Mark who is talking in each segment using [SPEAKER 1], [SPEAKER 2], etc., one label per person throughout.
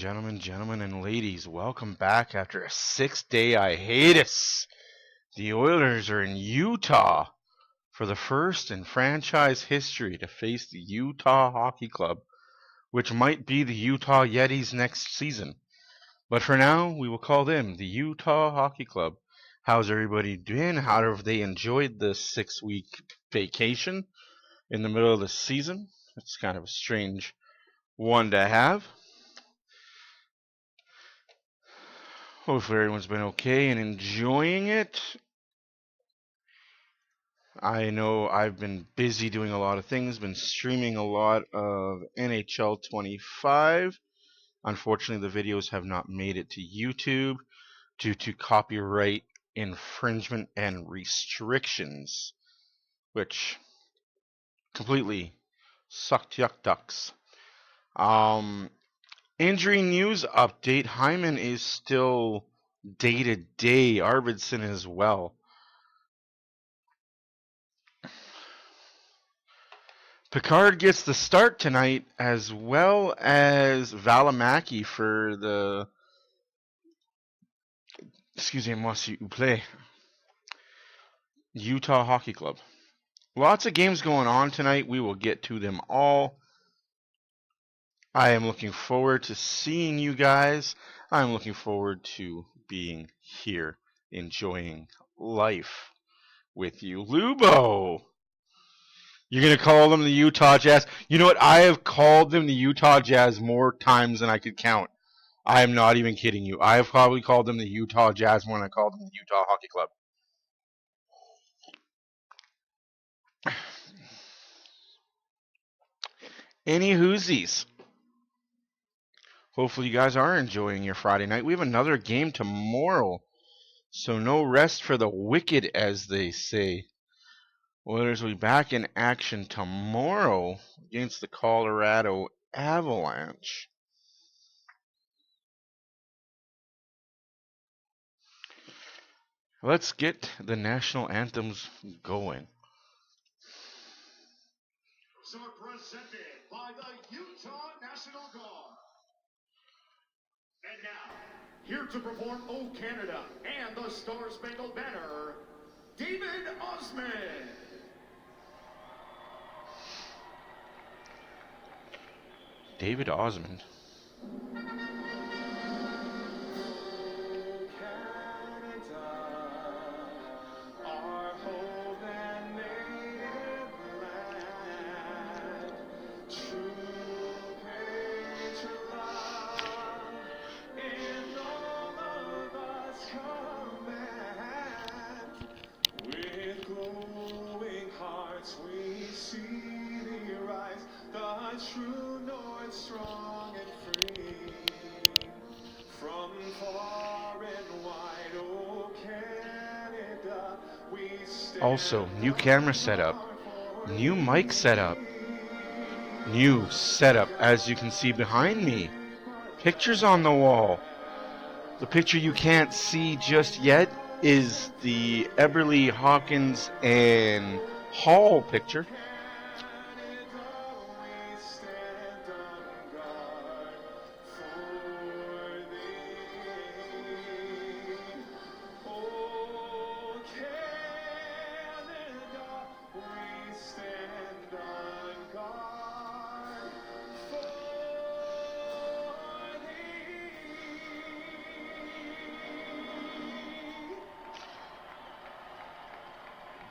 [SPEAKER 1] gentlemen, and ladies, welcome back after a 6-day hiatus. The Oilers are in Utah for the first in franchise history to face the Utah Hockey Club, which might be the Utah Yetis next season. But for now, we will call them the Utah Hockey Club. How's everybody doing? How have they enjoyed the 6-week vacation in the middle of the season? It's kind of a strange one to have. Hopefully everyone's been okay and enjoying it. I know I've been busy doing a lot of things, been streaming a lot of NHL 25. Unfortunately, the videos have not made it to YouTube due to copyright infringement and restrictions, which completely sucked yuck ducks. Injury news update. Hyman is still day-to-day. Arvidsson as well. Picard gets the start tonight, as well as Valimaki for the... Excusez-moi s'il vous plaît. Utah Hockey Club. Lots of games going on tonight. We will get to them all. I am looking forward to seeing you guys. I'm looking forward to being here, enjoying life with you. Lubo! You're going to call them the Utah Jazz? You know what? I have called them the Utah Jazz more times than I could count. I am not even kidding you. I have probably called them the Utah Jazz more than I called them the Utah Hockey Club. Any whoosies? Hopefully you guys are enjoying your Friday night. We have another game tomorrow, so no rest for the wicked, as they say. Oilers will be back in action tomorrow against the Colorado Avalanche. Let's get the national anthems going.
[SPEAKER 2] So presented by the Utah National Guard. And now, here to perform O Canada and the Star-Spangled Banner, David Osmond.
[SPEAKER 1] David Osmond.
[SPEAKER 2] True north, strong and free, from far and wide, oh Canada, we stand.
[SPEAKER 1] Also, new camera setup, new mic setup, new setup, as you can see behind me. Pictures on the wall. The picture you can't see just yet is the Eberle, Hawkins, and Hall picture.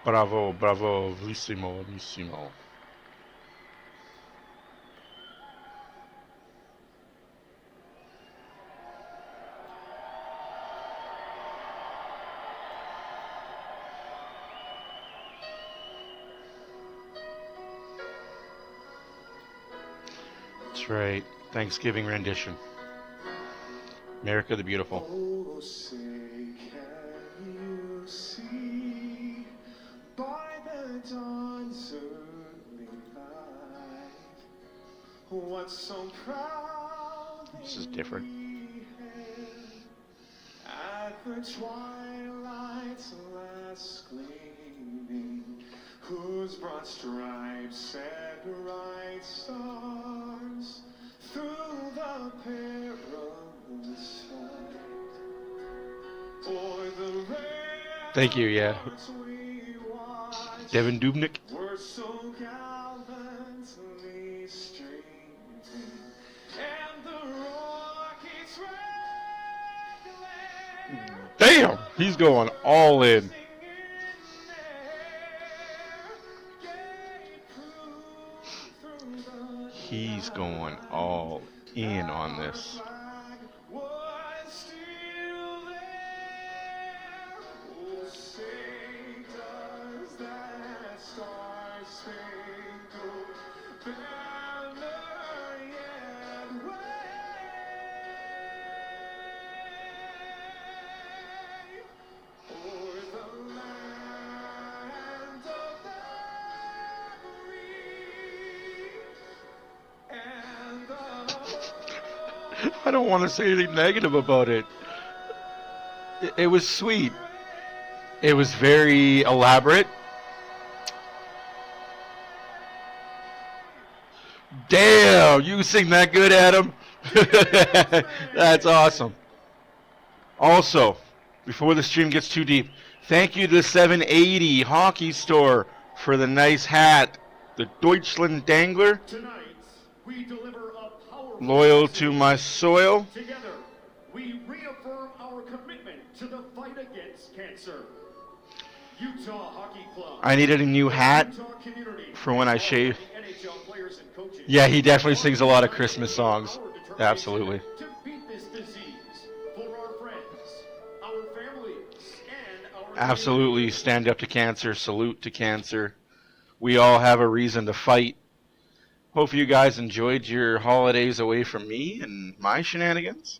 [SPEAKER 1] Bravo, bravo, bellissimo, bellissimo. That's right, Thanksgiving rendition. America the Beautiful.
[SPEAKER 2] Oh, say can you see by the dawn's early light what so proud
[SPEAKER 1] This is different.
[SPEAKER 2] at the twilight's last gleaming, whose broad stripes and bright stars through the perilous
[SPEAKER 1] Thank you, yeah. Devin Dubnik. Damn, he's going all in. He's going all in on this. I don't want to say anything negative about it. It was sweet. It was very elaborate. Damn, you sing that good, Adam? That's awesome. Also, before the stream gets too deep, thank you to the 780 Hockey Store for the nice hat, the Deutschland Dangler.
[SPEAKER 2] Tonight, we deliver a powerful
[SPEAKER 1] Loyal to my soil.
[SPEAKER 2] Together, we reaffirm our commitment to the fight against cancer. Utah Hockey Club.
[SPEAKER 1] I needed a new hat for when I shave. Yeah, he definitely sings a lot of Christmas songs. Absolutely.
[SPEAKER 2] To beat this disease for our friends, our families, and our
[SPEAKER 1] Absolutely. Stand up to cancer. Salute to cancer. We all have a reason to fight. Hope you guys enjoyed your holidays away from me and my shenanigans.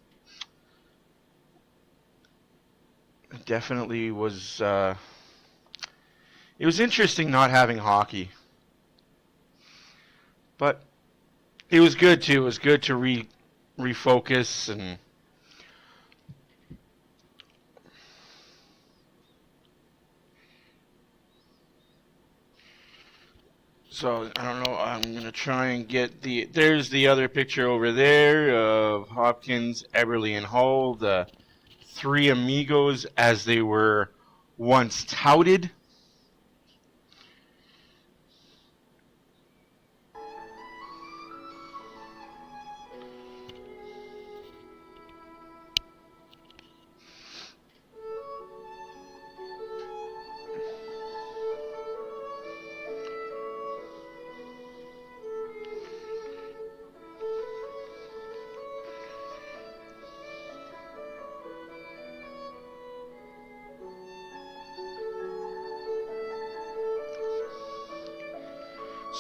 [SPEAKER 1] It definitely was... it was interesting not having hockey. But it was good too. It was good to refocus and so I don't know. I'm gonna try and get the. There's the other picture over there of Hopkins, Eberle, and Hull, the three amigos as they were once touted.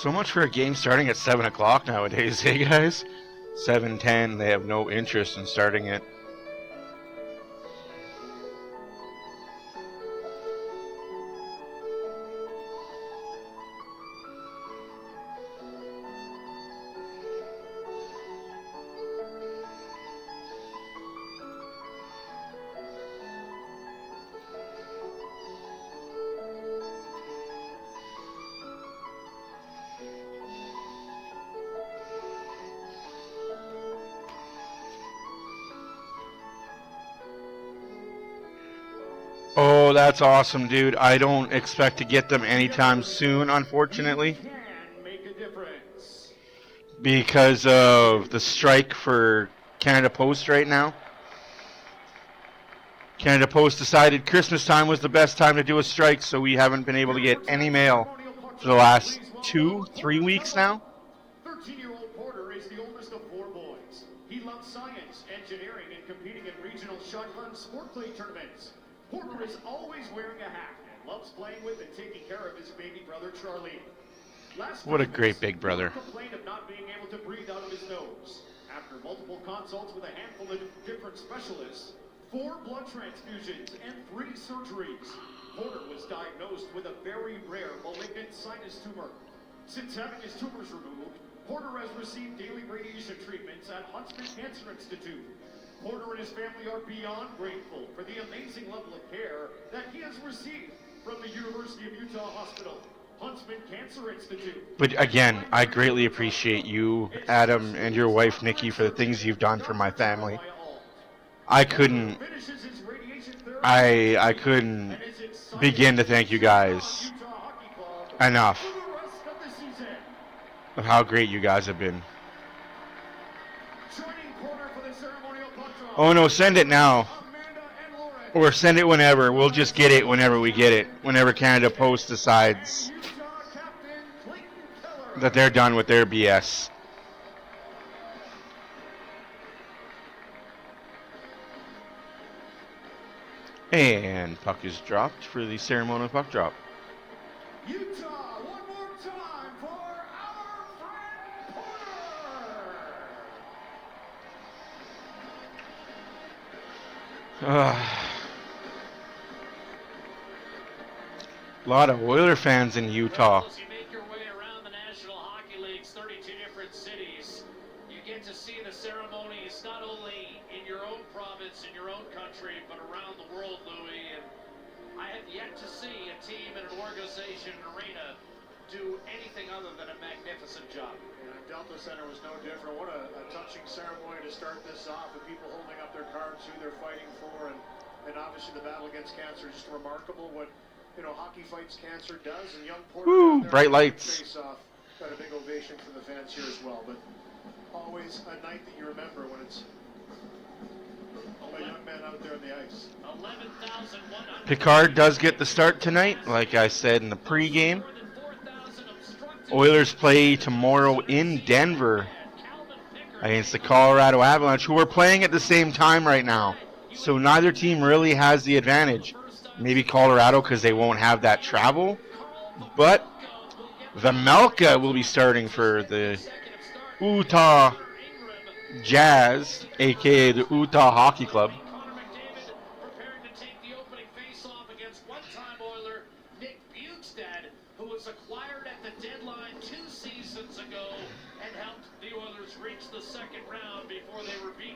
[SPEAKER 1] So much for a game starting at 7 o'clock nowadays, hey guys? 7:10, they have no interest in starting it. Oh, that's awesome, dude. I don't expect to get them anytime soon, unfortunately,
[SPEAKER 2] can make a difference.
[SPEAKER 1] because of the strike for Canada Post right now. Canada Post decided Christmas time was the best time to do a strike, so we haven't been able to get any mail for the last 2-3 weeks now.
[SPEAKER 2] 13-year-old Porter is the oldest of 4 boys. He loves science, engineering, and competing in regional shotgun sport play tournaments. Porter is always wearing a hat and loves playing with and taking care of his baby brother Charlie.
[SPEAKER 1] What a great big brother.
[SPEAKER 2] Porter complained of not being able to breathe out of his nose. After multiple consults with a handful of different specialists, 4 blood transfusions, and 3 surgeries, Porter was diagnosed with a very rare malignant sinus tumor. Since having his tumors removed, Porter has received daily radiation treatments at Huntsman Cancer Institute. Porter and his family are beyond grateful for the amazing level of care that he has received from the University of Utah Hospital, Huntsman Cancer Institute.
[SPEAKER 1] But again, I greatly appreciate you, Adam, and your wife, Nikki, for the things you've done for my family. I couldn't
[SPEAKER 2] Finishes his radiation
[SPEAKER 1] I couldn't begin to thank you guys enough of how great you guys have been. Oh no, send it now. Or send it whenever. We'll just get it whenever we get it. Whenever Canada Post decides that they're done with their BS. And puck is dropped for the ceremonial puck drop.
[SPEAKER 2] Utah, one more time for our friend Porter.
[SPEAKER 1] A lot of Oiler fans in Utah.
[SPEAKER 3] As you make your way around the National Hockey League's 32 different cities, you get to see the ceremonies not only in your own province, in your own country, but around the world, Louis. And I have yet to see a team and an organization, an arena, do anything other than a magnificent job.
[SPEAKER 2] Yeah, Delta Center was no different. What a touching ceremony to start this off, with people holding up their cards, who they're fighting for, and obviously the battle against cancer. Just remarkable what, you know, Hockey Fights Cancer does, and young Porter.
[SPEAKER 1] Woo, bright lights.
[SPEAKER 2] Face off. Got a big ovation from the fans here as well, but always a night that you remember when it's a young man out there on the ice.
[SPEAKER 1] Picard does get the start tonight, like I said in the pregame. Oilers play tomorrow in Denver against the Colorado Avalanche, who are playing at the same time right now. So neither team really has the advantage. Maybe Colorado because they won't have that travel. But the Melka will be starting for the Utah Jazz, a.k.a. the Utah Hockey Club.
[SPEAKER 3] Preparing to take the opening face-off against one-time Oiler Nick Bukestad, who was acquired at the deadline 2 seasons ago and helped the Oilers reach the second round before they were beaten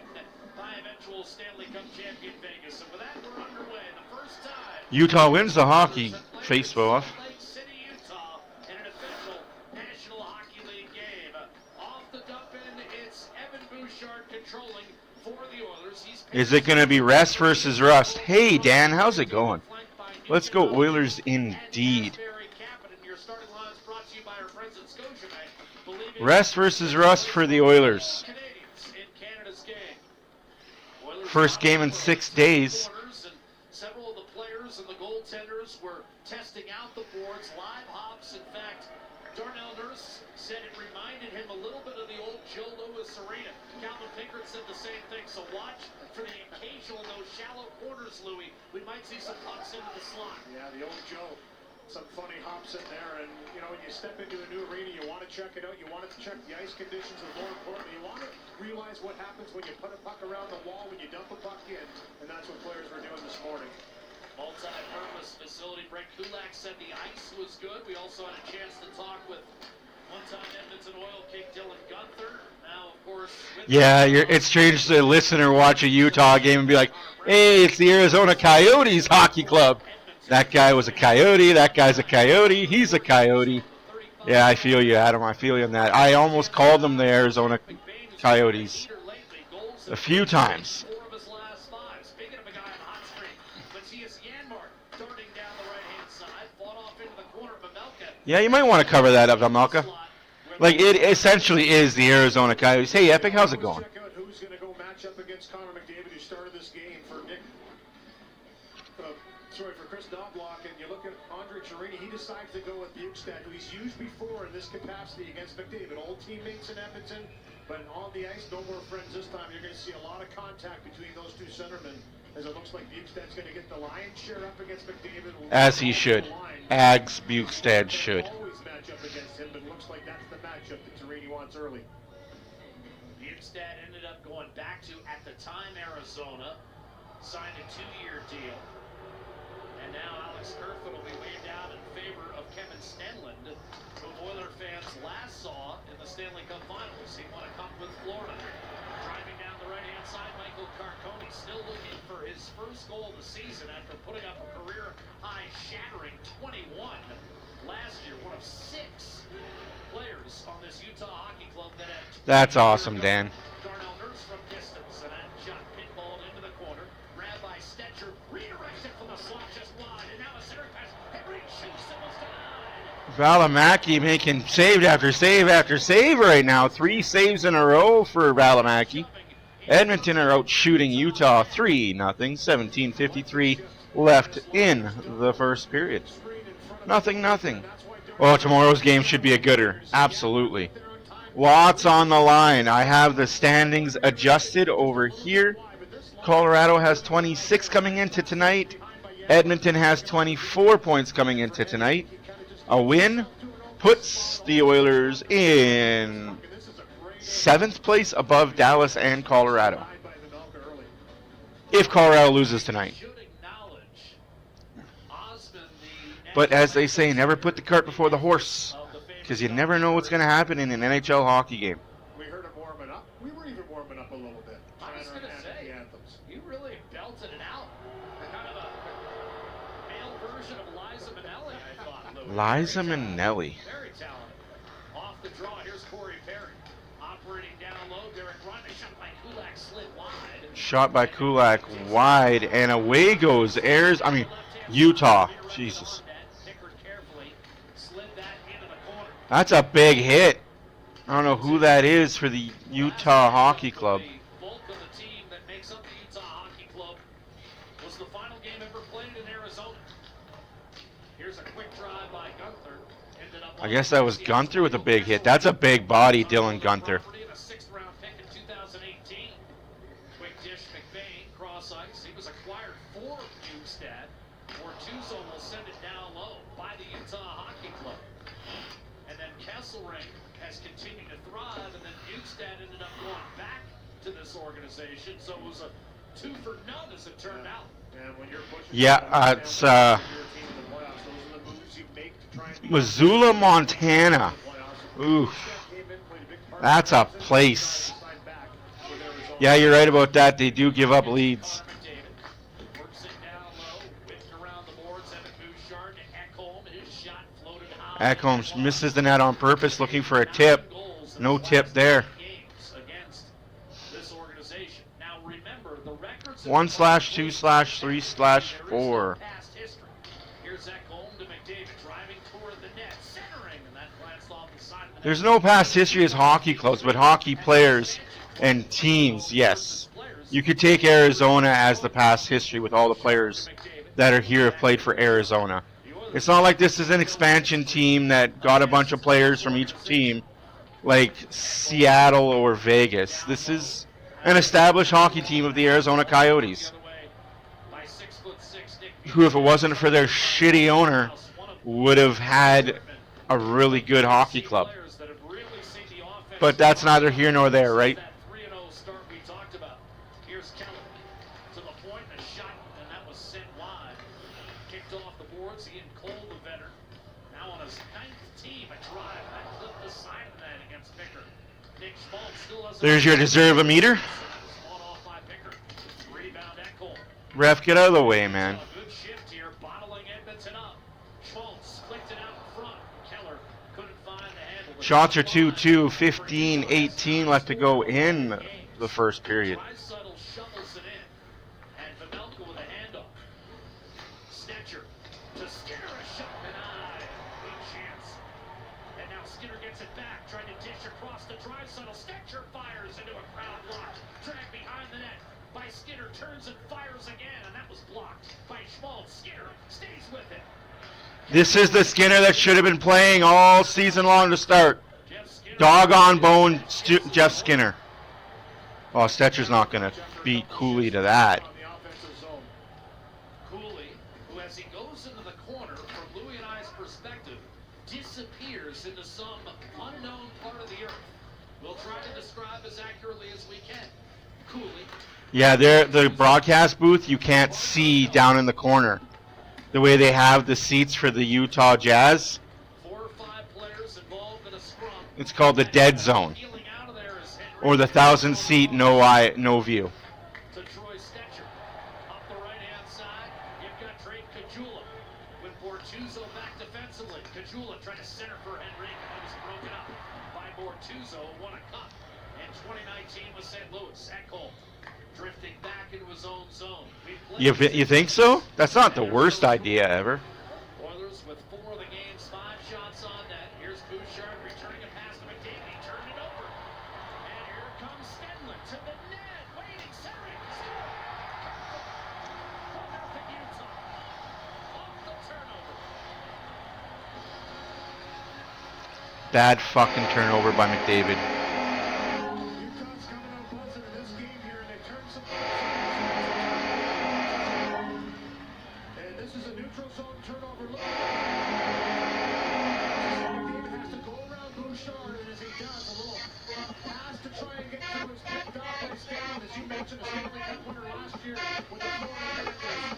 [SPEAKER 3] by eventual Stanley Cup champion Vegas. And with that, we're underway. The first time
[SPEAKER 1] Utah wins the hockey face-off.
[SPEAKER 3] Lake City, Utah, in an official National Hockey League game. Off the dump in, it's Evan Bouchard controlling for the Oilers.
[SPEAKER 1] Is it going to be rest versus rust? Hey, Dan, how's it going? Let's go Oilers indeed. Rest versus rust for the Oilers. First game in 6 days.
[SPEAKER 3] Several of the players and the goaltenders were testing out the boards, live hops. In fact, Darnell Nurse said it reminded him a little bit of the old Joe Louis arena. Calvin Pickard said the same thing, so watch for the occasional, those shallow corners, Louis. We might see some pucks into the slot.
[SPEAKER 2] Yeah, the old Joe. Some funny hops in there, and you know, when you step into a new arena, you want to check it out. You want to check the ice conditions, and more importantly, you want to realize what happens when you put a puck around the wall, when you dump a puck in, and that's what players were doing this morning.
[SPEAKER 3] Multi-purpose facility. Brett Kulak said the ice was good. We also had a chance to talk with one-time Edmonton Oil King Dylan Gunther. Now, of course,
[SPEAKER 1] yeah, it's strange to listen or watch a Utah game and be like, hey, it's the Arizona Coyotes Hockey Club. That guy was a Coyote. That guy's a Coyote. He's a Coyote. Yeah, I feel you, Adam. I feel you on that. I almost called them the Arizona Coyotes a few times. Yeah, you might want to cover that up, Amelka. Like, it essentially is the Arizona Coyotes. Hey, Epic, how's it going?
[SPEAKER 2] Check out who's going to go match up against Connor McDavid, who started this game for Nick. For Chris Knobloch, and you look at Andre Chiarini, he decides to go with Bukestad, who he's used before in this capacity against McDavid. Old teammates in Edmonton, but on the ice, no more friends this time. You're going to see a lot of contact between those two centermen, as it looks like Bukestad's going to get the lion's share up against McDavid.
[SPEAKER 1] As he should. Ags Bukestad should.
[SPEAKER 2] Always match up against him, but it looks like that's the matchup that Chiarini wants early.
[SPEAKER 3] Bukestad ended up going back to, at the time, Arizona, signed a 2-year deal. And now Alex Kerfoot will be weighed down in favor of Kevin Stenlund, who Oiler fans last saw in the Stanley Cup Finals. He won a cup with Florida. Driving down the right-hand side, Michael Carcone still looking for his first goal of the season after putting up a career-high shattering 21 last year. One of 6 players on this Utah Hockey Club that had...
[SPEAKER 1] That's awesome, Dan.
[SPEAKER 3] Darnell Nurse from distance, and that shot pinballed into the corner. Grabbed by Stetcher. Redirect.
[SPEAKER 1] Valimaki making save after save after save right now. 3 saves in a row for Valimaki. Edmonton are out shooting Utah 3-0. 17:53 left in the first period. Nothing. Oh, tomorrow's game should be a gooder. Absolutely. Lots on the line. I have the standings adjusted over here. Colorado has 26 coming into tonight. Edmonton has 24 points coming into tonight. A win puts the Oilers in 7th place above Dallas and Colorado. If Colorado loses tonight. But as they say, never put the cart before the horse, because you never know what's going to happen in an NHL hockey game.
[SPEAKER 2] We heard him warming up. We were even warming up a little bit.
[SPEAKER 3] I was going to say, you really belted it out. Kind of a male version of Liza Minnelli, I thought.
[SPEAKER 1] Liza Minnelli.
[SPEAKER 3] Very talented. Off the draw, here's Corey Perry. Operating down low, Derek Rodney, shot by Kulak, slid wide.
[SPEAKER 1] Shot by Kulak wide, and away goes Utah. Jesus. That's a big hit. I don't know who that is for the Utah Hockey Club.
[SPEAKER 3] Bulk of the team that makes up the Utah Hockey Club was the final game ever played in Arizona. Here's a quick drive by Gunther.
[SPEAKER 1] I guess that was Gunther with a big hit. That's a big body, Dylan Gunther.
[SPEAKER 3] A 6th-round pick in 2018. Quick dish, McBain, cross ice. He was acquired for Newstead. Bortuzzo will send it down low by the Utah Hockey Club. And then Kesselring has continued to thrive, and then Newstead ended up going back to this organization, so it was a 2 for none as it turned out.
[SPEAKER 2] And when you're pushing
[SPEAKER 1] it's Missoula, Montana. Oof. That's a place. Yeah, you're right about that. They do give up leads. Ekholm misses the net on purpose, looking for a tip. No tip there. 1/2/3/4. There's no past history as hockey clubs, but hockey players and teams, yes. You could take Arizona as the past history with all the players that are here have played for Arizona. It's not like this is an expansion team that got a bunch of players from each team like Seattle or Vegas. This is an established hockey team of the Arizona Coyotes, who, if it wasn't for their shitty owner, would have had a really good hockey club. But that's neither here nor there, right? There's your deserve-a-meter. Ref, get out of the way, man. Shots are 2-2, 15-18 left to go in the first period. This is the Skinner that should have been playing all season long to start. Doggone bone Jeff Skinner. Oh, Stetcher's not going to beat Cooley to that.
[SPEAKER 3] Cooley, who as he goes into the corner, from Louie and I's perspective, disappears into some unknown part of the earth. We'll try to describe as accurately as we can. Cooley.
[SPEAKER 1] Yeah, the broadcast booth, you can't see down in the corner. The way they have the seats for the Utah Jazz.
[SPEAKER 3] 4 or 5 players involved in a scrum.
[SPEAKER 1] It's called the dead zone, or the 1,000-seat no view.
[SPEAKER 3] To Troy Stetcher. Up the right-hand side, you've got Trey Caggiula with Bortuzzo back defensively. Caggiula trying to center for Henrique. That was broken up by Bortuzzo. Won a cup in 2019 with St. Louis. Ekholm drifting back into his own zone.
[SPEAKER 1] You think so? That's not the worst idea ever.
[SPEAKER 3] Oilers with 4 of the game's 5 shots on net. Here's Bouchard returning a pass to McDavid. He turned it over. And here comes Stenler to the net. Waiting, centering. Nothing Utah. Off the turnover.
[SPEAKER 1] Bad fucking turnover by McDavid.
[SPEAKER 2] Utah's coming out buzzing in this game here, and they turn some and this is a neutral zone turnover look. McDavid has to go around Bouchard, and as he does, a little pass to try and get to his picked off by Stanley. As you mentioned, a Stanley Cup winner last year with the Florida Panthers.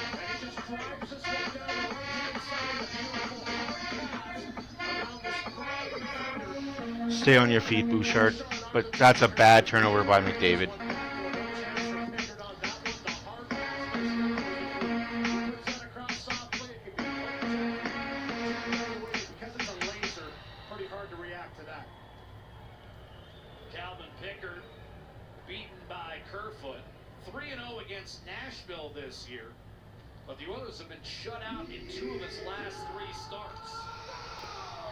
[SPEAKER 2] And he just drives this one down the right-hand side of the beautiful pass around this crowd defender.
[SPEAKER 1] Stay on your feet, Bouchard. But that's a bad turnover by McDavid.
[SPEAKER 3] Calvin Pickard beaten by Kerfoot. 3-0 against Nashville this year. But the Oilers have been shut out in 2 of his last 3 starts.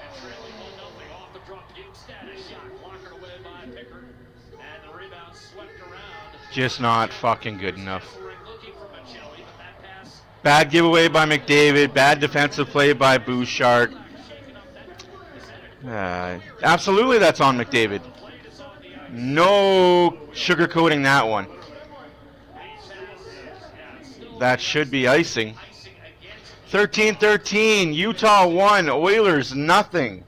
[SPEAKER 3] And trailing 1-0 off the drop. Gigstad a shot blocked away by Pickard. And the rebound swept around.
[SPEAKER 1] Just not fucking good enough.
[SPEAKER 3] Looking for Machelli, but that pass
[SPEAKER 1] Bad giveaway by McDavid. Bad defensive play by Bouchard. Absolutely, that's on McDavid. No sugarcoating that one. That should be icing. 13-13. Utah 1. Oilers nothing.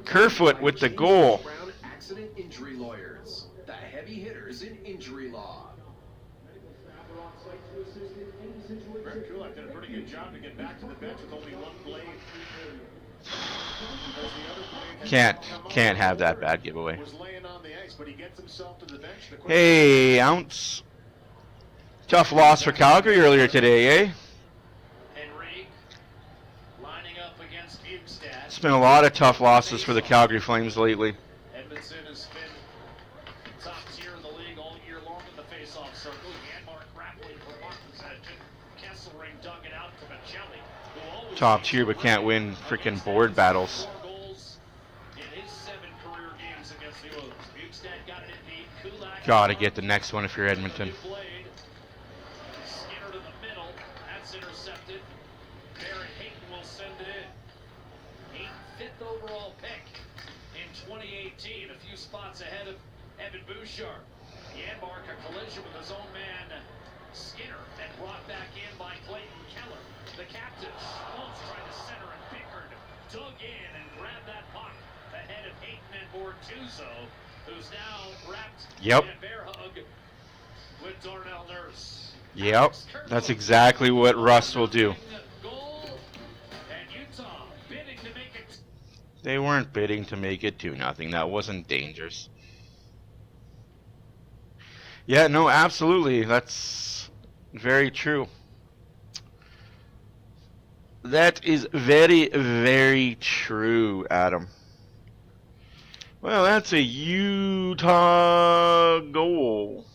[SPEAKER 1] Kerfoot with the goal.
[SPEAKER 4] Brown accident injury lawyers, the heavy hitters in injury law.
[SPEAKER 2] Rick Kulak did a pretty good job to get back to the bench with only 1 blade.
[SPEAKER 1] Can't have that bad giveaway.
[SPEAKER 2] Was laying on the ice, but he gets himself to the bench.
[SPEAKER 1] Hey, Ounce. Tough loss for Calgary earlier today, eh?
[SPEAKER 3] Henry lining up against Bugstad.
[SPEAKER 1] It's been a lot of tough losses for the Calgary Flames lately.
[SPEAKER 3] Edmonton has been top tier in the league all year long in the face-off circle. Yanmark grappling for puck possession. Kesselring dug it out to Machelli, who always
[SPEAKER 1] Top tier but can't win freaking board battles.
[SPEAKER 3] 4 goals in his 7 career games against the Oilers. Bugstad got it in deep. Kulak
[SPEAKER 1] Gotta get the next one if you're Edmonton.
[SPEAKER 3] blade. Skinner to the middle. That's intercepted. Barrett Hayton will send it in. 5th overall pick in 2018. A few spots ahead of Evan Bouchard. Yanmark a collision with his own man Skinner and brought back in by Clayton Keller. The captain Holmes tried to center and Pickard dug in and grabbed that puck ahead of Hayton and Bortuzzo, who's now wrapped in a bear hug with Darnell Nurse.
[SPEAKER 1] Yep, that's exactly what Russ will do.
[SPEAKER 3] Goal, and Utah bidding to make it.
[SPEAKER 1] They weren't bidding to make it 2-0. That wasn't dangerous. Yeah, no, absolutely. That's very true. That is very, very true, Adam. Well, that's a Utah goal.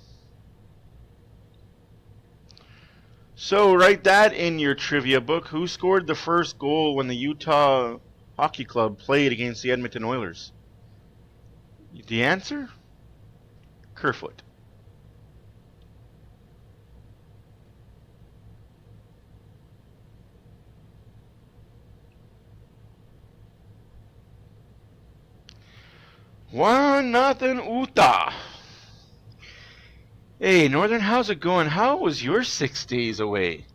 [SPEAKER 1] So write that in your trivia book. Who scored the first goal when the Utah Hockey Club played against the Edmonton Oilers? The answer? Kerfoot. One nothing Utah. Hey, Northern, how's it going? How was your 6 days away?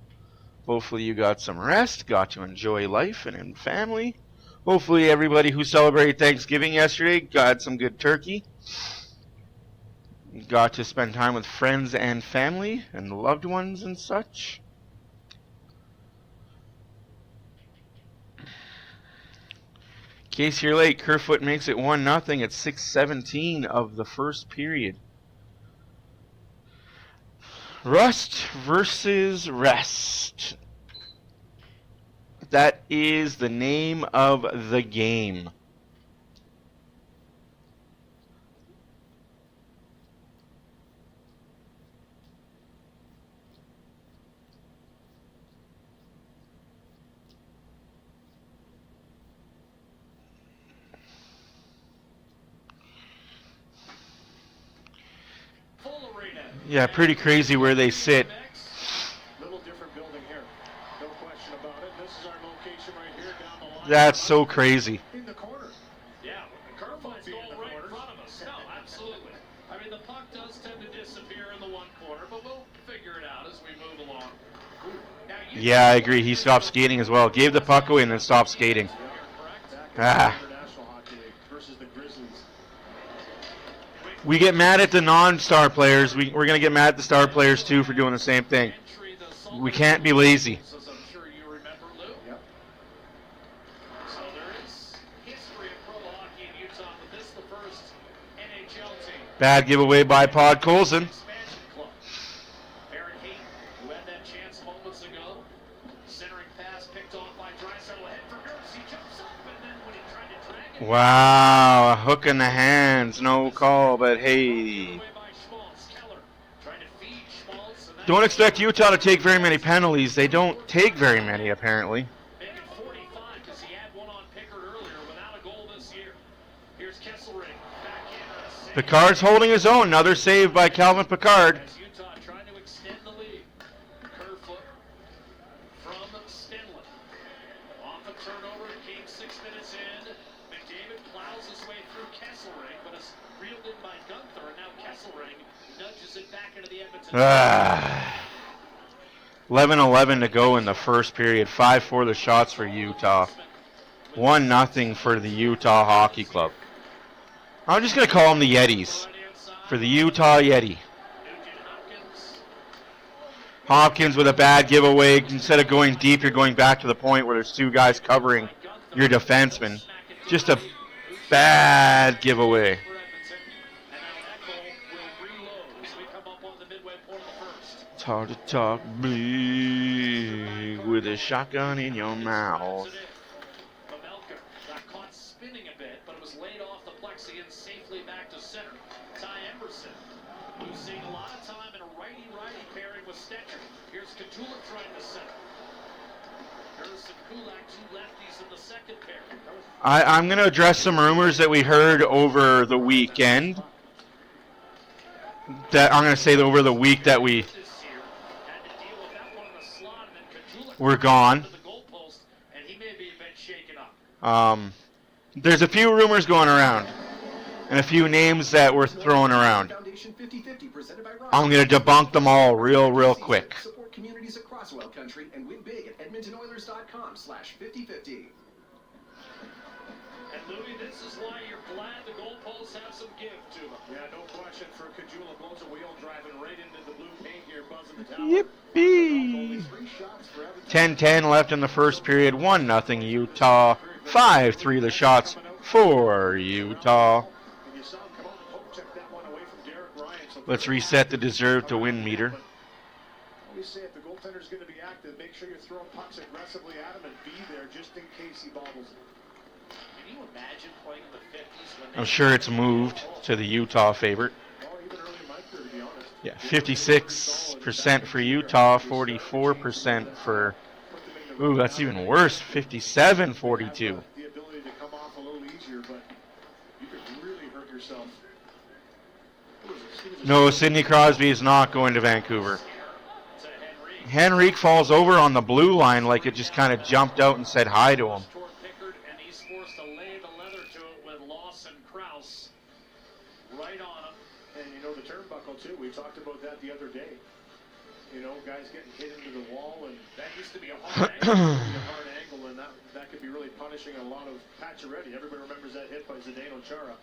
[SPEAKER 1] Hopefully you got some rest, got to enjoy life and family. Hopefully everybody who celebrated Thanksgiving yesterday got some good turkey. Got to spend time with friends and family and loved ones and such. In case you're late, Kerfoot makes it 1-0 at 6:17 of the first period. Rust versus rest. That is the name of the game. Yeah, pretty crazy where they sit.
[SPEAKER 2] Little different building here. No question about it. This is our location right here down the line.
[SPEAKER 1] That's so crazy.
[SPEAKER 2] In the corner.
[SPEAKER 3] Yeah, Kerfoot's goal right in front of us. No, absolutely. I mean, the puck does tend to disappear in the one corner, but we'll figure it out as we move along. Now,
[SPEAKER 1] Yeah, I agree. He stopped skating as well. Gave the puck away and then stopped skating. Ah.
[SPEAKER 2] International Hockey League versus the Grizzlies.
[SPEAKER 1] We get mad at the non-star players. We're going to get mad at the star players too for doing the same thing. We can't be lazy.
[SPEAKER 3] As I'm sure you remember, Lou.
[SPEAKER 2] Yep.
[SPEAKER 3] So there is history of pro hockey in Utah, but this is the first NHL team.
[SPEAKER 1] Bad giveaway by Pod Colson.
[SPEAKER 3] Expansion club. Barrett Hayton, who had that chance moments ago. Centering pass picked off by Draisaitl ahead for Nurse. He jumps up, and then when he tried to drag it.
[SPEAKER 1] Wow, a hook in the hands. No call, but hey.
[SPEAKER 3] Away by Schmaltz. Keller trying to feed Schmaltz, and
[SPEAKER 1] Don't expect Utah to take very many penalties. They don't take very many, apparently.
[SPEAKER 3] make it 45 because he had one on Pickard earlier without a goal this year. Here's Kesselring back in. Save
[SPEAKER 1] Picard's holding his own. Another save by Calvin Picard.
[SPEAKER 3] as Utah trying to extend the lead. Kerfoot from Stenlund. Off a turnover, came 6 minutes in. McDavid plows his way through Kesselring, but is reeled in by Gunther, and now Kesselring nudges it back into the Edmonton.
[SPEAKER 1] 11:11 to go in the first period. 5-4 the shots for Utah. 1-0 for the Utah Hockey Club. I'm just going to call them the Yetis. For the Utah Yeti. Hopkins with a bad giveaway. Instead of going deep, you're going back to the point where there's two guys covering your defenseman. Just a bad giveaway. It's hard to talk big with a shotgun in your mouth.
[SPEAKER 3] Pavelka got caught spinning a bit, but it was laid off the plexi and safely back to center. Ty Emerson, who's seeing a lot of time in a righty-righty pairing with Stetcher. Here's Catullus trying to center. Harrison Kulak, two lefties in the second pair.
[SPEAKER 1] I'm going to address some rumors that we heard over the weekend. That I'm going to say that over the week that we
[SPEAKER 3] This year had to deal with that one in the slot, and then Catullus
[SPEAKER 1] were gone.
[SPEAKER 3] to the goalpost, and he may be a bit shaken up.
[SPEAKER 1] There's a few rumors going around. And a few names that were thrown around.
[SPEAKER 4] Foundation 50/50 presented by
[SPEAKER 1] I'm going to debunk them all real quick.
[SPEAKER 4] Support communities across oil country and win big at EdmontonOilers.com/50/50.
[SPEAKER 3] And Louis, this is why you're glad the goalposts have some give to them.
[SPEAKER 2] Yeah, no question for Cajula. Blows a wheel driving right into the blue paint here, buzzing the tower.
[SPEAKER 1] Yippee!
[SPEAKER 2] 3 shots for Edmonton.
[SPEAKER 1] 10-10 left in the first period. 1-0 Utah. 5-3 the shots for Utah.
[SPEAKER 2] And you saw him come out and poke check that one away from Derek Ryan. So
[SPEAKER 1] Let's reset the deserve to win meter.
[SPEAKER 2] always say if the goaltender's going to be active, make sure you're throwing pucks aggressively at him and be there just in case he bobbles it.
[SPEAKER 3] Can you imagine playing in the 50s when
[SPEAKER 1] I'm sure it's moved to the Utah favorite.
[SPEAKER 2] Or even early in my career, to be honest.
[SPEAKER 1] Yeah, 56% for Utah, 44% for... Ooh, that's even worse. 57-42.
[SPEAKER 2] The ability to come off a little easier, but you could really hurt yourself.
[SPEAKER 1] No, Sidney Crosby is not going to Vancouver.
[SPEAKER 3] to Henry.
[SPEAKER 1] Henrique falls over on the blue line like it just kind of jumped out and said hi to him.
[SPEAKER 3] Toward Pickard, and he's forced to lay the leather to it with Lawson Krause right on him.
[SPEAKER 2] And you know the turnbuckle too. We talked about that the other day. You know, guys getting hit into the wall, and
[SPEAKER 3] That used to be a hard
[SPEAKER 2] that
[SPEAKER 3] angle.
[SPEAKER 2] could be a hard angle, and that could be really punishing a lot of Pacioretty. Everybody remembers that hit by Zdeno Chara.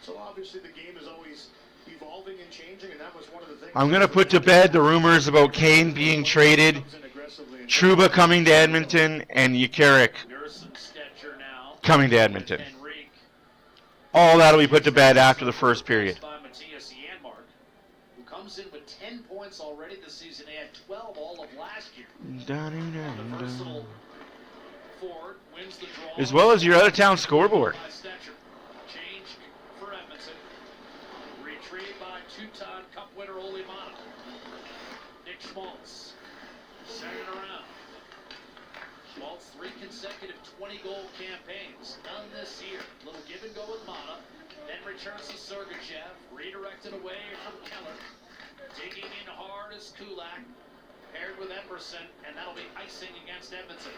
[SPEAKER 2] So obviously the game is always evolving and changing, and that was one of the things.
[SPEAKER 1] I'm going to put to bed the rumors about Kane being traded,
[SPEAKER 2] Comes in aggressively and
[SPEAKER 1] Trouba coming to Edmonton, and Ukaric
[SPEAKER 3] Nurse and Stetcher now.
[SPEAKER 1] coming to Edmonton.
[SPEAKER 3] Henrique.
[SPEAKER 1] All that'll be put to bed after the first period.
[SPEAKER 3] By Matthias Janmark, who comes in with 10 points already this season. He had 12 all of last year. The versatile forward wins the draw.
[SPEAKER 1] As well as your out-of-town scoreboard.
[SPEAKER 3] By Stetcher. Change for Edmonton. Retrieved by two-time Cup winner Ole Mata. Nick Schmaltz. Centered around. Schmaltz, 3 consecutive 20-goal campaigns. None this year. Little give and go with Mata. Then returns to Sergachev. Redirected away from Keller. Digging in hard is Kulak, paired with Emerson, and that'll be icing against Edmonton.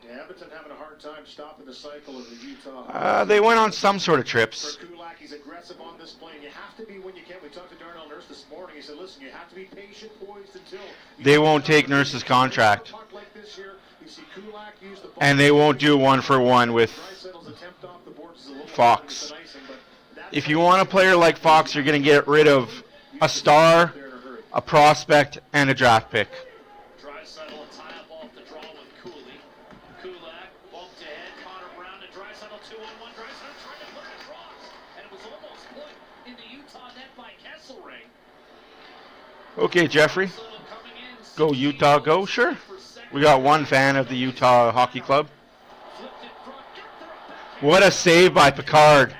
[SPEAKER 2] Yeah, Edmonton having a hard time stopping the cycle of the Utah.
[SPEAKER 1] They went on some sort of trips.
[SPEAKER 2] For Kulak, he's aggressive on this play. And you have to be when you can. We talked to Darnell Nurse this morning. He said, listen, you have to be patient, poised until...
[SPEAKER 1] They won't take Nurse's contract. And they won't do 1-for-1 with Fox. If you want a player like Fox, you're going to get rid of a star, a prospect, and a draft pick.
[SPEAKER 3] Draisaitl a tie-up off the draw with Cooley. Kulak bumped ahead. Connor Brown to Draisaitl 2-on-1. Draisaitl trying to put it across, and it was almost put in the Utah net by Kesselring.
[SPEAKER 1] Okay, Jeffrey. Go Utah, go. Sure. We got one fan of the Utah Hockey Club. What a save by Picard.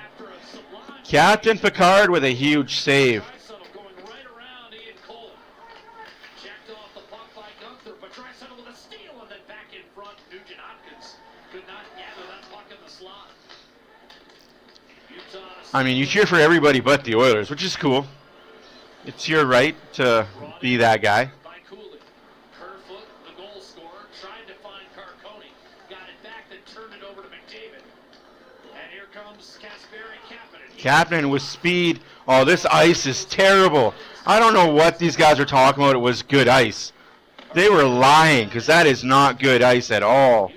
[SPEAKER 1] Captain Picard with a huge save.
[SPEAKER 3] Going right around Ian Cole. Checked off the puck by Gunther, but Draisaitl with a steal and then back in front. Nugent Hopkins could not gather that puck in the slot.
[SPEAKER 1] I mean, you cheer for everybody but the Oilers, which is cool. It's your right to be that guy.
[SPEAKER 3] By Cooley. Kerfoot, the goal scorer, tried to find Carconi. Got it back, then turned it over to McDavid. And here comes Kasperi
[SPEAKER 1] Kapanen with speed. Oh, this ice is terrible. I don't know what these guys are talking about. It was good ice. They were lying because that is not good ice at all.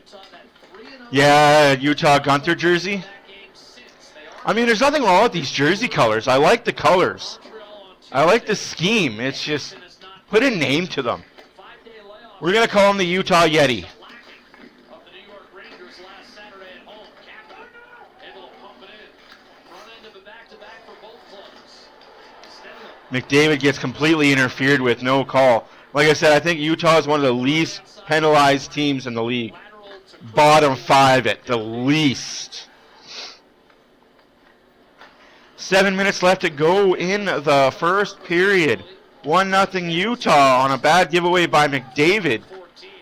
[SPEAKER 1] Yeah, Utah Gunther jersey. I mean, there's nothing wrong with these jersey colors. I like the colors. I like the scheme. It's just put a name to them. We're going to call them the Utah Yeti. McDavid gets completely interfered with, no call. Like I said, I think Utah is one of the least penalized teams in the league. Bottom 5 at the least. 7 minutes left to go in the first period. 1-0 Utah on a bad giveaway by McDavid.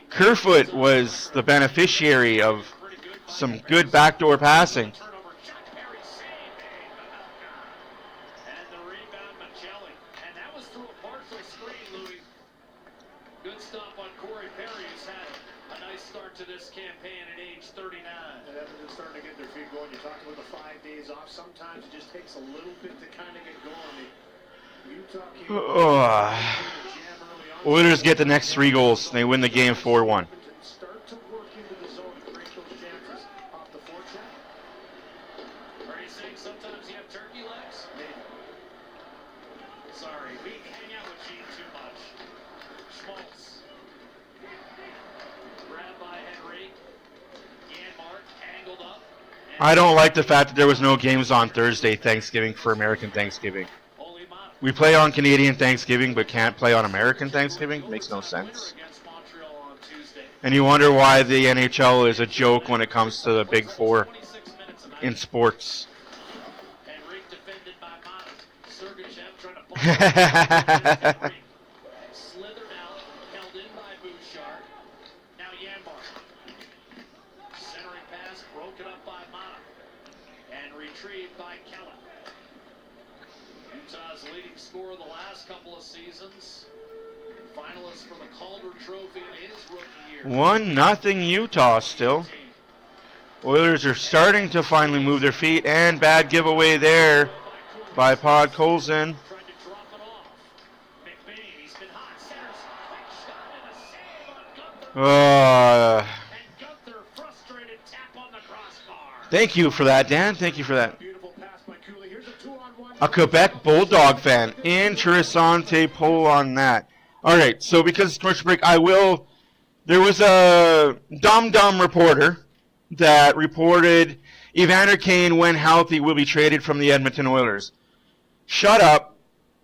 [SPEAKER 1] Kerfoot was the beneficiary of some good backdoor passing.
[SPEAKER 2] Sometimes it just takes a little bit to kind of get going.
[SPEAKER 1] Oilers get the next 3 goals. They win the game 4-1.
[SPEAKER 2] Start to work into the zone to create those chances off the forecheck.
[SPEAKER 3] Are you saying sometimes you have turkey legs?
[SPEAKER 2] Maybe.
[SPEAKER 3] Sorry, we hang out with Gene too much. Schmaltz. Grabbed by Henry. Janmark angled up.
[SPEAKER 1] I don't like the fact that there was no games on Thursday, Thanksgiving, for American Thanksgiving. We play on Canadian Thanksgiving, but can't play on American Thanksgiving. Makes no sense. And you wonder why the NHL is a joke when it comes to the Big Four in sports.
[SPEAKER 3] Retrieved by Keller. Utah's leading scorer the last couple of seasons. Finalist for the Calder Trophy in his rookie year.
[SPEAKER 1] 1-0 Utah still. Oilers are starting to finally move their feet, and bad giveaway there by Podkolzin.
[SPEAKER 3] Tried to drop it off. McBain, he's been hot. Centers, quick shot and a save on Gunther. And Gunther frustrated tap on the crossbar.
[SPEAKER 1] Thank you for that, Dan. Thank you for that. A Quebec Bulldog fan. Interessante poll on that. All right, so because it's commercial break, there was a dumb reporter that reported Evander Kane, when healthy, will be traded from the Edmonton Oilers. Shut up.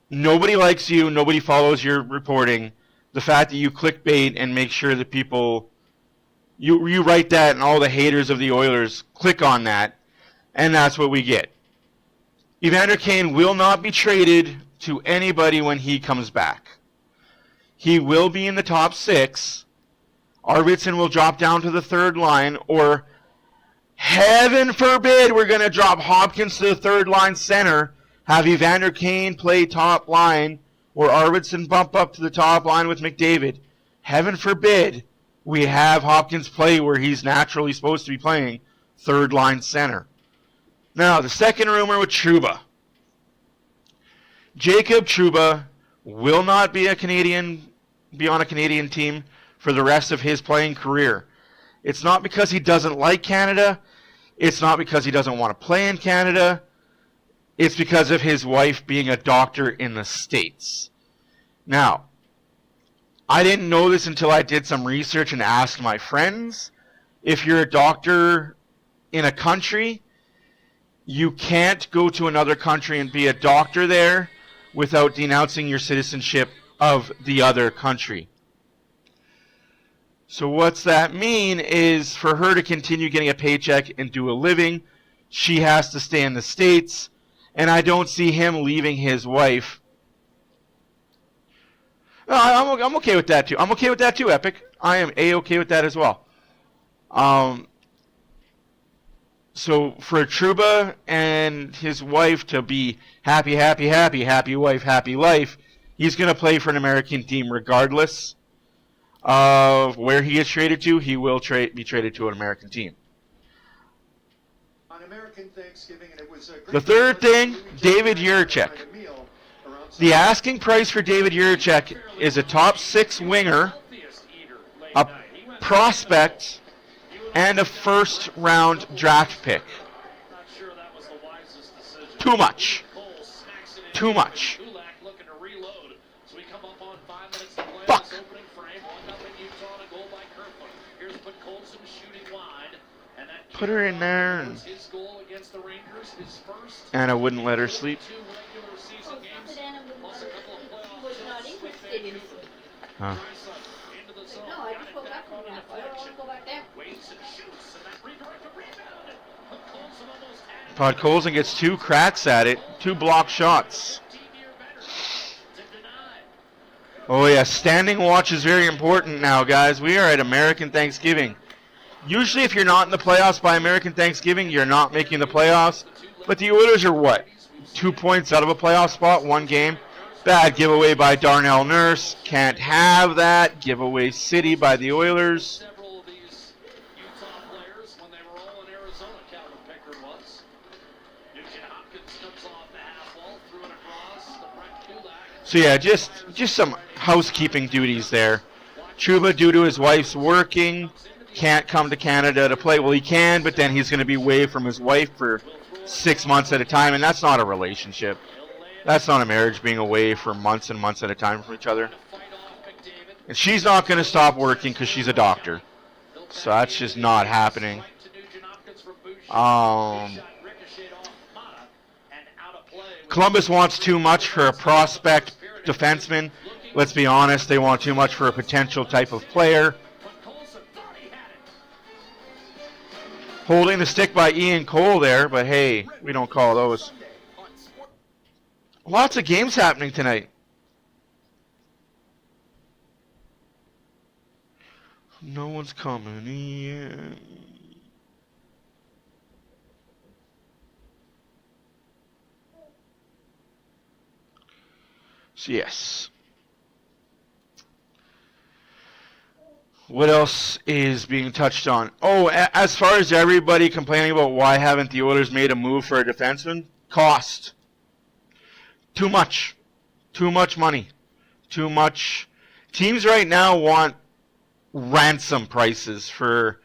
[SPEAKER 1] Nobody likes you. Nobody follows your reporting. The fact that you clickbait and make sure that people, you write that and all the haters of the Oilers click on that, and that's what we get. Evander Kane will not be traded to anybody when he comes back. He will be in the top 6. Arvidsson will drop down to the 3rd line, or heaven forbid we're going to drop Hopkins to the 3rd line center, have Evander Kane play top line or Arvidsson bump up to the top line with McDavid, heaven forbid we have Hopkins play where he's naturally supposed to be playing, third line center. Now, the second rumor with Trouba. Jacob Trouba will not be on a Canadian team for the rest of his playing career. It's not because he doesn't like Canada. It's not because he doesn't want to play in Canada. It's because of his wife being a doctor in the States. Now, I didn't know this until I did some research and asked my friends. If you're a doctor in a country, you can't go to another country and be a doctor there without denouncing your citizenship of the other country. So what's that mean is for her to continue getting a paycheck and do a living, she has to stay in the States, and I don't see him leaving his wife. No, I'm okay with that too. I'm okay with that too, Epic. I am A-okay with that as well. So for Trouba and his wife to be happy wife, happy life, he's going to play for an American team regardless of where he gets traded to. He will be traded to an American team.
[SPEAKER 2] On American Thanksgiving, and it was a great
[SPEAKER 1] The third thing, David Jiricek. The asking price for David Jiricek is a top 6 winger, a prospect, and a first-round draft pick. Too much. Too much. Fuck. Put her in there. And I wouldn't let her sleep. Huh.
[SPEAKER 5] No, I just woke up from that. Why do I want to go back there?
[SPEAKER 1] Podkolzin gets 2 cracks at it, 2 block shots. Oh yeah, standing watch is very important now, guys. We are at American Thanksgiving. Usually if you're not in the playoffs by American Thanksgiving, you're not making the playoffs. But the Oilers are what? 2 points out of a playoff spot, 1 game. Bad giveaway by Darnell Nurse. Can't have that. Giveaway city by the Oilers.
[SPEAKER 3] Several of these Utah players, when they were all in Arizona, Calvin Pickard was. Nugent Hopkins comes off the half wall, threw it across the Brett Kulak.
[SPEAKER 1] So yeah, just some housekeeping duties there. Trouba, due to his wife's working, can't come to Canada to play. Well, he can, but then he's going to be away from his wife for 6 months at a time, and that's not a relationship. That's not a marriage, being away for months and months at a time from each other. And she's not going to stop working because she's a doctor. So that's just not happening. Columbus wants too much for a prospect defenseman. Let's be honest, they want too much for a potential type of player. Holding the stick by Ian Cole there, but hey, we don't call those. Lots of games happening tonight. No one's coming in. So yes. What else is being touched on? Oh, as far as everybody complaining about why haven't the Oilers made a move for a defenseman? Cost. Too much. Too much money. Too much. Teams right now want ransom prices for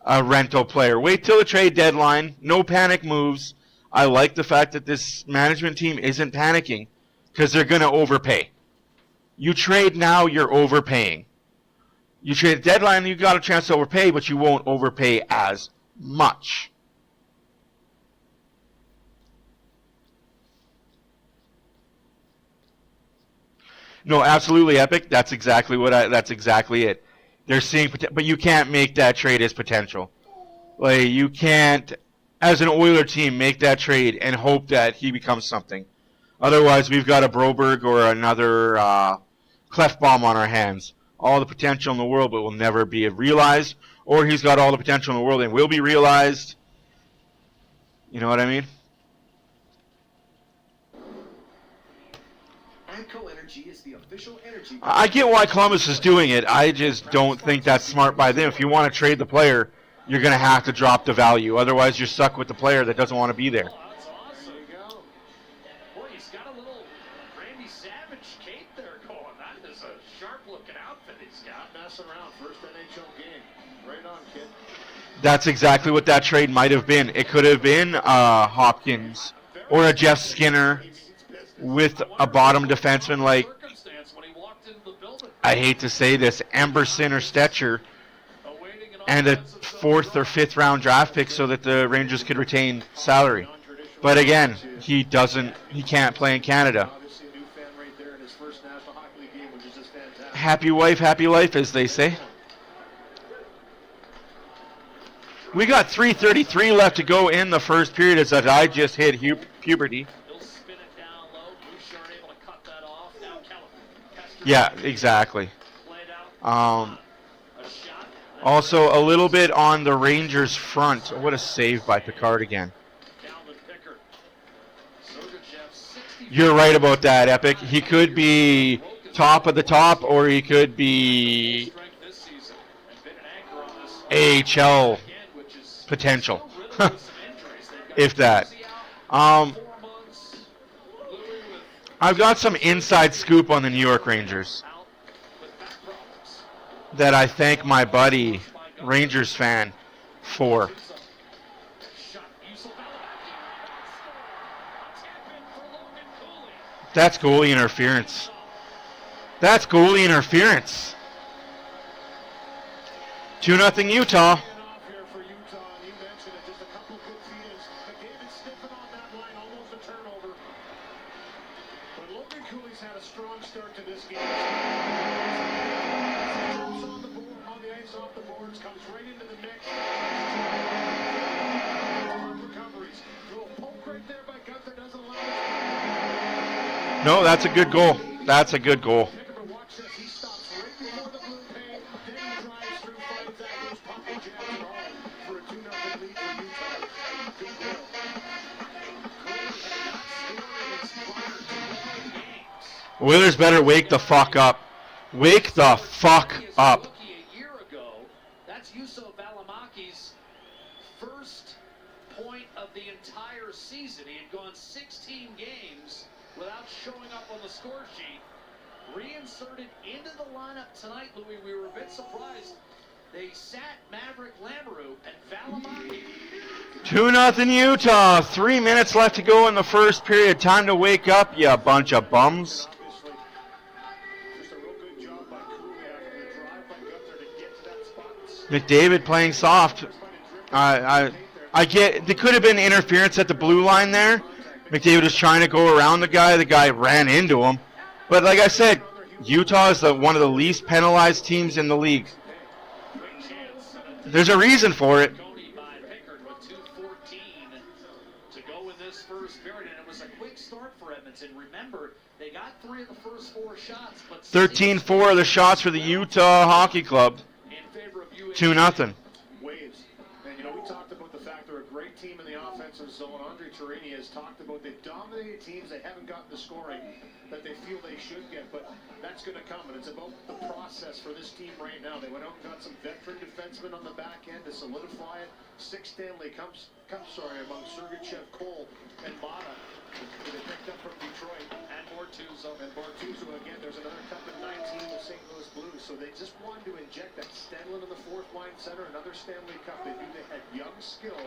[SPEAKER 1] a rental player. Wait till the trade deadline. No panic moves. I like the fact that this management team isn't panicking because they're going to overpay. You trade now, you're overpaying. You trade at deadline, you got a chance to overpay, but you won't overpay as much. No, absolutely, Epic. That's exactly it. They're seeing, but you can't make that trade as potential. Like, you can't, as an Oiler team, make that trade and hope that he becomes something. Otherwise, we've got a Broberg or another Clefbaum on our hands. All the potential in the world, but will never be realized. Or he's got all the potential in the world and will be realized. You know what I mean?
[SPEAKER 4] ATCO Energy
[SPEAKER 1] I get why Columbus is doing it. I just don't think that's smart by them. If you want to trade the player, you're going to have to drop the value. Otherwise, you're stuck with the player that doesn't want to be there.
[SPEAKER 3] Oh, that's awesome. There you go. Boy, he's got a little Randy Savage cape there going. That is a sharp-looking outfit he's got.
[SPEAKER 2] Messing around. First NHL game. Right on, kid.
[SPEAKER 1] That's exactly what that trade might have been. It could have been Hopkins or a Jeff Skinner with a bottom defenseman like, I hate to say this, Emberson or Stetcher, and a 4th or 5th round draft pick so that the Rangers could retain salary. But again, he can't play in Canada. Happy wife, happy life, as they say. We got 3:33 left to go in the first period as I just hit puberty. Yeah, exactly. Also, a little bit on the Rangers front. What a save by Picard again. You're right about that, Epic. He could be top of the top, or he could be AHL potential, if that. I've got some inside scoop on the New York Rangers that I thank my buddy, Rangers fan, for. That's goalie interference. That's goalie interference. 2-0 Utah. No, that's a good goal. That's a good goal. Oilers better wake the fuck up. Wake the fuck up.
[SPEAKER 3] A year ago, that's Juuso Välimäki's first point of the entire season. He had gone 16 games without showing up on the score sheet. Reinserted into the lineup tonight, Louis. We were a bit surprised. They sat Maverick Lamoureux and Välimäki.
[SPEAKER 1] 2-0 Utah. 3 minutes left to go in the first period. Time to wake up, you bunch of bums. McDavid playing soft. I get, there could have been interference at the blue line there. McDavid was trying to go around the guy. The guy ran into him. But like I said, Utah is one of the least penalized teams in the league. There's a reason for it. 13-4 of the shots for the Utah Hockey Club. 2-0.
[SPEAKER 2] Waves. And, we talked about the fact they're a great team in the offensive zone. Andre Torini has talked about they've dominated teams. They haven't gotten the scoring that they feel they should get, but that's going to come. And it's about the process for this team right now. They went out and got some veteran defensemen on the back end to solidify it. 6 Stanley Cups among Sergachev, Cole, and Mata. They picked up from Detroit. And Bortuzzo. Again, there's another cup in 19 with St. Louis Blues. So they just wanted to inject that Stenlin in the 4th line center, another Stanley Cup. They knew they had young skill,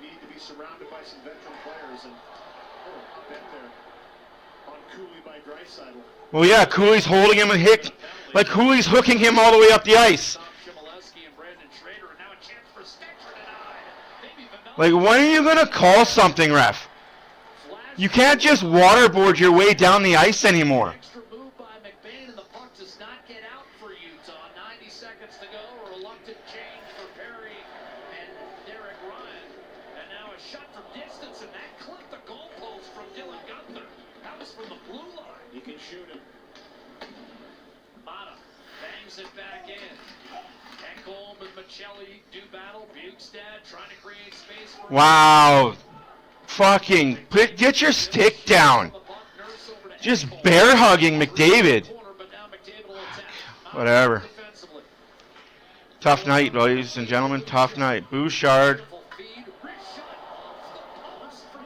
[SPEAKER 2] needed to be surrounded by some veteran players. And been there on Cooley by Draisaitl.
[SPEAKER 1] Well, yeah, Cooley's holding him and like Cooley's hooking him all the way up the ice. Like, when are you going to call something, ref? You can't just waterboard your way down the ice anymore.
[SPEAKER 3] Extra move by McBain, and the puck does not get out for Utah. 90 seconds to go. A reluctant change for Perry and Derek Ryan. And now a shot from distance, and that clipped the goalpost from Dylan Gunther. That was from the blue line.
[SPEAKER 2] You can shoot him.
[SPEAKER 3] Mata bangs it back in. Ekholm and Michelli do battle. Bukestad trying to create space for...
[SPEAKER 1] Wow. Fucking get your stick down. Just bear hugging McDavid.
[SPEAKER 3] But now
[SPEAKER 1] Whatever.
[SPEAKER 3] defensively.
[SPEAKER 1] Tough night, ladies and gentlemen. Tough night. Bouchard.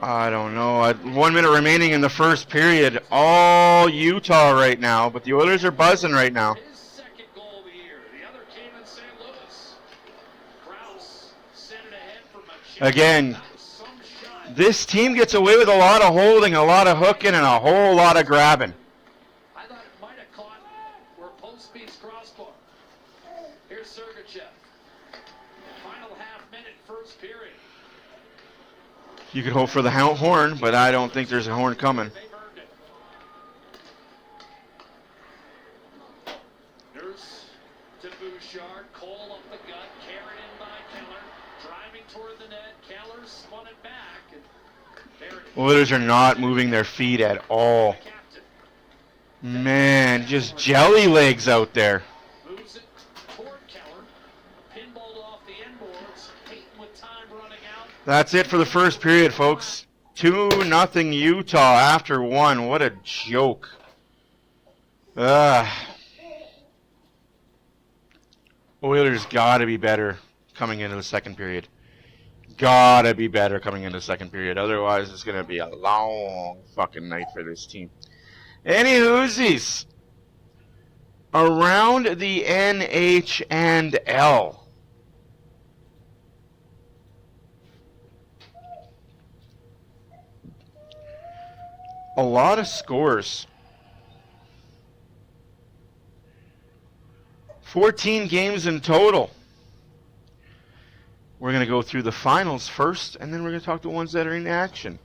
[SPEAKER 1] I don't know. 1 minute remaining in the first period. All Utah right now, but the Oilers are buzzing right now.
[SPEAKER 3] His second goal of the year. The other came in St. Louis. Krause sent it ahead for Machado.
[SPEAKER 1] Again,
[SPEAKER 3] That was some shot.
[SPEAKER 1] this team gets away with a lot of holding, a lot of hooking, and a whole lot of grabbing.
[SPEAKER 3] I thought it might have caught where post beats crossbar. Here's Sergachev. Final half minute, first period.
[SPEAKER 1] You could hope for the horn, but I don't think there's a horn coming.
[SPEAKER 3] They've earned it. Nurse to Bouchard. Cole up the gut. Carried in by Keller. Driving toward the net. Keller spun it back. And there it is.
[SPEAKER 1] Oilers are not moving their feet at all.
[SPEAKER 3] The captain
[SPEAKER 1] Man, just jelly legs out there.
[SPEAKER 3] moves it toward Keller. Pinballed off the end boards. Peyton with time running out.
[SPEAKER 1] That's it for the first period, folks. 2-0 Utah after 1. What a joke. Oilers gotta be better coming into the second period. Gotta be better coming into the second period. Otherwise, it's gonna be a long fucking night for this team. Any whoosies around the NH and L. A lot of scores. 14 games in total. We're going to go through the finals first, and then we're going to talk to the ones that are in action.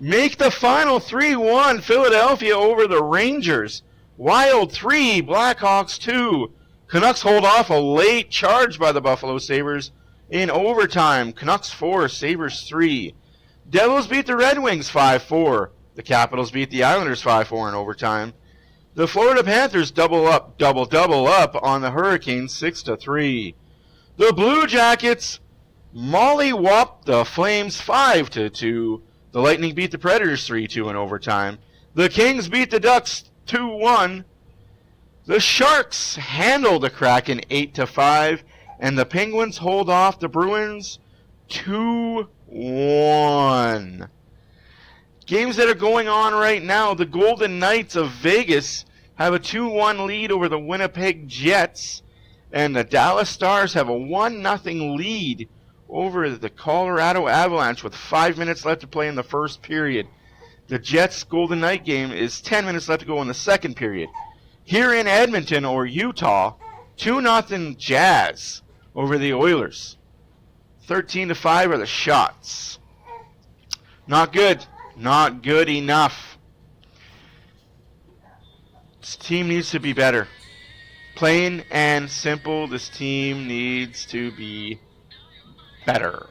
[SPEAKER 1] Make the final 3-1 Philadelphia over the Rangers. Wild 3, Blackhawks 2. Canucks hold off a late charge by the Buffalo Sabres in overtime. Canucks 4, Sabres 3. Devils beat the Red Wings 5-4. The Capitals beat the Islanders 5-4 in overtime. The Florida Panthers double up on the Hurricanes 6-3. The Blue Jackets mollywhopped the Flames 5-2. The Lightning beat the Predators 3-2 in overtime. The Kings beat the Ducks 2-1. The Sharks handled the Kraken 8-5, and the Penguins hold off the Bruins 2-1. Games that are going on right now, the Golden Knights of Vegas have a 2-1 lead over the Winnipeg Jets, and the Dallas Stars have a 1-0 lead over the Colorado Avalanche with 5 minutes left to play in the first period. The Jets Golden Knight game is 10 minutes left to go in the second period. Here in Edmonton or Utah, 2-0 Jazz over the Oilers. 13-5 are the shots. Not good. Not good enough. This team needs to be better. Plain and simple, this team needs to be better.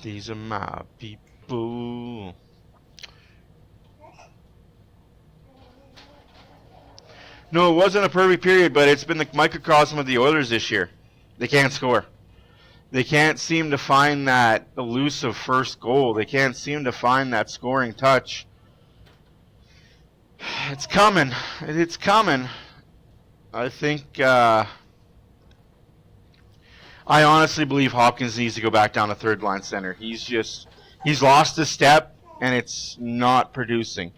[SPEAKER 1] These are my people. No, it wasn't a perfect period, but it's been the microcosm of the Oilers this year. They can't score. They can't seem to find that elusive first goal. They can't seem to find that scoring touch. It's coming. It's coming. I think... I honestly believe Hopkins needs to go back down to third line center. He's lost a step, and it's not producing.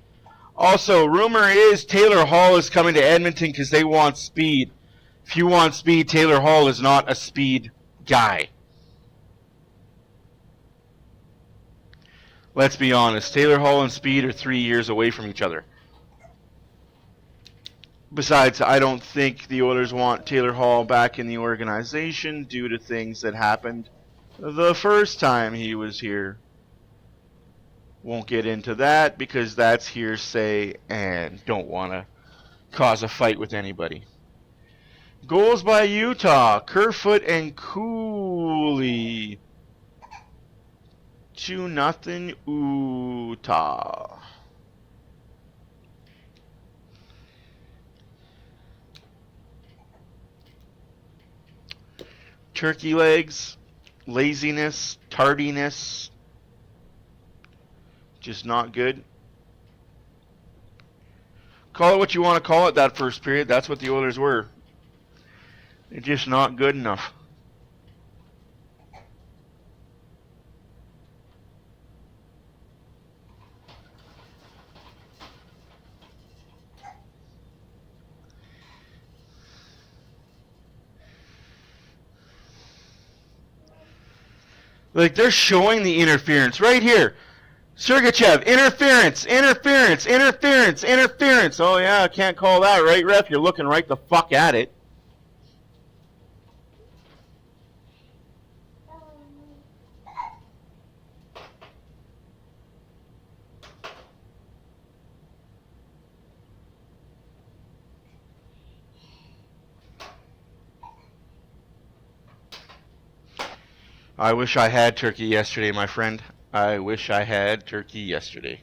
[SPEAKER 1] Also, rumor is Taylor Hall is coming to Edmonton because they want speed. If you want speed, Taylor Hall is not a speed guy. Let's be honest. Taylor Hall and speed are 3 years away from each other. Besides, I don't think the Oilers want Taylor Hall back in the organization due to things that happened the first time he was here Won't get into that because that's hearsay and don't want to cause a fight with anybody. Goals by Utah, Kerfoot and Cooley. 2-0 Utah. Turkey legs, laziness, tardiness, just not good. Call it what you want to call it that first period. That's what the Oilers were. They're just not good enough. Like, they're showing the interference right here. Sergachev, interference, interference, interference, interference. Oh, yeah, I can't call that, right, ref? You're looking right the fuck at it. I wish I had turkey yesterday, my friend. I wish I had turkey yesterday.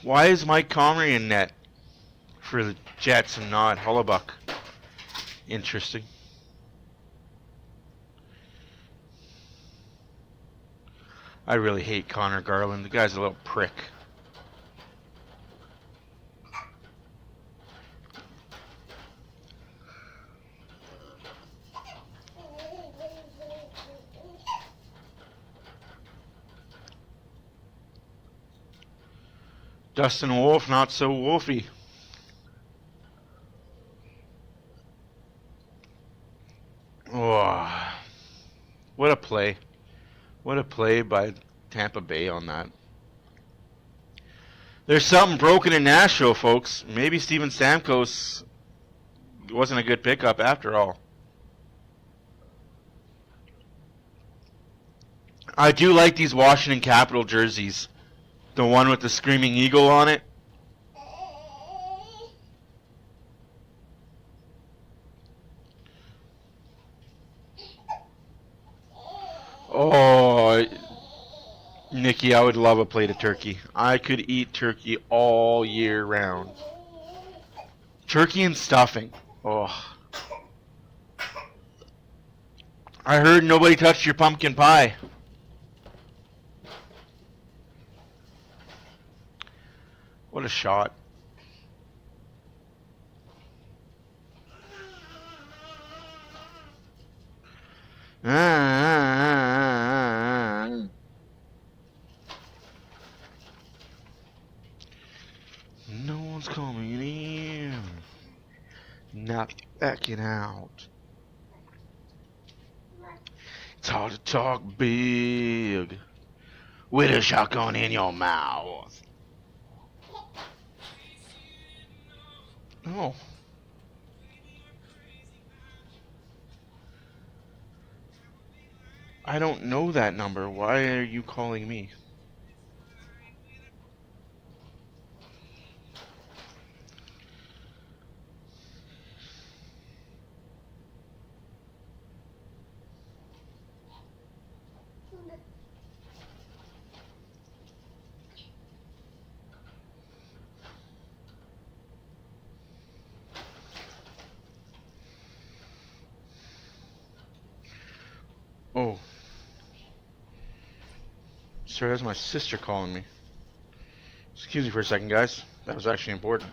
[SPEAKER 1] Why is Mike Comrie in net for the Jets and not Hollebuck? Interesting. I really hate Connor Garland. The guy's a little prick. Dustin Wolf, not so wolfy. Oh, what a play. What a play by Tampa Bay on that. There's something broken in Nashville, folks. Maybe Steven Stamkos wasn't a good pickup after all. I do like these Washington Capital jerseys. The one with the Screaming Eagle on it. Oh, Nikki, I would love a plate of turkey. I could eat turkey all year round. Turkey and stuffing. Oh. I heard nobody touched your pumpkin pie. What a shot. No one's coming in. Not backing out. It's hard to talk big with a shotgun in your mouth. Oh. I don't know that number. Why are you calling me? Oh. Sorry, that's my sister calling me. Excuse me for a second, guys. That was actually important.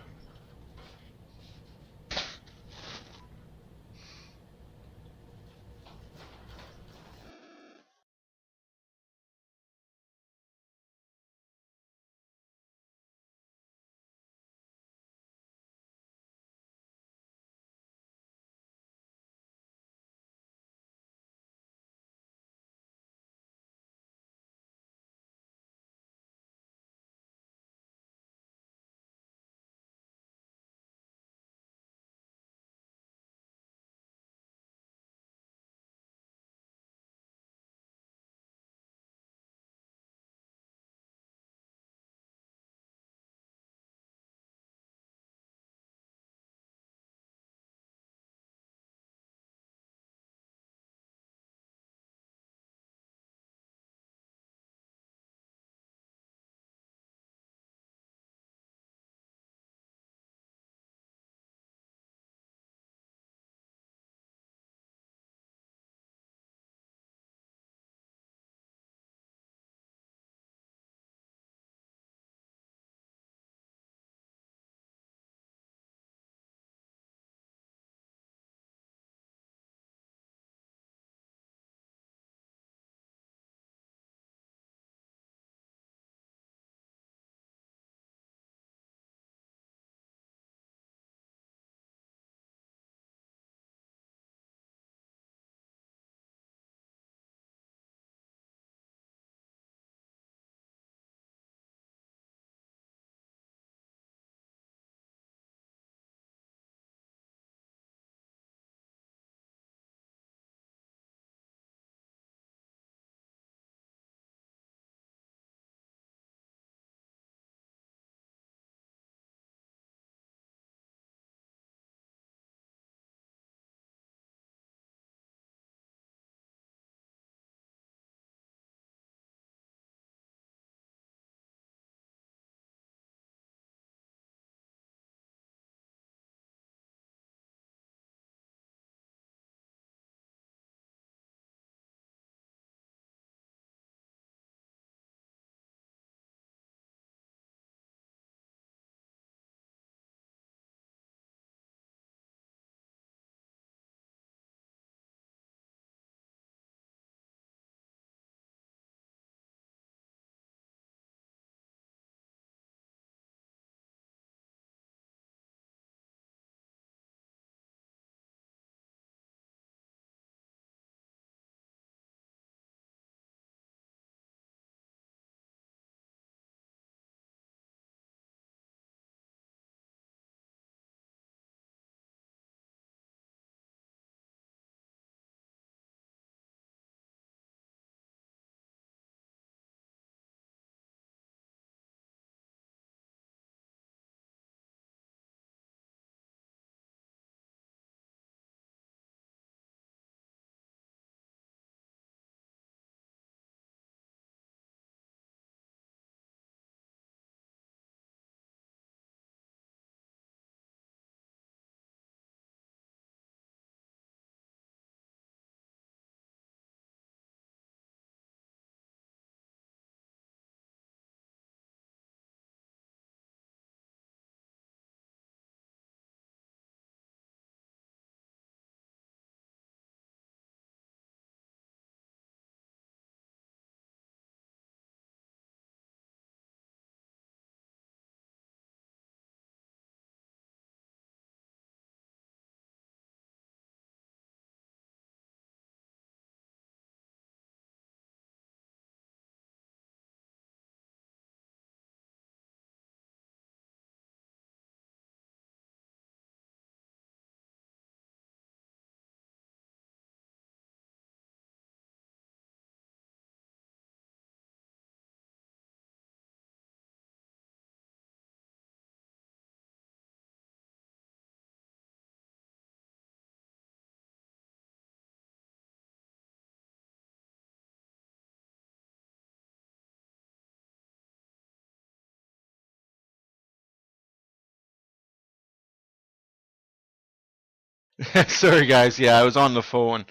[SPEAKER 1] Sorry, guys. Yeah, I was on the phone.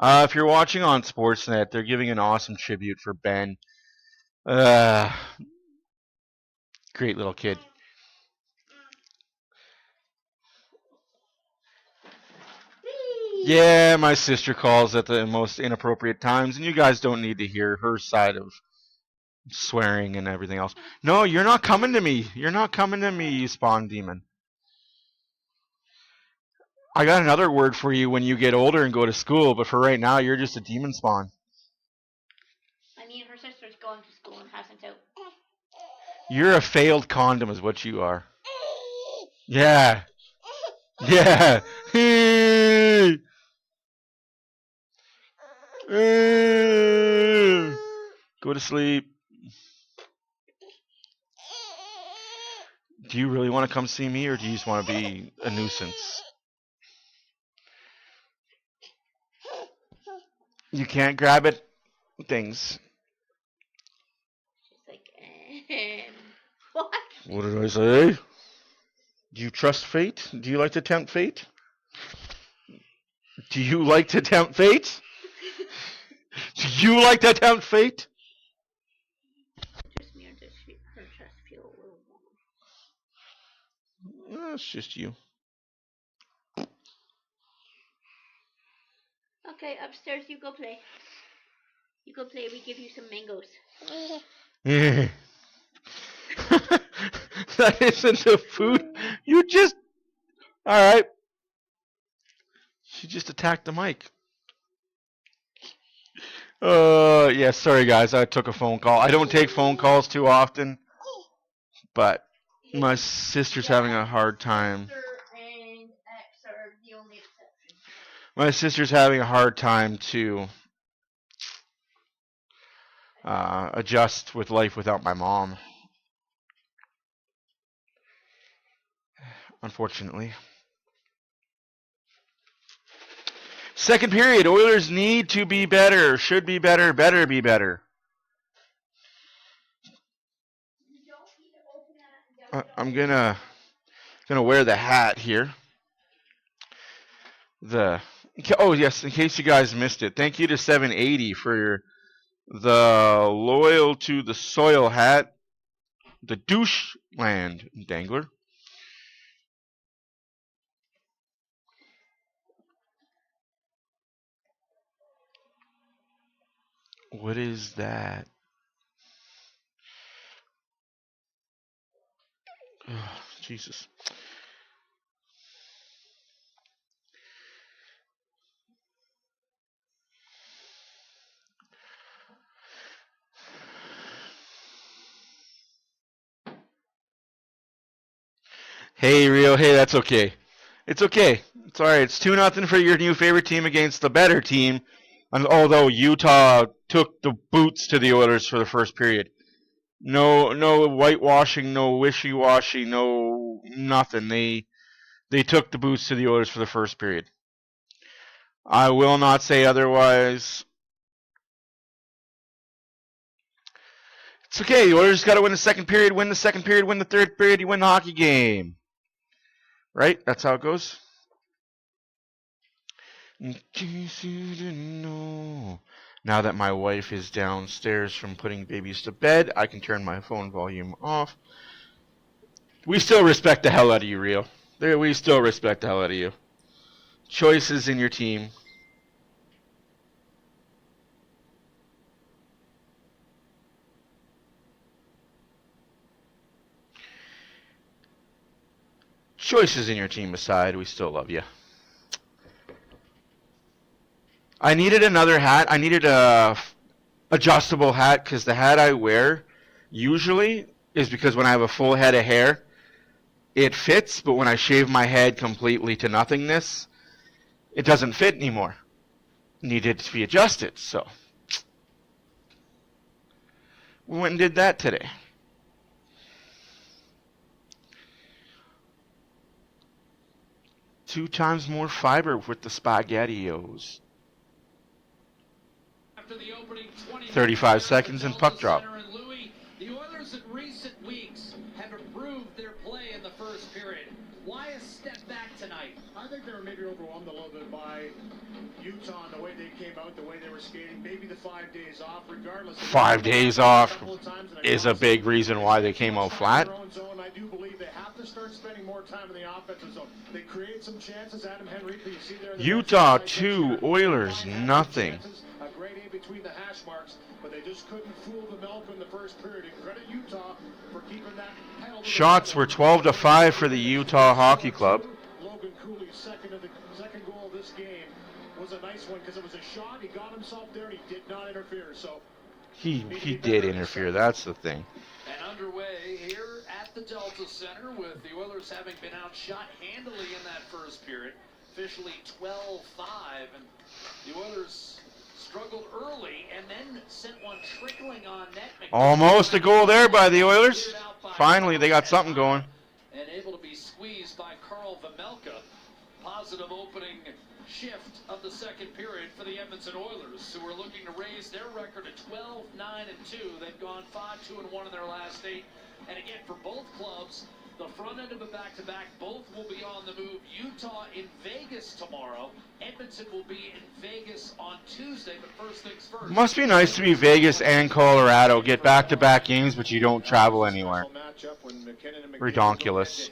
[SPEAKER 1] If you're watching on Sportsnet, they're giving an awesome tribute for Ben. Great little kid. Yeah, my sister calls at the most inappropriate times, and you guys don't need to hear her side of swearing and everything else. No, you're not coming to me. You're not coming to me, you spawn demon. I got another word for you when you get older and go to school, but for right now, you're just a demon spawn.
[SPEAKER 5] I mean, her sister's going to school and hasn't out.
[SPEAKER 1] You're a failed condom is what you are. Yeah. Yeah. Go to sleep. Do you really want to come see me, or do you just want to be a nuisance? You can't grab it. Things.
[SPEAKER 5] She's like, what?
[SPEAKER 1] What did I say? Do you trust fate? Do you like to tempt fate? Do you like to tempt fate? Do you like to tempt fate?
[SPEAKER 5] Just me, or does her chest feel a little warm?
[SPEAKER 1] It's just you.
[SPEAKER 5] Okay, upstairs you go play. You go play, we give you some mangoes.
[SPEAKER 1] That isn't the food. You just... Alright. She just attacked the mic. Yeah, sorry guys, I took a phone call. I don't take phone calls too often, but my sister's having a hard time.
[SPEAKER 5] And X are the only exception.
[SPEAKER 1] My sister's having a hard time to adjust with life without my mom. Unfortunately. Second period, Oilers need to be better, should be better, better be better. I'm gonna wear the hat here. Oh yes, in case you guys missed it, thank you to 780 for the loyal to the soil hat, the douche land dangler. What is that? Oh, Jesus. Hey, Rio. Hey, that's okay. It's okay. It's all right. It's 2-0 for your new favorite team against the better team. And although Utah took the boots to the Oilers for the first period. No whitewashing, no wishy-washy, no nothing. They took the boots to the Oilers for the first period. I will not say otherwise. It's okay. The Oilers got to win the second period, win the second period, win the third period, you win the hockey game. Right? That's how it goes. In case you didn't know. Now that my wife is downstairs from putting babies to bed, I can turn my phone volume off. We still respect the hell out of you, Rio. We still respect the hell out of you. Choices in your team. Choices in your team aside, we still love you. I needed another hat. I needed a adjustable hat because the hat I wear usually is because when I have a full head of hair, it fits, but when I shave my head completely to nothingness, it doesn't fit anymore. Needed to be adjusted, so we went and did that today. Two times more fiber with the SpaghettiOs. 35 seconds and puck drop.
[SPEAKER 3] The Oilers in recent weeks have improved their play in the first period. Why a step back tonight?
[SPEAKER 6] Are they
[SPEAKER 2] think they were maybe overwhelmed a little bit by Utah and the way they came out, the way they were skating. Maybe the 5 days off, regardless.
[SPEAKER 1] 5 days off is a big reason why they came out flat.
[SPEAKER 2] I do believe they have to start spending more time in the offensive zone. They create some chances. Adam Henry, you see there.
[SPEAKER 1] Utah 2, Oilers nothing.
[SPEAKER 2] A great A between the hash marks, but they just couldn't fool the milk in the first period. And credit Utah for keeping that penalty.
[SPEAKER 1] Shots were 12-5 for the Utah Hockey Club.
[SPEAKER 2] Logan Cooley's second goal of this game was a nice one because it was a shot. He got himself there and he did not interfere. So
[SPEAKER 1] he did interfere. That's the thing.
[SPEAKER 3] And underway here at the Delta Center with the Oilers having been outshot handily in that first period, officially 12-5, and the Oilers struggled early and then sent one trickling on net.
[SPEAKER 1] Almost a goal there by the Oilers. Finally, they got something going.
[SPEAKER 3] And able to be squeezed by Carl Vejmelka. Positive opening shift of the second period for the Edmonton Oilers, who are looking to raise their record to 12-9-2. They've gone 5-2-1 in their last 8. And again, for both clubs, the front end of a back-to-back, both will be on the move. Utah in Vegas tomorrow. Edmonton will be in Vegas on Tuesday, but first things first.
[SPEAKER 1] Must be nice to be Vegas and Colorado. Get back-to-back games, but you don't travel anywhere. Redonkulous.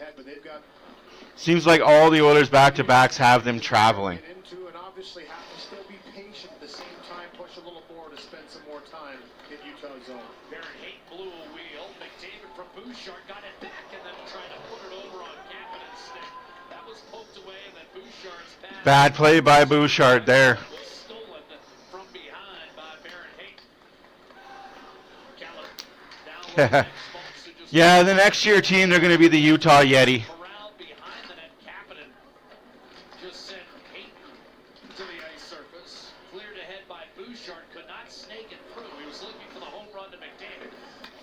[SPEAKER 1] Seems like all the Oilers back-to-backs have them traveling.
[SPEAKER 2] And obviously have to still be patient at the same time, push a little more to spend some more time in Utah's zone.
[SPEAKER 3] Barrett Haight blew a wheel. McDavid from Bouchard got it back and then tried to put it over on Kapanen's stick. That was poked away and then Bouchard's pass.
[SPEAKER 1] Bad play by Bouchard there.
[SPEAKER 3] Was stolen from behind by Barrett Haight. Keller down low.
[SPEAKER 1] Yeah, the next year team, they're going to be the Utah Yeti.
[SPEAKER 3] Corralled behind the net. Kapanen just sent Haight to the ice surface. Cleared ahead by Bouchard. Could not snake it through. He was looking for the home run to McDavid.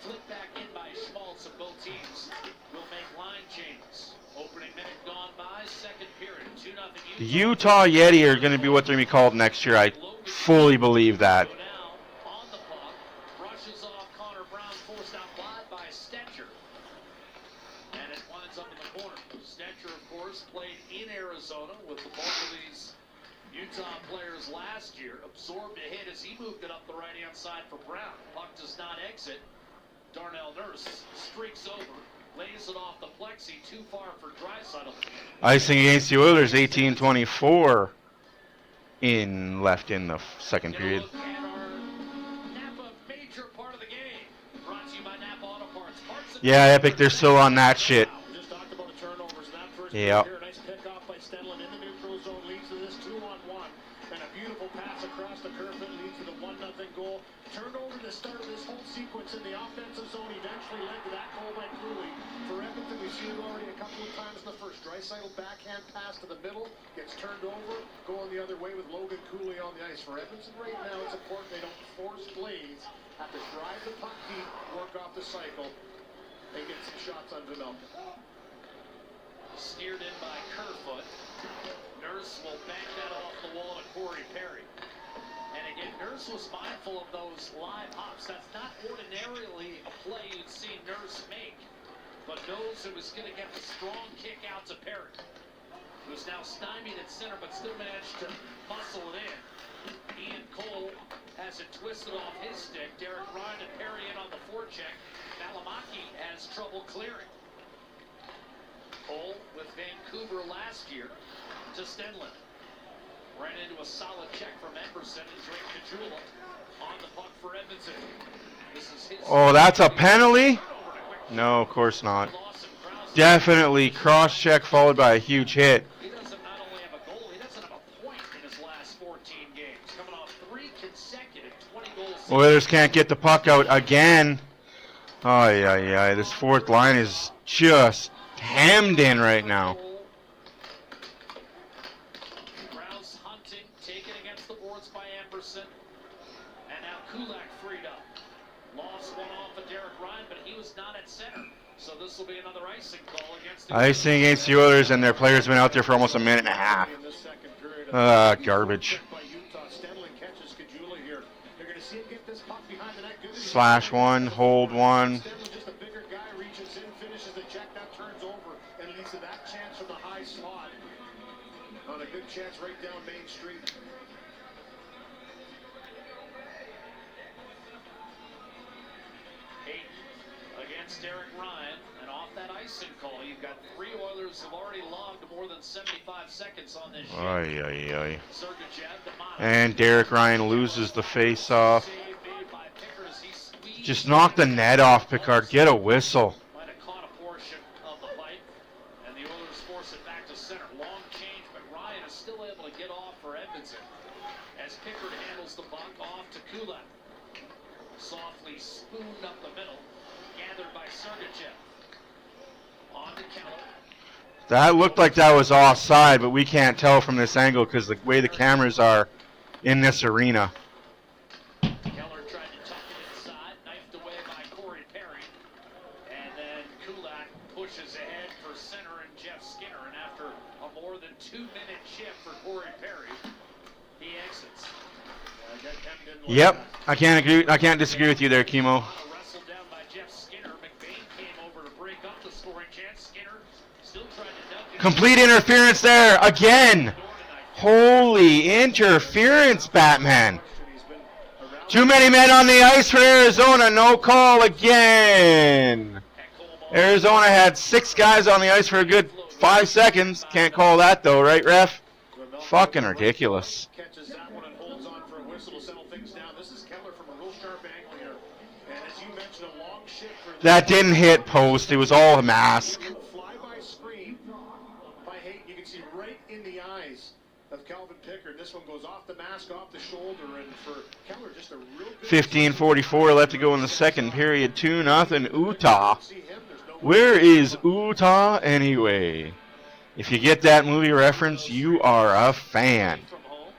[SPEAKER 3] Flipped back in by Schmaltz, and both teams will make line changes. Opening minute gone by. Second period. 2-0 Utah.
[SPEAKER 1] The Utah Yeti are going to be what they're going to be called next year. I fully believe that.
[SPEAKER 3] On the puck, brushes off Connor Brown, forced out wide by Stetcher. And it winds up in the corner. Stetcher, of course, played in Arizona with the bulk of these Utah players last year. Absorbed a hit as he moved it up the right-hand side for Brown. Puck does not exit. Darnell Nurse streaks over, lays it off the plexi, too far for Draisaitl.
[SPEAKER 1] Icing against the Oilers, 18-24 left in the second period.
[SPEAKER 3] Look at our Napa major part of the game. Brought to you by Napa Auto Parts.
[SPEAKER 1] Yeah, Epic, they're still on that shit.
[SPEAKER 2] Just talked about the turnovers in that first
[SPEAKER 1] Yeah.
[SPEAKER 2] period. Nice pick off by Stenlund in the neutral zone, leads to this 2-on-1. And a beautiful pass across the curve that leads to the 1-0 goal. Turned over the start of this whole sequence in the offensive zone. Eventually led to that goal by Cooley. For Edmonton, we've seen it already a couple of times in the first. Draisaitl backhand pass to the middle, gets turned over, going the other way with Logan Cooley on the ice. For Edmonton right now, it's important they don't force plays. Have to drive the puck deep, work off the cycle, and get some shots on Vejmelka.
[SPEAKER 3] Steered in by Kerfoot. Nurse will bank that off the wall to Corey Perry. And again, Nurse was mindful of those live hops. That's not ordinarily a play you'd see Nurse make, but knows it was going to get the strong kick out to Perry, who's now stymied at center, but still managed to muscle it in. Ian Cole has it twisted off his stick. Derek Ryan and Perry in on the forecheck. Malamaki has trouble clearing. Cole with Vancouver last year to Stenlund. Ran into a solid check from Emberson and Drake Kajula on the puck for Edmonton. This is his.
[SPEAKER 1] Oh, that's a penalty? No, of course not. Definitely cross-check followed by a huge hit.
[SPEAKER 3] He doesn't not only have a goal, he doesn't have a point in his last 14 games. Coming off 3 consecutive 20-goal seasons.
[SPEAKER 1] Oilers can't get the puck out again. Ay, ay, ay. This fourth line is just hemmed in right now.
[SPEAKER 3] Rouse hunting, taken against the boards by Emberson. And now Kulak freed up. Lost one off of Derek Ryan, but he was not at center. So this will be another icing call against the
[SPEAKER 1] Icing against the Oilers, and their players have been out there for almost a minute and a half. Garbage. Slash one, hold one.
[SPEAKER 2] Just a bigger guy reaches in, finishes the check, that turns over, and leads to that chance from the high slot. on a good chance right down Main Street.
[SPEAKER 3] Against Derek Ryan, and off that icing call, you've got 3 Oilers have already logged more than 75 seconds on this shift.
[SPEAKER 1] Ay, ay, ay.
[SPEAKER 3] Sergachev, D'Amato.
[SPEAKER 1] And Derek Ryan loses the face-off. Just knock the net off, Picard. Get a whistle.
[SPEAKER 3] Might have caught a portion of the pipe, and the Oilers force it back to center. Long change, but Ryan is still able to get off for Edmonton. As Pickard handles the puck off to Kulak. Softly spooned up the middle. Gathered by Sergachev. On to Keller.
[SPEAKER 1] That looked like that was offside, but we can't tell from this angle because the way the cameras are in this arena.
[SPEAKER 3] Keller tried to tuck it inside, knifed away by Corey Perry. And then Kulak pushes ahead for center and Jeff Skinner. And after a more than 2-minute shift for Corey Perry, he exits.
[SPEAKER 1] Yep, I can't disagree with you there, Kimo.
[SPEAKER 3] Wrestled down by Jeff Skinner. McBain came over to break up the scoring chance. Skinner still trying to dunk it.
[SPEAKER 1] Complete interference there again. Holy interference, Batman. Too many men on the ice for Arizona. No call again. Arizona had 6 guys on the ice for a good 5 seconds. Can't call that though, right, ref? Fucking ridiculous.
[SPEAKER 2] Catches that one and holds on for a whistle to settle things down. This is Keller from a real sharp angle here. And as you mentioned, a long shift for
[SPEAKER 1] That didn't hit post. It was all a mask.
[SPEAKER 2] fly-by screen by Hayton. You can see right in the eyes of Calvin Pickard. This one goes off the mask, off the shoulder, and for Keller, just a real good
[SPEAKER 1] 15:44 left to go in the second period. 2-0 Utah. Where is Utah anyway? If you get that movie reference, you are a fan.
[SPEAKER 3] From home.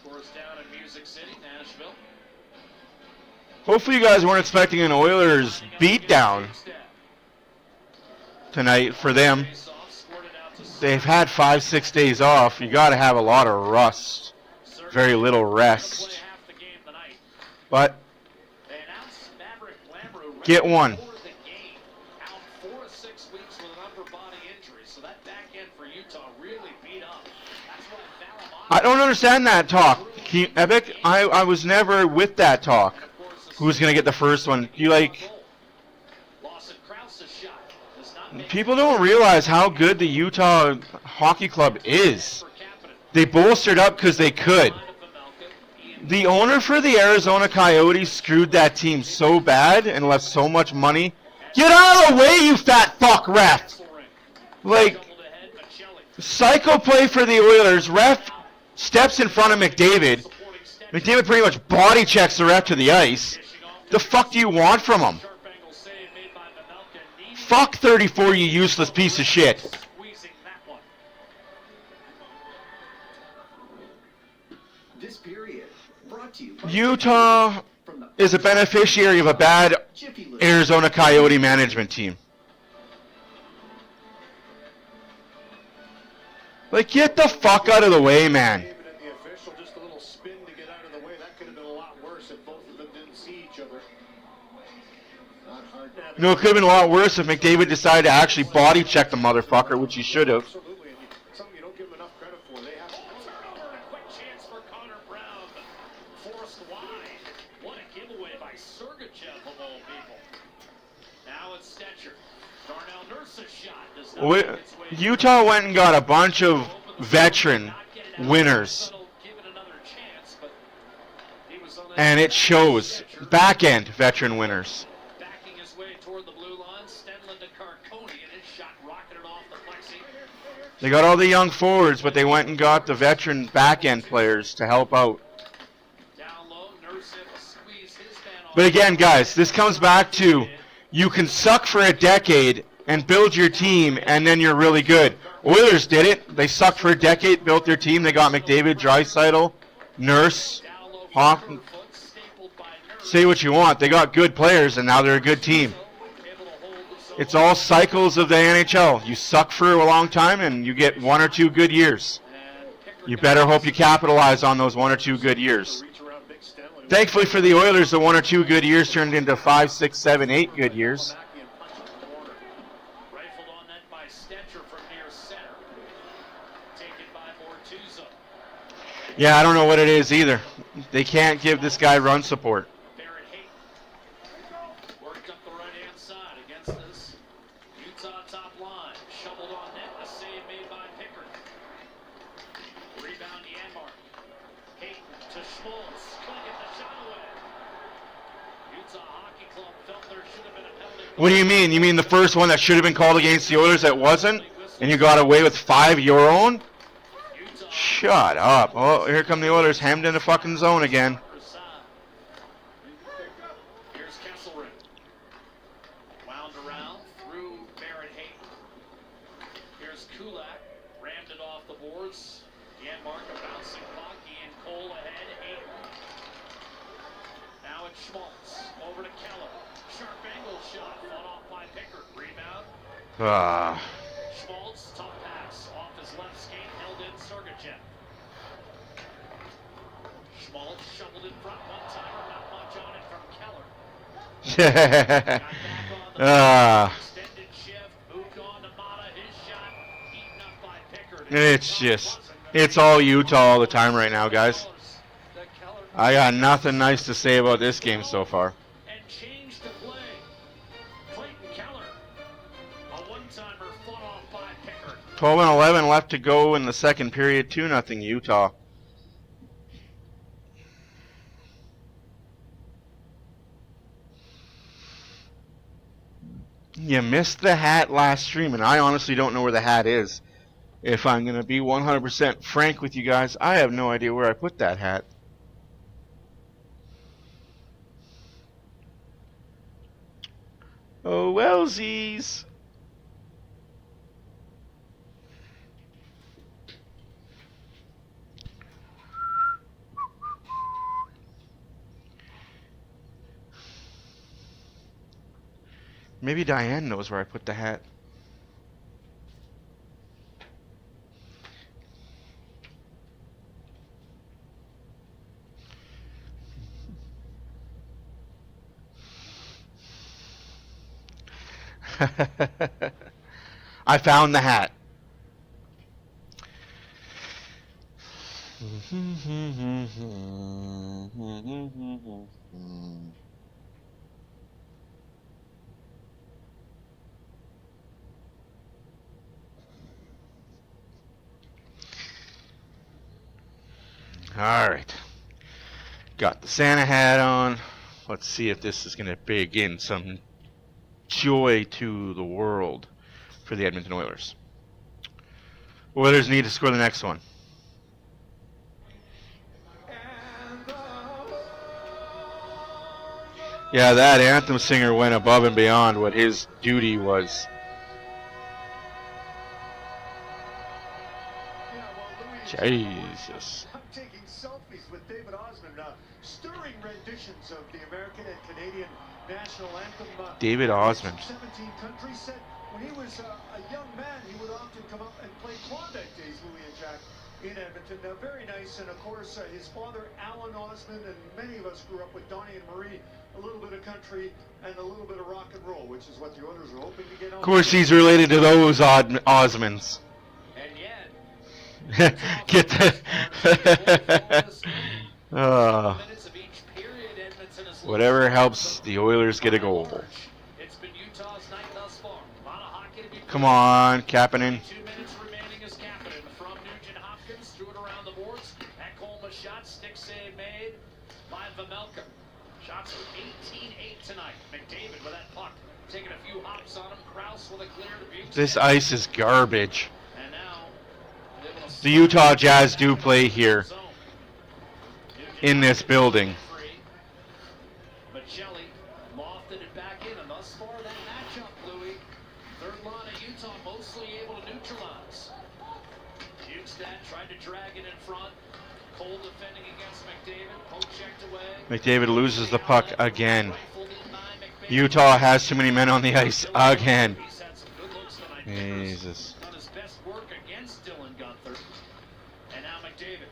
[SPEAKER 3] Scores down in Music City, Nashville.
[SPEAKER 1] Hopefully you guys weren't expecting an Oilers beatdown tonight for them. They've had 5-6 days off. You got to have a lot of rust. Very little rest. But get one. I don't understand that talk, Epic. I was never with that talk. Who's going to get the first one? People don't realize how good the Utah Hockey Club is. They bolstered up because they could. The owner for the Arizona Coyotes screwed that team so bad and left so much money. Get out of the way, you fat fuck, ref! Psycho play for the Oilers. Ref steps in front of McDavid. McDavid pretty much body checks the ref to the ice. The fuck do you want from him? Fuck 34, you useless piece of shit.
[SPEAKER 4] This period brought to you by
[SPEAKER 1] Utah is a beneficiary of a bad
[SPEAKER 4] Jiffy Lube.
[SPEAKER 1] Arizona Coyote management team. Get the fuck out of the way, man.
[SPEAKER 2] David and the official, just a little spin to get out of the way. That could have been a lot worse if both of them didn't see each other. Not hard to have
[SPEAKER 1] It could have been a lot worse if McDavid decided to actually body check the motherfucker, which he should have.
[SPEAKER 2] Absolutely, and something you don't give them enough credit for. They have
[SPEAKER 3] Turnover and a quick chance for Connor Brown. Forced wide. What a giveaway by Sergachev of all people. Now it's Stetcher. Darnell Nurse's shot does not make its way.
[SPEAKER 1] Utah went and got a bunch of veteran winners, and it shows. Back-end veteran winners.
[SPEAKER 3] Backing his way toward the blue line, Stenlund to Carcone, and his shot rocketed off the plexi.
[SPEAKER 1] They got all the young forwards, but they went and got the veteran back-end players to help out.
[SPEAKER 3] Down low, Nurse squeezed his man off.
[SPEAKER 1] But again, guys, this comes back to you can suck for a decade and build your team, and then you're really good. Oilers did it. They sucked for a decade, built their team. They got McDavid, Draisaitl, Nurse, Hawk. Say what you want. They got good players, and now they're a good team. It's all cycles of the NHL. You suck for a long time, and you get 1 or 2 good years. You better hope you capitalize on those 1 or 2 good years. Thankfully for the Oilers, the 1 or 2 good years turned into 5, 6, 7, 8 good years.
[SPEAKER 3] Rifled on that by Stetcher from near center. Taken by
[SPEAKER 1] Yeah, I don't know what it is either. They can't give this guy run support.
[SPEAKER 3] Barrett Hayton worked up the right-hand side against this Utah top line. Shoveled on net. A save made by Pickard. Rebound Yanmark. Hayton to Schmaltz. Couldn't get the shot away. Utah Hockey Club felt there should have been a penalty.
[SPEAKER 1] What do you mean? You mean the first one that should have been called against the Oilers that wasn't? And you got away with 5 your own? Shut up. Oh, here come the Oilers, hemmed in the fucking zone again.
[SPEAKER 3] Here's Kesselring. Wound around through Barrett Hayton. Here's Kulak. Rammed it off the boards. Yanmark a bouncing puck. Ian Cole ahead. Hayton. Now it's Schmaltz. Over to Keller. Sharp angle shot. Fought off by Pickard. Rebound. Schmaltz, tough pass. Off his left skate. Held in Sergachev. Schmaltz shoveled in front. One-timer. Not much on it from Keller. Got back on the extended shift. Moved on to Mata. His shot. Eaten up by Pickard.
[SPEAKER 1] It's all Utah all the time right now, guys. I got nothing nice to say about this game so far.
[SPEAKER 3] And change to play. Clayton Keller. A one-timer fought off by Pickard.
[SPEAKER 1] 12 and 11 left to go in the second period. 2-0 Utah. You missed the hat last stream, and I honestly don't know where the hat is. If I'm going to be 100% frank with you guys, I have no idea where I put that hat. Oh, wellsies. Maybe Diane knows where I put the hat. I found the hat. All right. Got the Santa hat on. Let's see if this is going to bring in some joy to the world for the Edmonton Oilers. Oilers need to score the next one. Yeah, that anthem singer went above and beyond what his duty was. Jesus.
[SPEAKER 2] I'm taking selfies with David Osmond, stirring renditions of the American and Canadian national anthem.
[SPEAKER 1] David Osmond.
[SPEAKER 2] 17 countries said when he was a young man, he would often come up and play Klondike Days, Louis and Jack, in Edmonton. Very nice, and of course, his father, Alan Osmond, and many of us grew up with Donnie and Marie. A little bit of country and a little bit of rock and roll, which is what the Oilers are hoping to get on.
[SPEAKER 1] Of course, he's related to those Osmonds.
[SPEAKER 3] And yet,
[SPEAKER 1] Get the. Whatever helps the Oilers get a goal.
[SPEAKER 3] It's been Utah's night thus far. A lot of hockey to be played.
[SPEAKER 1] Come on, Kapanen.
[SPEAKER 3] 2 minutes remaining as Kapanen from Nugent Hopkins. Threw it around the boards. Ekholm's shot. Stick save made by Vamelka. Shots for 18-8 tonight. McDavid with that puck. Taking a few hops on him. Krause with a clear to Bukes.
[SPEAKER 1] This ice is garbage.
[SPEAKER 3] And now,
[SPEAKER 1] The Utah Jazz do play here in this building.
[SPEAKER 3] Michelli lofted it back in, and thus far that matchup, Louis. Third line of Utah mostly able to neutralize. Bukestad tried to drag it in front. Cole defending against McDavid. Poke checked away.
[SPEAKER 1] McDavid loses the puck again. Utah has too many men on the ice again.
[SPEAKER 3] He's had some good looks tonight.
[SPEAKER 1] Jesus.
[SPEAKER 3] Done his best work against Dylan Gunther. And now McDavid.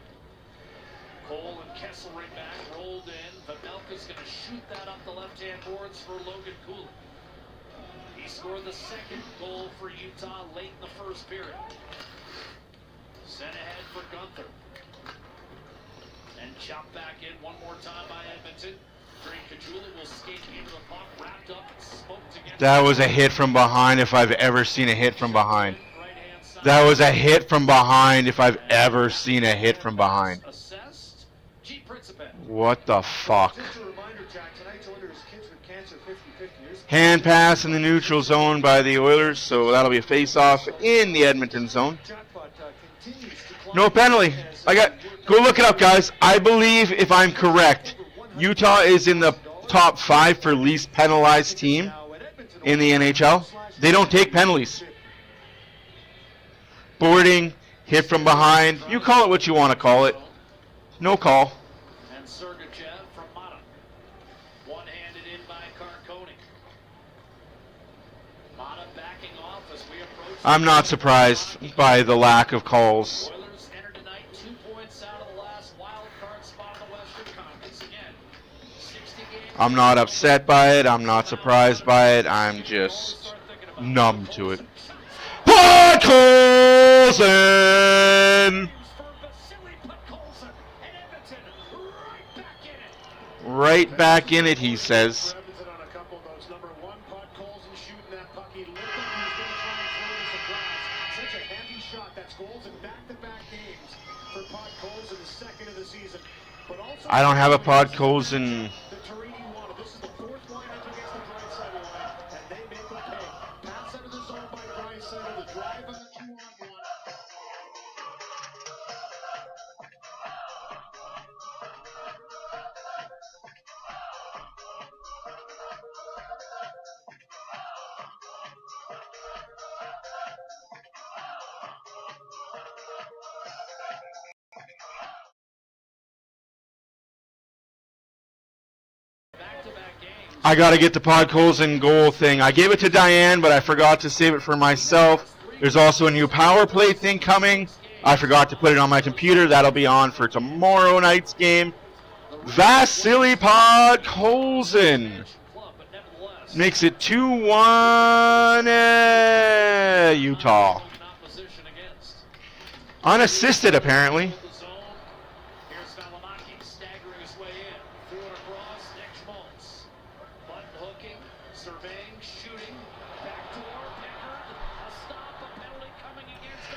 [SPEAKER 3] Cole and Kesselring back, rolled in. Vamelka's going to shoot that up the left-hand boards for Logan Cooley. He scored the second goal for Utah late in the first period. Sent ahead for Gunther. And chopped back in one more time by Edmonton. Kajula will skate into the puck, wrapped up and smoked against.
[SPEAKER 1] That was a hit from behind if I've ever seen a hit from behind. That was a hit from behind if I've ever seen a hit from behind. What the fuck? Hand pass in the neutral zone by the Oilers, so that'll be a face-off in the Edmonton zone. No penalty. Go look it up, guys. I believe, if I'm correct, Utah is in the top 5 for least penalized team in the NHL. They don't take penalties. Boarding, hit from behind. You call it what you want to call it. No call.
[SPEAKER 3] And Sergachev from Mata. One-handed in by Carconi. Mata backing off as we approach.
[SPEAKER 1] I'm not surprised by the lack of calls.
[SPEAKER 3] Oilers enter tonight 2 points out of the last wild card spot in the Western Conference again. 60 games.
[SPEAKER 1] I'm not upset by it. I'm not surprised by it. I'm just numb to it. Podkolzin! Right back in it, he says. I don't have a Podkolzin. I gotta get the Podkolzin goal thing. I gave it to Diane, but I forgot to save it for myself. There's also a new power play thing coming. I forgot to put it on my computer. That'll be on for tomorrow night's game. Vasily Podkolzin makes it 2-1 Utah. Unassisted, apparently.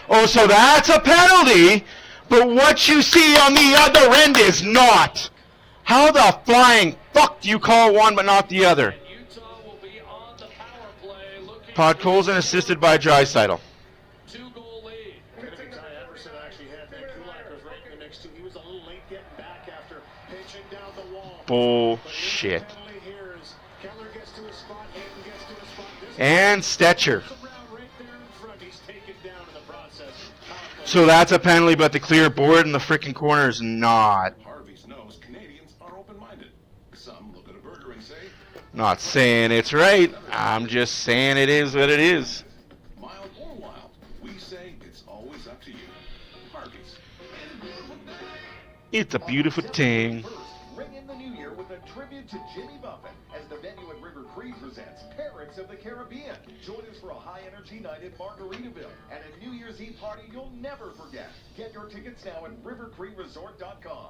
[SPEAKER 1] Oh, so that's a penalty, but what you see on the other end is not. How the flying fuck do you call one but not the other? Podkolzin assisted by Draisaitl.
[SPEAKER 3] 2-goal lead.
[SPEAKER 1] Bullshit. And Stetcher. So that's a penalty, but the clear board in the freaking corner is not.
[SPEAKER 4] Harvey's knows Canadians are open-minded. Some look at a burger and say,
[SPEAKER 1] Not saying it's right. I'm just saying it is what it is.
[SPEAKER 4] mild or wild. We say it's always up to you. Harvey's.
[SPEAKER 1] It's a beautiful thing.
[SPEAKER 2] Ring in the new year with a tribute to Jimmy Buffett as the venue at River Cree presents Parrots of the Caribbean. Join us for a high-energy night at Margaritaville and a New Year's Eve party you'll never forget. Get your tickets now at rivercreeresort.com.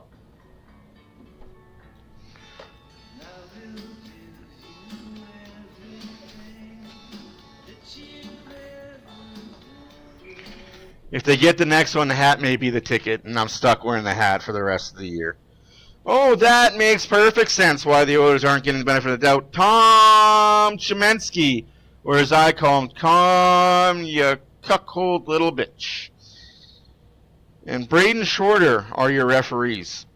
[SPEAKER 1] If they get the next one, the hat may be the ticket, and I'm stuck wearing the hat for the rest of the year. Oh, that makes perfect sense why the Oilers aren't getting the benefit of the doubt. Tom Chemensky, or as I call him, Tom, you cuckold little bitch. And Braden Shorter are your referees.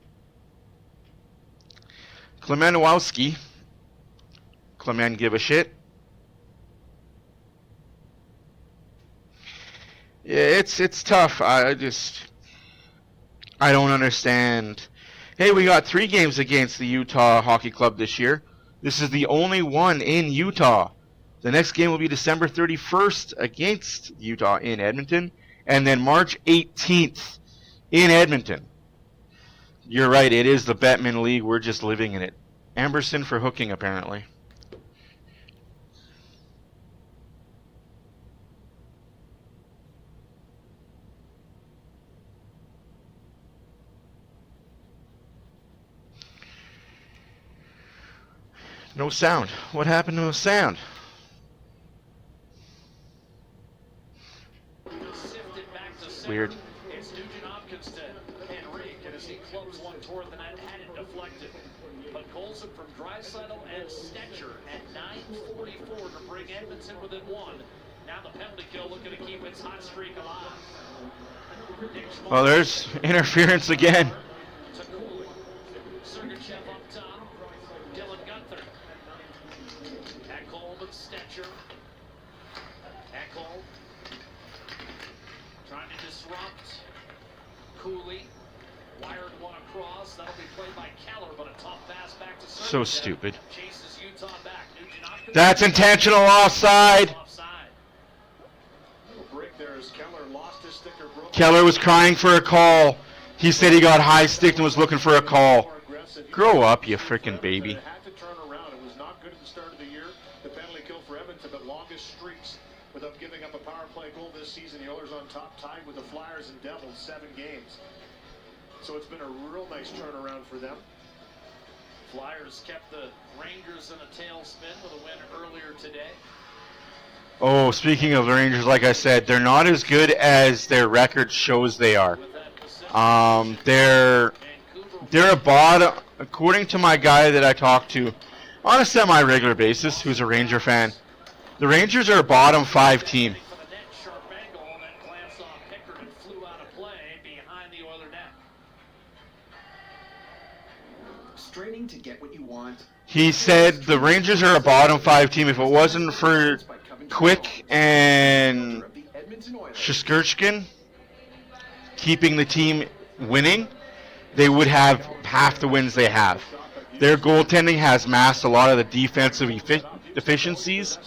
[SPEAKER 1] Klemenowski. Clement give a shit. Yeah, it's tough. I don't understand. Hey, we got 3 games against the Utah Hockey Club this year. This is the only one in Utah. The next game will be December 31st against Utah in Edmonton, and then March 18th in Edmonton. You're right, it is the Bettman League. We're just living in it. Amberson for hooking, apparently. No sound. What happened to the sound?
[SPEAKER 3] Sifted back to center.
[SPEAKER 1] Weird.
[SPEAKER 3] It's Nugent Hopkins to Henrique, and as he clubs one toward the net, had it deflected. But Colson from Draisaitl and Stetcher at 9:44 to bring Edmonton within one. Now the penalty kill looking to keep its hot streak alive.
[SPEAKER 1] Well, there's interference again.
[SPEAKER 3] To Cooley. Sergachev up top. Dylan Gunther. Ekholm and Stetcher. Ekholm. Trying to disrupt. Cooley. Wired one across. That'll be played by Keller, but a tough pass back to Sergachev.
[SPEAKER 1] So stupid.
[SPEAKER 3] Chases Utah back. Nugent Hopkins.
[SPEAKER 1] That's intentional offside.
[SPEAKER 3] Offside.
[SPEAKER 2] Break there as Keller lost his stick or broke.
[SPEAKER 1] Keller was crying for a call. He said he got high sticked and was looking for a call. Grow up, you frickin' baby.
[SPEAKER 2] It had to turn around. It was not good at the start of the year. The penalty kill for Edmonton, but longest streaks without giving up a power play goal this season. The Oilers on top, tied with the Flyers and Devils, 7 games. So it's been a real nice turnaround for them.
[SPEAKER 3] Flyers kept the Rangers in a tailspin with a win earlier today.
[SPEAKER 1] Oh, speaking of the Rangers, like I said, they're not as good as their record shows they are.
[SPEAKER 3] With that Pacific,
[SPEAKER 1] They're
[SPEAKER 3] Vancouver
[SPEAKER 1] a bottom, according to my guy that I talk to on a semi-regular basis, who's a Ranger fan. The Rangers are a bottom 5 team.
[SPEAKER 3] for the net, sharp angle, and then glanced off Pickard and flew out of play behind the Oiler net.
[SPEAKER 4] Straining to get what you want.
[SPEAKER 1] He said the Rangers are a bottom 5 team. If it wasn't for Quick and
[SPEAKER 4] Of the Edmonton Oilers.
[SPEAKER 1] Shesterkin keeping the team winning, they would have half the wins they have. Their goaltending has masked a lot of the defensive deficiencies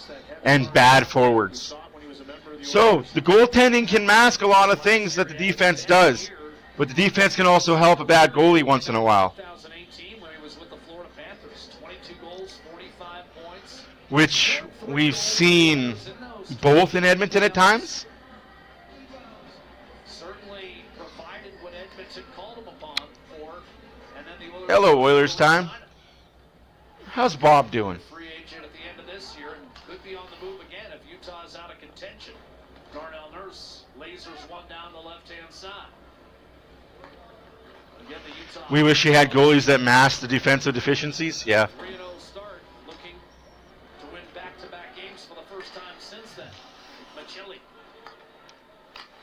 [SPEAKER 1] and bad forwards. So the goaltending can mask a lot of things that the defense does, but the defense can also help a bad goalie once in a while,
[SPEAKER 3] 2018, when he was with the Florida Panthers, 22 goals, 45 points.
[SPEAKER 1] which we've seen both in Edmonton at times.
[SPEAKER 3] Certainly provided what Edmonton called him upon for, and then the Oilers.
[SPEAKER 1] Hello, Oilers time. How's Bob doing?
[SPEAKER 3] Free agent at the end of this year and could be on the move again if Utah's out of contention. Darnell Nurse lasers one down the left-hand side. Again, the Utah.
[SPEAKER 1] We wish you had goalies that mask the defensive deficiencies. Yeah.
[SPEAKER 3] 3-0 start, looking to win back-to-back games for the first time since then. Machelli.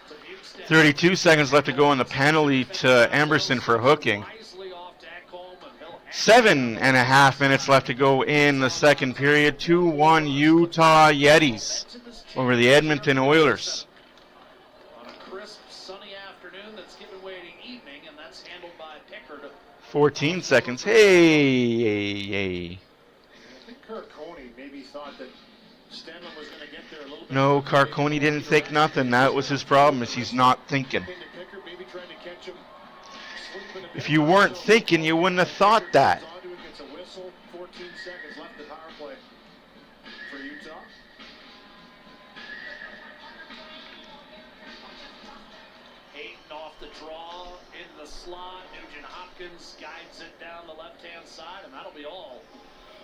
[SPEAKER 3] To Bukestad.
[SPEAKER 1] 32 seconds left to go on the penalty to Emerson for hooking.
[SPEAKER 3] Wisely off to Ekholm, and he'll
[SPEAKER 1] 7.5 minutes left to go in the second period. 2-1 Utah Yetis over the Edmonton Oilers.
[SPEAKER 3] on a crisp, sunny afternoon that's given way to evening, and that's handled by Pickard.
[SPEAKER 1] 14 seconds. Hey.
[SPEAKER 2] I think Carconi maybe thought that Stenlund was going to get there a little bit.
[SPEAKER 1] No, Carconi didn't think nothing. That was his problem, is he's not thinking.
[SPEAKER 2] Into Pickard, maybe trying to catch him sleeping a bit.
[SPEAKER 1] If you weren't thinking, you wouldn't have thought that.
[SPEAKER 2] Onto it, gets a whistle. 14 seconds left the power play for Utah.
[SPEAKER 3] Hayden off the draw, in the slot. Nugent Hopkins guides it down the left-hand side, and that'll be all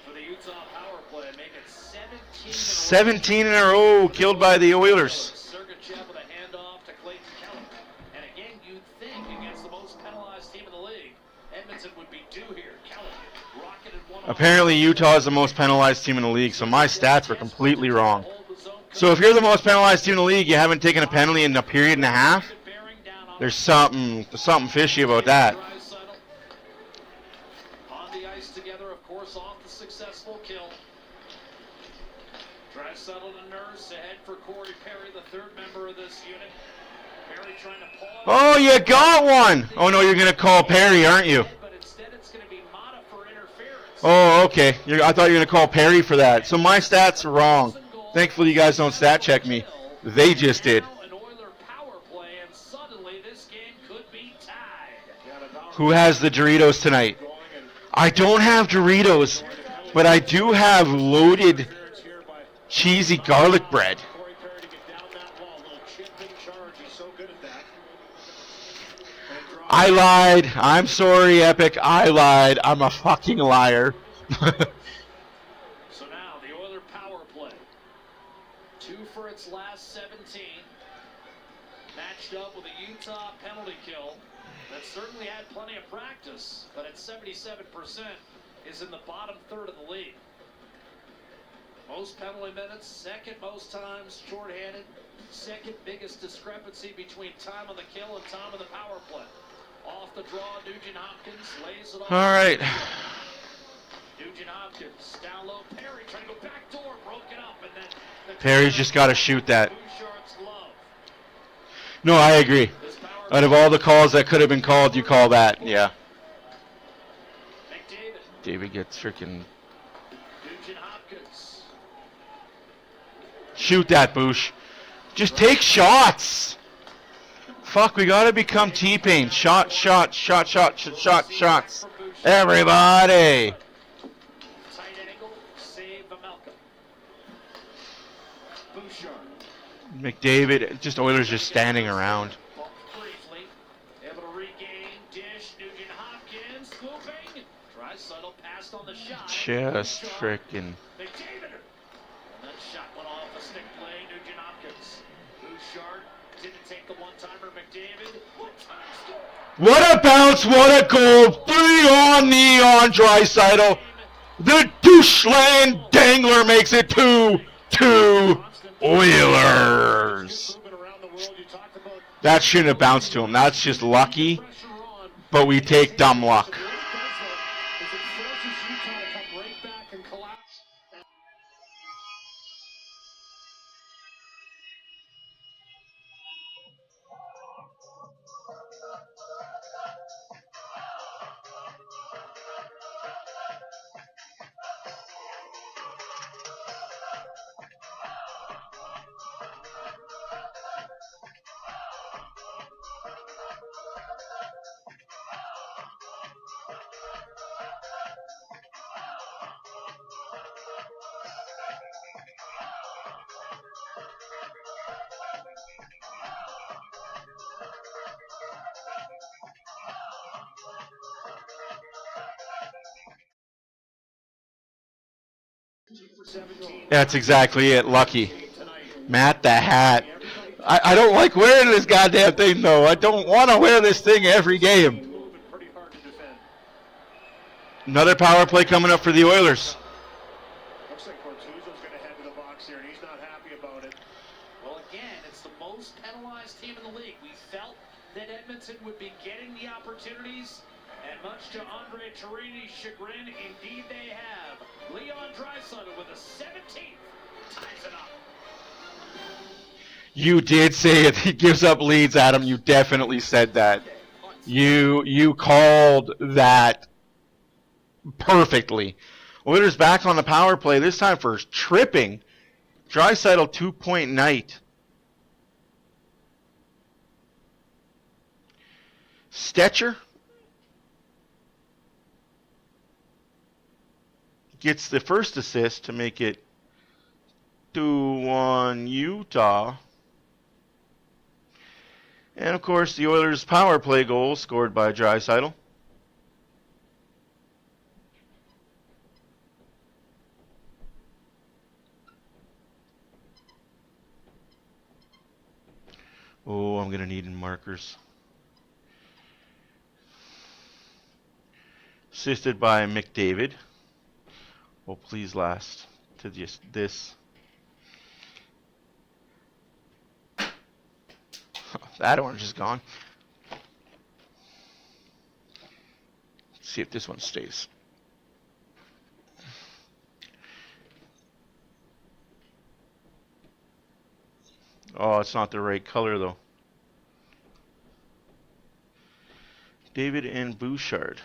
[SPEAKER 3] for the Utah power play. Make it 17
[SPEAKER 1] 17 in a row killed by the Oilers.
[SPEAKER 3] Sergachev with a handoff to Clayton Keller. And again, you'd think against the most penalized team in the league, Edmonton would be due here. Keller rocketed one.
[SPEAKER 1] Apparently Utah is the most penalized team in the league, so my stats were completely wrong. So if you're the most penalized team in the league, you haven't taken a penalty in a period and a half, there's something fishy about that.
[SPEAKER 3] On the ice together, of course, off the successful kill. Draisaitl and Nurse ahead for Corey Perry, the third member of this unit. Perry trying to pause.
[SPEAKER 1] Oh, you got one! Oh no, you're going to call Perry, aren't you?
[SPEAKER 3] But instead it's going to be Mata for interference.
[SPEAKER 1] Oh, okay. I thought you were going to call Perry for that. So my stats are wrong. Thankfully you guys don't stat check me. They just did.
[SPEAKER 3] Now an Oiler power play, and suddenly this game could be tied.
[SPEAKER 1] Who has the Doritos tonight? I don't have Doritos, but I do have loaded cheesy garlic bread.
[SPEAKER 2] Corey Perry to get down that wall. Little chip in charge. He's so good at that.
[SPEAKER 1] I lied. I'm sorry, Epic. I lied. I'm a fucking liar.
[SPEAKER 3] 2 for its last 17. Matched up with a Utah penalty kill that certainly had plenty of practice, but at 77% is in the bottom third of the league. Most penalty minutes, second most times shorthanded, second biggest discrepancy between time on the kill and time on the power play. Off the draw, Nugent Hopkins lays it off.
[SPEAKER 1] All right.
[SPEAKER 3] Nugent Hopkins down low. Perry trying to go back door, broken up, and then
[SPEAKER 1] Perry's just got to shoot that.
[SPEAKER 3] Bouchard's glove.
[SPEAKER 1] No, I agree. Out of all the calls that could have been called, you call that. Yeah.
[SPEAKER 3] McDavid.
[SPEAKER 1] David gets freaking.
[SPEAKER 3] Nugent Hopkins.
[SPEAKER 1] Shoot that, Boosh. Just take shots. Fuck, we gotta become T-Pain. Shot, shot, shot, shot, shot, shot, shots. Everybody.
[SPEAKER 3] Tight angle, save Amelka. Bouchard.
[SPEAKER 1] McDavid, just Oilers just standing around.
[SPEAKER 3] Briefly, able to regain, dish, Nugent Hopkins, moving. Draisaitl passed on the shot.
[SPEAKER 1] Just
[SPEAKER 3] Bouchard,
[SPEAKER 1] freaking.
[SPEAKER 3] McDavid. And that shot went off the stick play, Nugent Hopkins. Bouchard didn't take the one-timer, McDavid. One-time score.
[SPEAKER 1] What a bounce, what a goal. 3 on Neon Draisaitl. The doucheland dangler makes it 2-2 Oilers. That shouldn't have bounced to him. That's just lucky. But we take dumb luck. That's exactly it. Lucky. Matt the Hat. I don't like wearing this goddamn thing, though. I don't want to wear this thing every game. Another power play coming up for the Oilers.
[SPEAKER 2] Looks like Cortuzzo's going to head to the box here, and he's not happy about it.
[SPEAKER 3] Well, again, it's the most penalized team in the league. We felt that Edmonton would be getting the opportunities, and much to Andre Torini's chagrin, indeed they have. Leon Draisaitl with a 17th ties it up.
[SPEAKER 1] You did say it. He gives up leads, Adam. You definitely said that. You called that perfectly. Oilers back on the power play, this time for tripping. Draisaitl 2-point night. Stetcher gets the first assist to make it 2-1 Utah. And of course, the Oilers' power play goal scored by Draisaitl. Oh, I'm going to need markers. Assisted by McDavid. Oh, please last to just this. That orange is gone. Let's see if this one stays. Oh, it's not the right color though. David and Bouchard.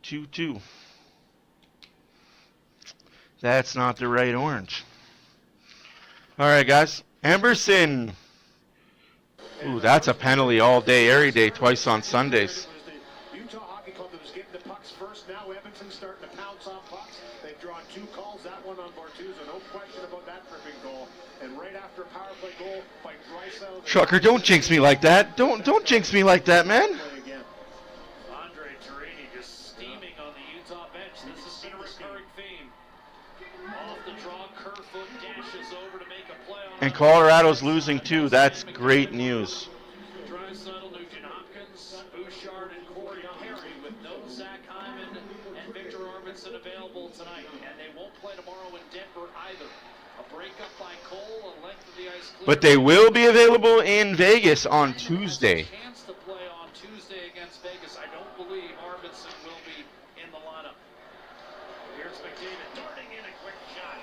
[SPEAKER 1] Two. That's not the right orange. All right, guys. Emberson. Ooh, that's a penalty all day, every day, twice on Sundays.
[SPEAKER 2] Utah Hockey Club that was getting the pucks first. Now Edmonton starting to pounce off pucks. They've drawn 2 calls. That one on Bortuzzo. No question about that tripping goal. And right after a power play goal by Draisaitl.
[SPEAKER 1] Trucker, don't jinx me like that. Don't jinx me like that, man.
[SPEAKER 3] Andre Torini just steaming on the Utah bench.
[SPEAKER 1] And Colorado's losing too. That's great news.
[SPEAKER 3] Draisaitl, Nugent Hopkins, Bouchard, and Corey Perry with no Zach Hyman and Victor Arvidsson available tonight. And they won't play tomorrow in Denver either. A breakup by Cole, a length of the ice clear.
[SPEAKER 1] But they will be available in Vegas on Tuesday.
[SPEAKER 3] Chance to play on Tuesday against Vegas. I don't believe Arvidsson will be in the lineup. Here's McDavid darting in a quick shot.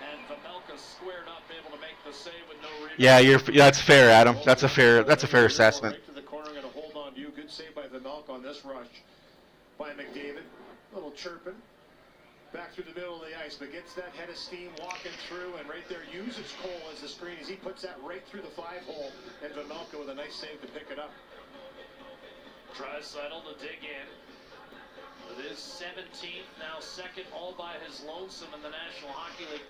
[SPEAKER 3] And Vamelka squared up, able to make the save with no rebound.
[SPEAKER 1] Yeah, that's fair, Adam. That's a fair assessment.
[SPEAKER 2] Right to the corner, going to hold on to you. Good save by Vamelka on this rush by McDavid. A little chirping. Back through the middle of the ice, but gets that head of steam walking through, and right there uses Cole as the screen as he puts that right through the 5-hole, and Vamelka with a nice save to pick it up.
[SPEAKER 3] Draisaitl to dig in. With his 17th, now second, all by his lonesome in the National Hockey League.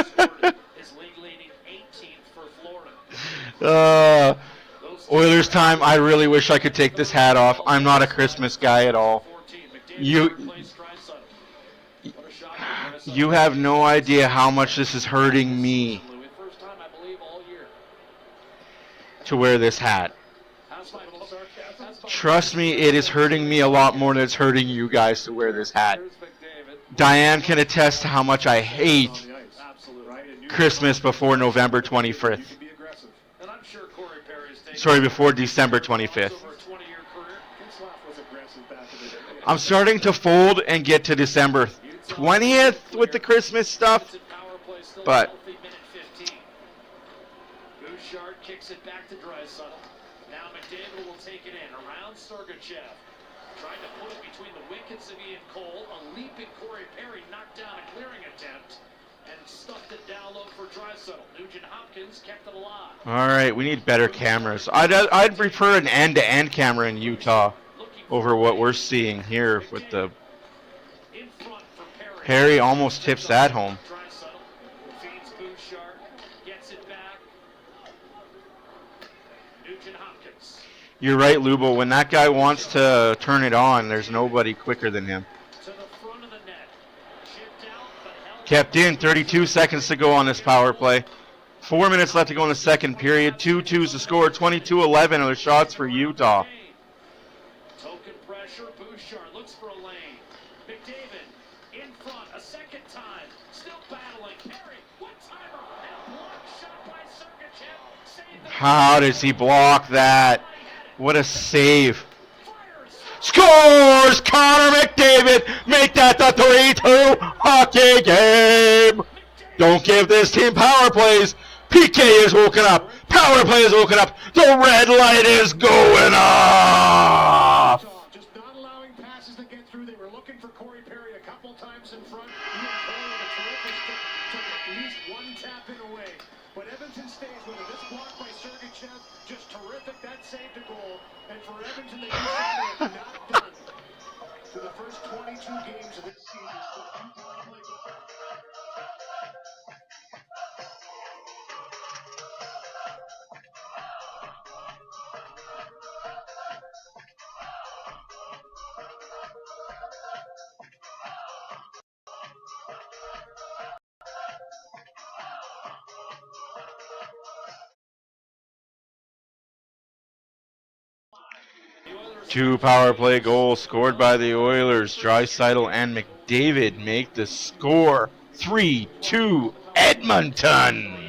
[SPEAKER 3] Scored his league-leading 18th for Florida.
[SPEAKER 1] Oilers time. I really wish I could take this hat off. I'm not a Christmas guy at all. You have no idea how much this is hurting me to wear this hat. Trust me, it is hurting me a lot more than it's hurting you guys to wear this hat. Diane can attest to how much I hate Christmas before November 25th. Sorry, before December 25th. I'm starting to fold and get to December 20th with the Christmas stuff, but
[SPEAKER 3] Bouchard kicks it back to Draisaitl. Now McDavid will take it in around Sergachev, trying to put it between the wickets of Ian Cole. A leaping Corey Perry knocked down a clearing attempt and stuffed it down low for Draisaitl. Nugent Hopkins kept it alive.
[SPEAKER 1] All right, we need better cameras. I'd prefer an end-to-end camera in Utah over what we're seeing here with the Perry almost tips that home.
[SPEAKER 3] Feeds Bouchard, gets it back. Nugent Hopkins.
[SPEAKER 1] You're right, Lubo. When that guy wants to turn it on, there's nobody quicker than him.
[SPEAKER 3] To the front of the net. Chipped out, but held.
[SPEAKER 1] Kept in. 32 seconds to go on this power play. 4 minutes left to go in the second period. 2-2's the score. 22-11 are the shots for Utah.
[SPEAKER 3] Token pressure. Bouchard looks for a lane. McDavid in front a second time. Still battling. Perry, one-timer, and a block shot by Sergachev. Save the
[SPEAKER 1] How does he block that? What a save. Scores! Connor McDavid! Make that the 3-2 hockey game! Don't give this team power plays. PK is woken up. Power play is woken up. The red light is going off.
[SPEAKER 2] Just not allowing passes to get through. They were looking for Corey Perry a couple times in front. Ian Cole with a terrific stick took at least one tap in away. But Edmonton stays with it. This block by Sergachev, just terrific. That saved a goal. And for Edmonton, they have not done to the first 22 games of this season.
[SPEAKER 1] Two power play goals scored by the Oilers. Draisaitl and McDavid make the score. 3-2 Edmonton.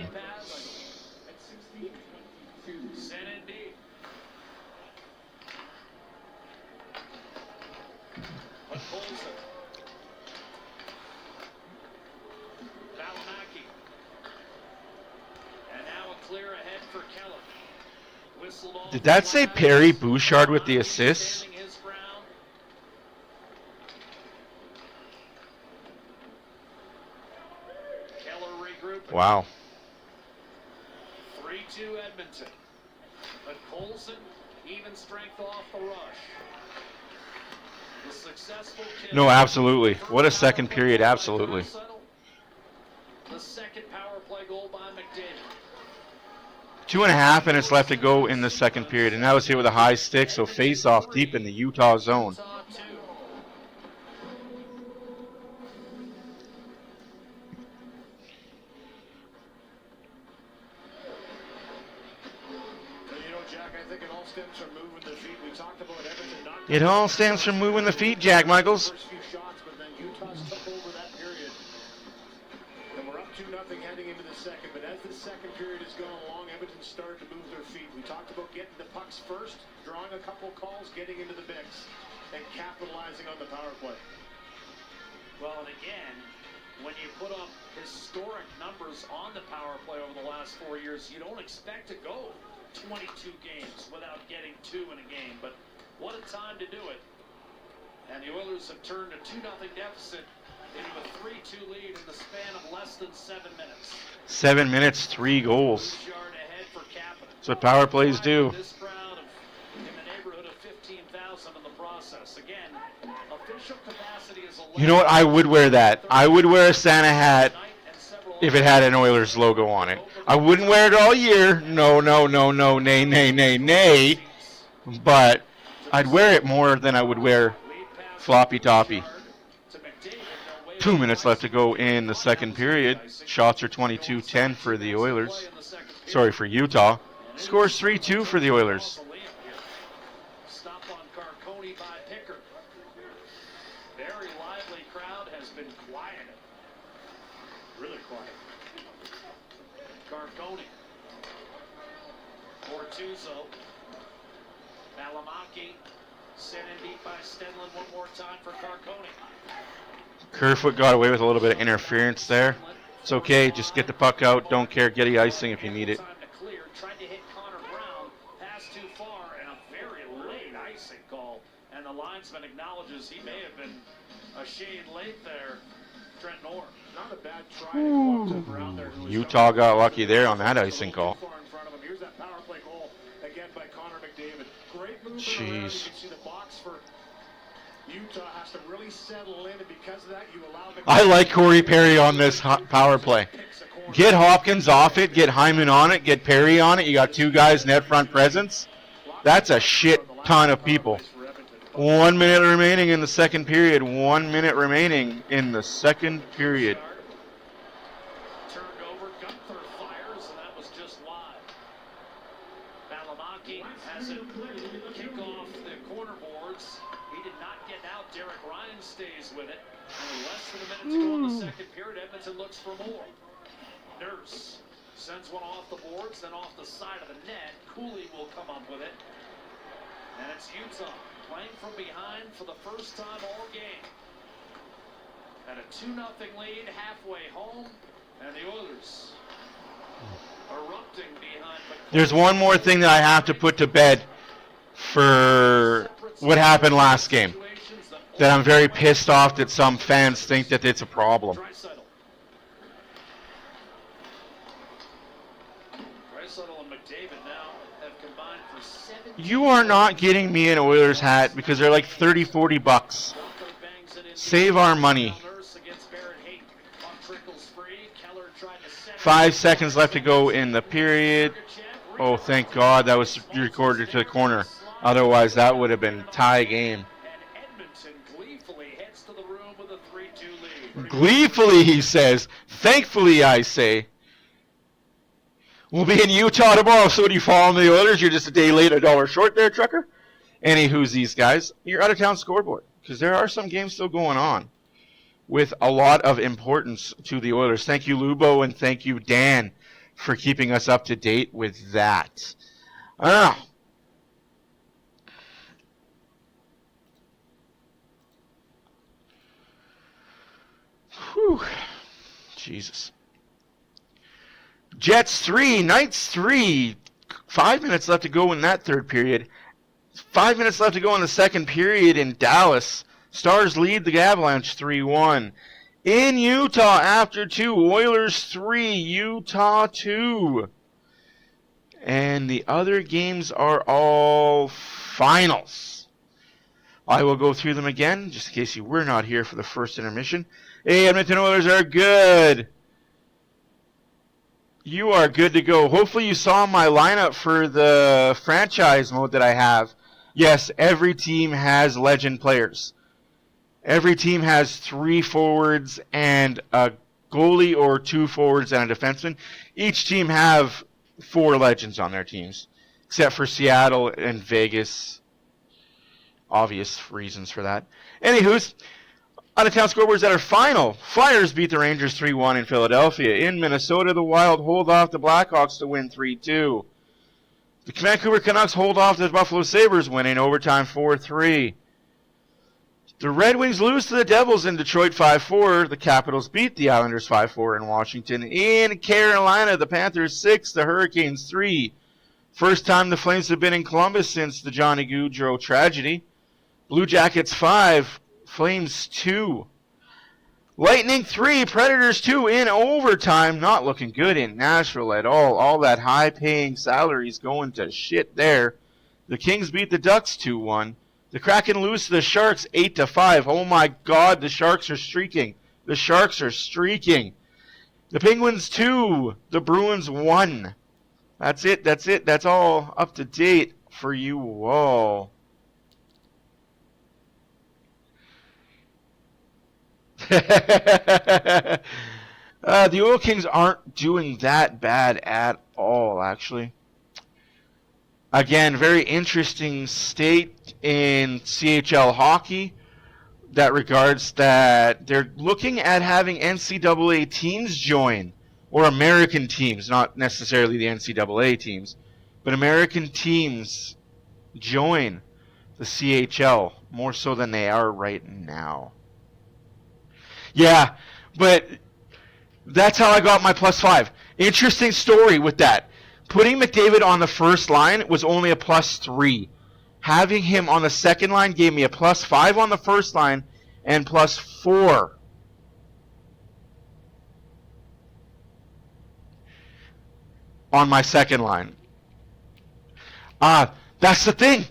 [SPEAKER 1] Did that say Perry Bouchard with the assists? Wow.
[SPEAKER 3] 3-2 Edmonton. But Colson, even strength off the rush. The successful kill.
[SPEAKER 1] No, absolutely. What a second period, absolutely.
[SPEAKER 3] The second power play goal by McDavid.
[SPEAKER 1] 2.5 minutes left to go in the second period, and that was hit with a high stick, so face off deep in the Utah zone.
[SPEAKER 2] moving the feet. We talked about Edmonton not
[SPEAKER 1] It all stems from moving the feet, Jack Michaels.
[SPEAKER 2] first few shots, but then Utah's took over that period. And we're up 2-0 heading into the second. But as the second period has gone along, Edmonton started to move their feet. We talked about getting the pucks first, drawing a couple calls, getting into the mix, and capitalizing on the power play.
[SPEAKER 3] Well, and again, when you put up historic numbers on the power play over the last 4 years, you don't expect to go 22 games without getting 2 in a game. But what a time to do it. And the Oilers have turned a 2-0 deficit into a 3-2 lead in the span of less than 7 minutes.
[SPEAKER 1] 7 minutes, 3 goals.
[SPEAKER 3] Yard ahead for Capita.
[SPEAKER 1] That's what power plays do.
[SPEAKER 3] This crowd in the neighborhood of 15,000 in the process. Again, official capacity is 11.
[SPEAKER 1] You know what? I would wear that. I would wear a Santa hat if it had an Oilers logo on it. I wouldn't wear it all year. No, nay, nay, nay, nay. But I'd wear it more than I would wear floppy toppy. 2 minutes left to go in the second period. Shots are 22-10 for the Oilers. Sorry, for Utah. Scores 3-2 for the Oilers.
[SPEAKER 3] Stop on Carcone by Picker. Very lively crowd has been quiet. Really quiet. Carcone. Bortuzzo. Valimaki. Sent in deep by Stenlund one more time for Carcone.
[SPEAKER 1] Kerfoot got away with a little bit of interference there. It's okay, just get the puck out. Don't care, get the icing if you need it.
[SPEAKER 3] Time to clear. Tried to hit Connor Brown. Pass too far and a very late icing call. And the linesman acknowledges he may have been a shade late there. Trent Orr.
[SPEAKER 2] Not a bad try to go up to Brown there. Who was
[SPEAKER 1] Utah got lucky there on that icing call.
[SPEAKER 2] far in front of him. Here's that power play goal again by Connor McDavid. Great move around.
[SPEAKER 1] Jeez.
[SPEAKER 2] You can see the box for Utah has to really settle in, and because of that, you allow McDavid.
[SPEAKER 1] I like Corey Perry on this power play. Get Hopkins off it, get Hyman on it, get Perry on it. You got 2 guys net front presence. That's a shit ton of people. 1 minute remaining in the second period. 1 minute remaining in the second period.
[SPEAKER 3] Turned over. Gunther fires, and that was just wide. Valimaki has it kick off the corner boards. He did not get out. Derek Ryan stays with it. And less than a minute to go in the second period. Edmonton looks for more. Nurse sends one off the boards, then off the side of the net. Cooley will come up with it. And it's Utah playing from behind for the first time all game. At a 2-0 lead halfway home, and the Oilers erupting behind.
[SPEAKER 1] There's one more thing that I have to put to bed for what happened last game. That I'm very pissed off that some fans think that it's a problem.
[SPEAKER 3] Draisaitl and McDavid now have combined for 7.
[SPEAKER 1] You are not getting me an Oilers hat because they're like 30, 40 bucks. Save our money. 5 seconds left to go in the period. Oh, thank God that was recorded to the corner. Otherwise, that would have been tie game.
[SPEAKER 3] And Edmonton gleefully heads to the room with a 3-2 lead.
[SPEAKER 1] Gleefully, he says. Thankfully, I say. We'll be in Utah tomorrow, so do you follow the Oilers? You're just a day late, $1 short there, trucker. Anywho's these guys. You're out of town scoreboard, because there are some games still going on with a lot of importance to the Oilers. Thank you, Lubo, and thank you, Dan, for keeping us up to date with that. Whew. Jesus. Jets 3, Knights 3. 5 minutes left to go in that third period. 5 minutes left to go in the second period in Dallas. Stars lead the Avalanche 3-1. In Utah after 2, Oilers 3, Utah 2. And the other games are all finals. I will go through them again, just in case you were not here for the first intermission. Hey, Edmonton Oilers are good. You are good to go. Hopefully you saw my lineup for the franchise mode that I have. Yes, every team has legend players. Every team has 3 forwards and a goalie, or 2 forwards and a defenseman. Each team have 4 legends on their teams. except for Seattle and Vegas. Obvious reasons for that. Anywho's, out-of-town scoreboards that are final. Flyers beat the Rangers 3-1 in Philadelphia. In Minnesota, the Wild hold off the Blackhawks to win 3-2. The Vancouver Canucks hold off the Buffalo Sabres, winning overtime 4-3. The Red Wings lose to the Devils in Detroit 5-4. The Capitals beat the Islanders 5-4 in Washington. In Carolina, the Panthers 6, the Hurricanes 3. First time the Flames have been in Columbus since the Johnny Gaudreau tragedy. Blue Jackets 5, Flames 2. Lightning 3, Predators 2 in overtime. Not looking good in Nashville at all. All that high-paying salaries going to shit there. The Kings beat the Ducks 2-1. The Kraken lose to the Sharks 8-5. Oh my God, the Sharks are streaking. The Sharks are streaking. The Penguins 2, the Bruins 1. That's it. That's all up to date for you all. The Oil Kings aren't doing that bad at all, actually. Again, very interesting state in CHL hockey that regards that they're looking at having NCAA teams join, or American teams, not necessarily the NCAA teams, but American teams join the CHL more so than they are right now. Yeah, but that's how I got my +5. Interesting story with that. Putting McDavid on the first line was only a +3. Having him on the second line gave me a +5 on the first line and +4 on my second line. That's the thing.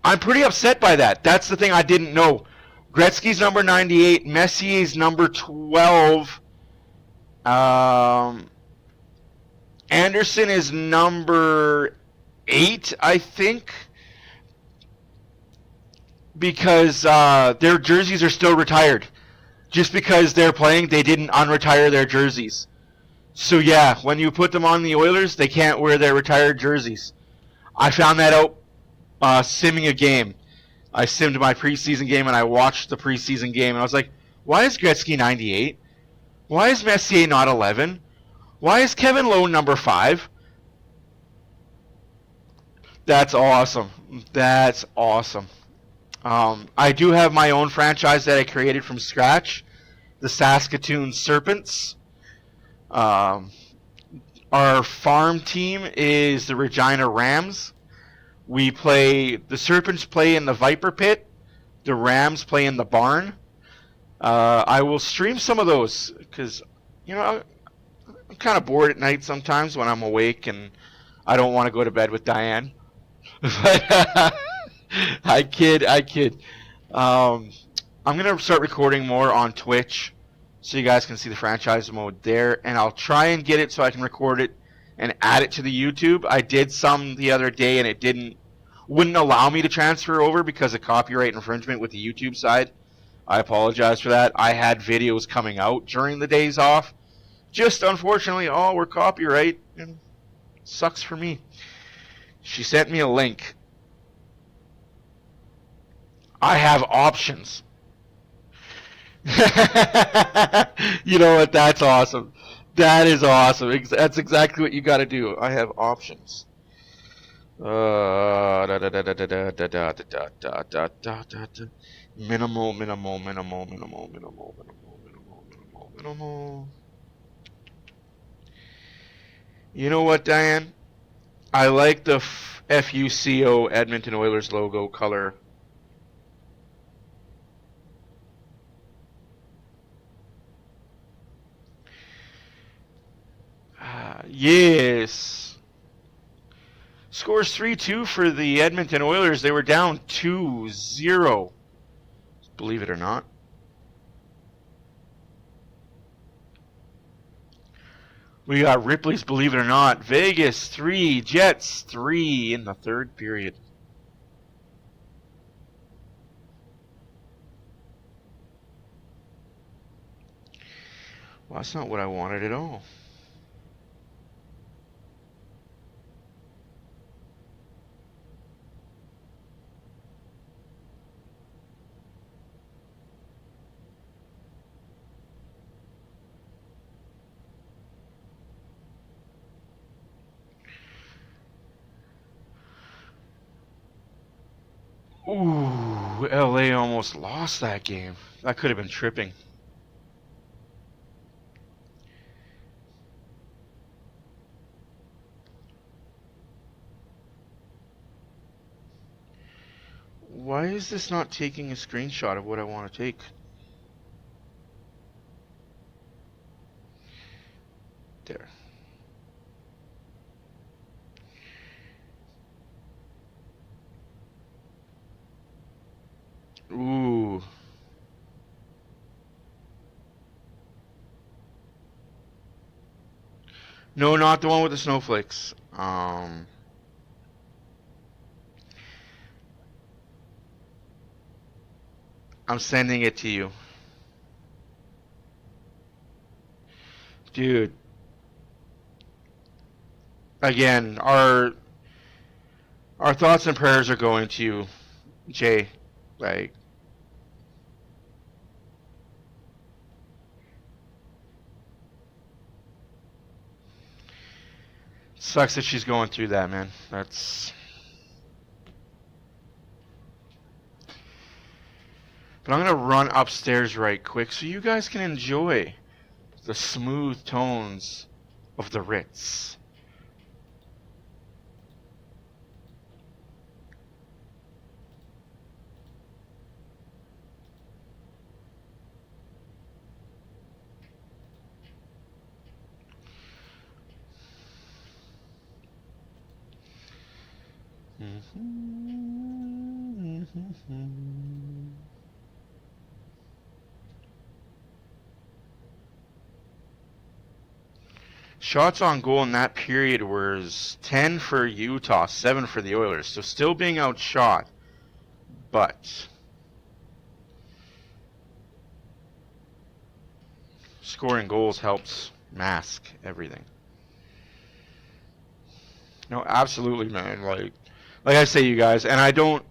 [SPEAKER 1] I'm pretty upset by that. That's the thing I didn't know. Gretzky's number 98, Messier's number 12. Anderson is number 8, I think, because their jerseys are still retired. Just because they're playing, they didn't unretire their jerseys. So yeah, when you put them on the Oilers, they can't wear their retired jerseys. I found that out simming a game. I simmed my preseason game and I watched the preseason game and I was like, why is Gretzky 98? Why is Messier not 11? Why is Kevin Lowe number 5? That's awesome. That's awesome. I do have my own franchise that I created from scratch, the Saskatoon Serpents. Our farm team is the Regina Rams. The Serpents play in the Viper Pit. The Rams play in the barn. I will stream some of those because, I'm kind of bored at night sometimes when I'm awake and I don't want to go to bed with Diane. But I kid. I'm going to start recording more on Twitch so you guys can see the franchise mode there. And I'll try and get it so I can record it and add it to the YouTube. I did some the other day and it wouldn't allow me to transfer over because of copyright infringement with the YouTube side. I apologize for that. I had videos coming out during the days off. Just unfortunately, all were copyright, and sucks for me. She sent me a link. I have options. You know what? That's awesome. That is awesome. That's exactly what you got to do. I have options. Minimal. You know what, Diane? I like the FUCO Edmonton Oilers logo color. Yes. Scores 3-2 for the Edmonton Oilers. They were down 2-0. Believe it or not. We got Ripley's Believe It or Not. Vegas 3, Jets 3 in the third period. Well, that's not what I wanted at all. Ooh, LA almost lost that game. That could have been tripping. Why is this not taking a screenshot of what I want to take? There. Ooh. No, not the one with the snowflakes. I'm sending it to you. Dude. Again, our thoughts and prayers are going to you, Jay. Like, sucks that she's going through that, man. That's. But I'm gonna run upstairs right quick so you guys can enjoy the smooth tones of the Ritz. Shots on goal in that period was 10 for Utah, 7 for the Oilers. So still being outshot, but scoring goals helps mask everything. No, absolutely, man. Like I say, you guys, and I don't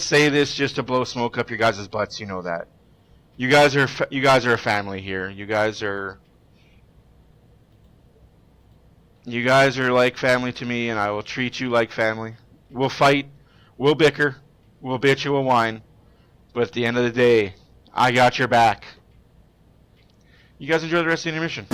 [SPEAKER 1] say this just to blow smoke up your guys' butts. You know that. You guys are a family here. You guys are like family to me, and I will treat you like family. We'll fight, we'll bicker, we'll bitch, we'll whine, but at the end of the day, I got your back. You guys enjoy the rest of the intermission.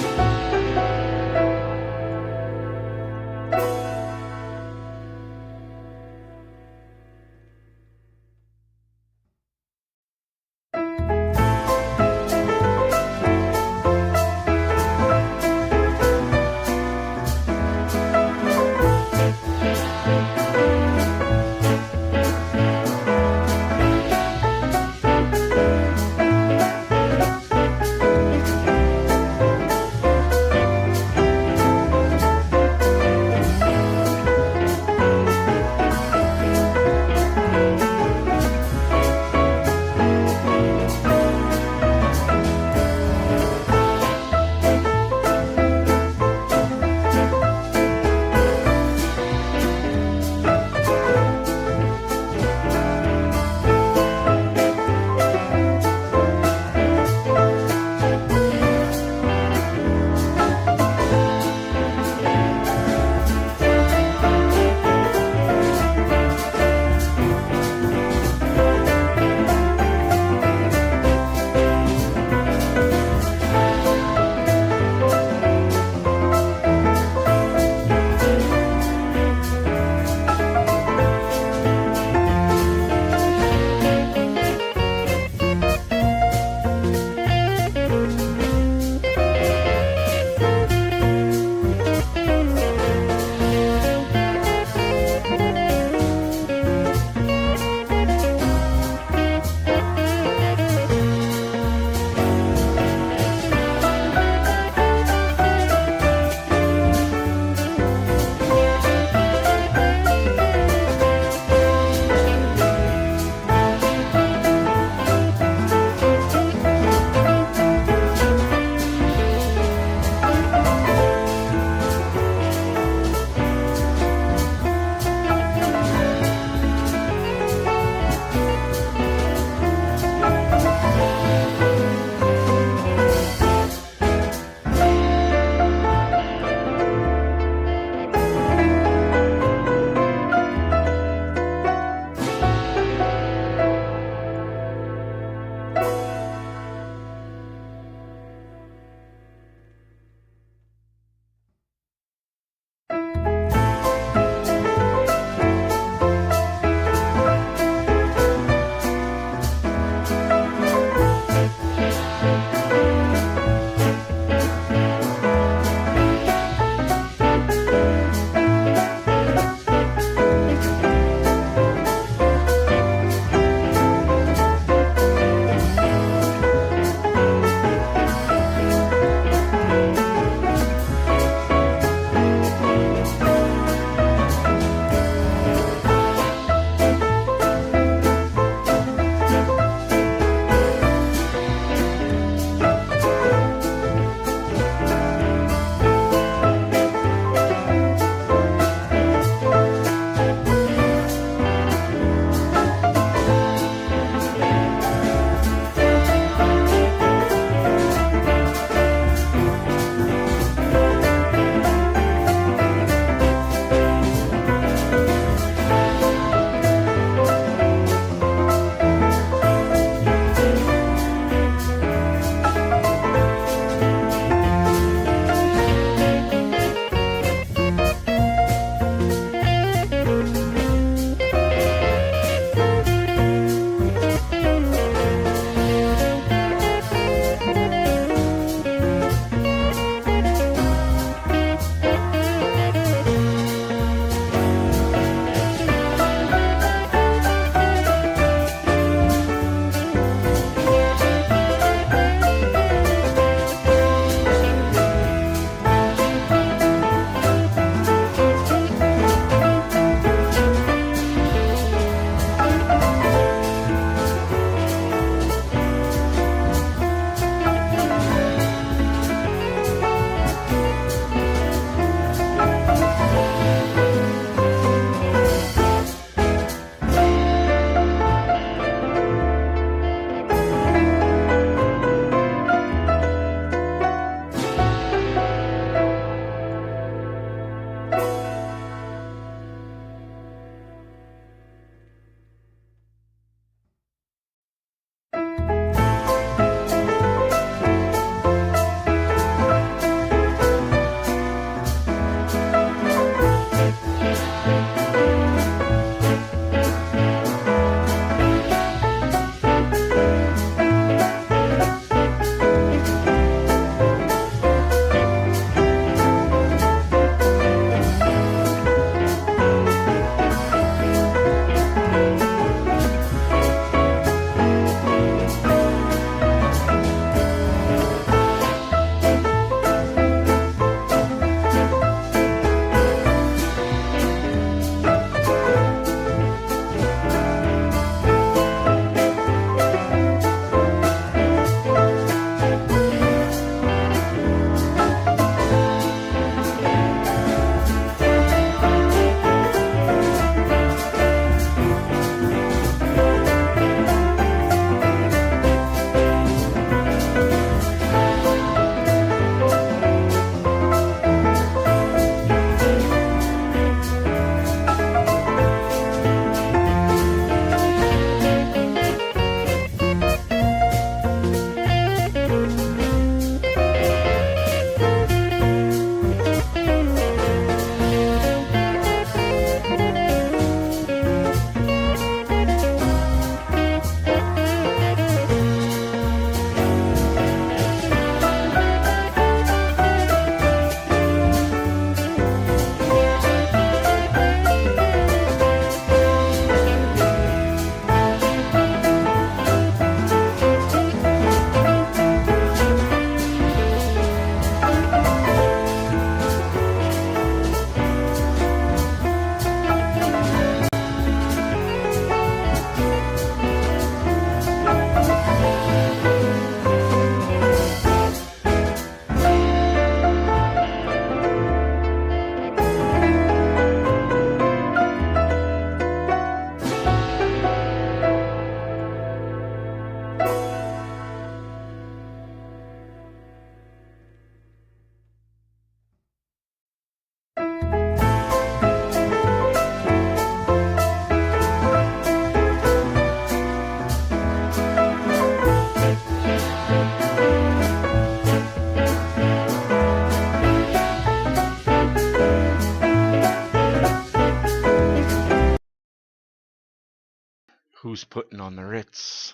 [SPEAKER 1] Who's putting on the Ritz?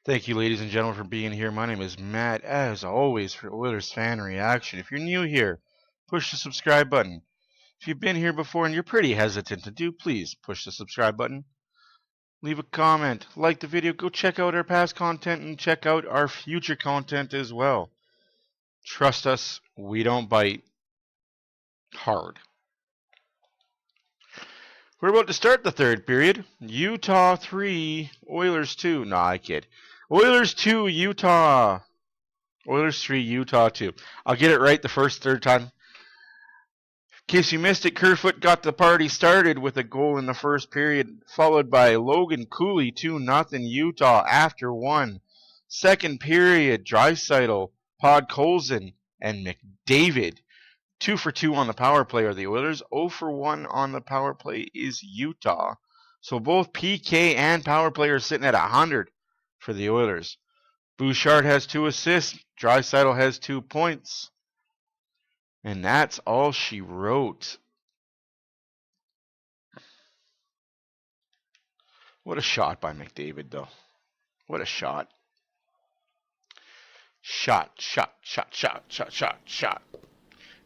[SPEAKER 1] Thank you, ladies and gentlemen, for being here. My name is Matt, as always, for Oilers Fan Reaction. If you're new here, push the subscribe button. If you've been here before and you're pretty hesitant to do, please push the subscribe button. Leave a comment, like the video, go check out our past content, and check out our future content as well. Trust us, we don't bite hard. We're about to start the third period. Utah 3, Oilers 2. Nah, I kid. Oilers 2, Utah. Oilers 3, Utah 2. I'll get it right the third time. In case you missed it, Kerfoot got the party started with a goal in the first period, followed by Logan Cooley 2-0 Utah after 1. Second period, Draisaitl, Podkolzin, and McDavid. 2 for 2 on the power play are the Oilers. 0 for 1 on the power play is Utah. So both PK and power play are sitting at 100 for the Oilers. Bouchard has 2 assists. Draisaitl has 2 points. And that's all she wrote. What a shot by McDavid, though. What a shot. Shot.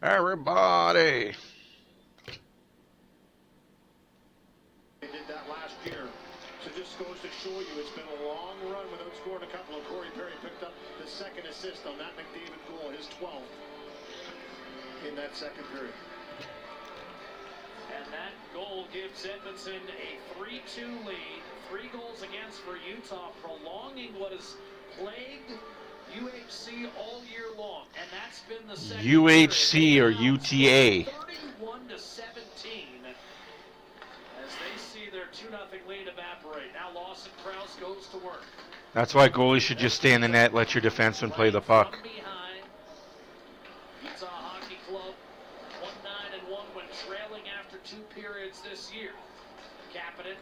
[SPEAKER 1] Everybody.
[SPEAKER 2] They did that last year. So just goes to show you it's been a long run without scoring a couple. Corey Perry picked up the second assist on that McDavid goal, his 12th in that second period.
[SPEAKER 3] And that goal gives Edmonton a 3-2 lead. 3 goals against for Utah, prolonging what has plagued UHC all year long, and that's been the second
[SPEAKER 1] UHC or UTA.
[SPEAKER 3] 31-17 as they see their 2-0 lead evaporate. Now Lawson Krause goes to work.
[SPEAKER 1] That's why goalies should just stay in the net, let your defenseman play the puck.
[SPEAKER 3] From behind, Utah Hockey Club 1-9-1 when trailing after 2 periods this year. Kapanen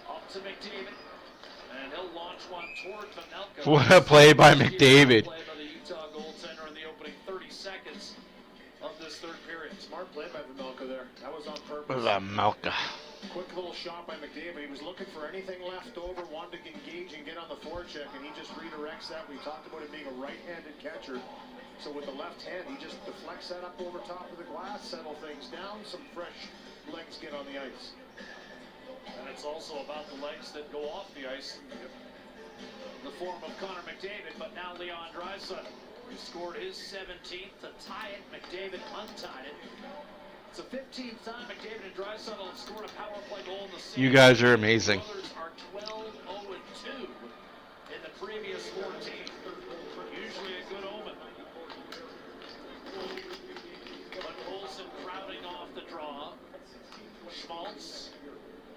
[SPEAKER 3] up to McDavid. And he'll launch one toward Vanelka.
[SPEAKER 1] What a play by McDavid.
[SPEAKER 3] Play by the Utah goaltender in the opening 30 seconds of this third period.
[SPEAKER 2] Smart play by Vanelka there. That was on purpose.
[SPEAKER 1] Vanelka.
[SPEAKER 2] Quick little shot by McDavid. He was looking for anything left over, wanted to engage and get on the forecheck, and he just redirects that. We talked about him being a right-handed catcher. So with the left hand, he just deflects that up over top of the glass, settle things down, some fresh legs get on the ice.
[SPEAKER 3] And it's also about the legs that go off the ice in the form of Connor McDavid, but now Leon Draisaitl, who scored his 17th to tie it. McDavid untied it. It's the 15th time McDavid and Draisaitl have scored a power play goal in the season.
[SPEAKER 1] You guys are amazing.
[SPEAKER 3] The Oilers are 12-0-2 in the previous 14. Usually a good omen. But Olsen crowding off the draw. Schmaltz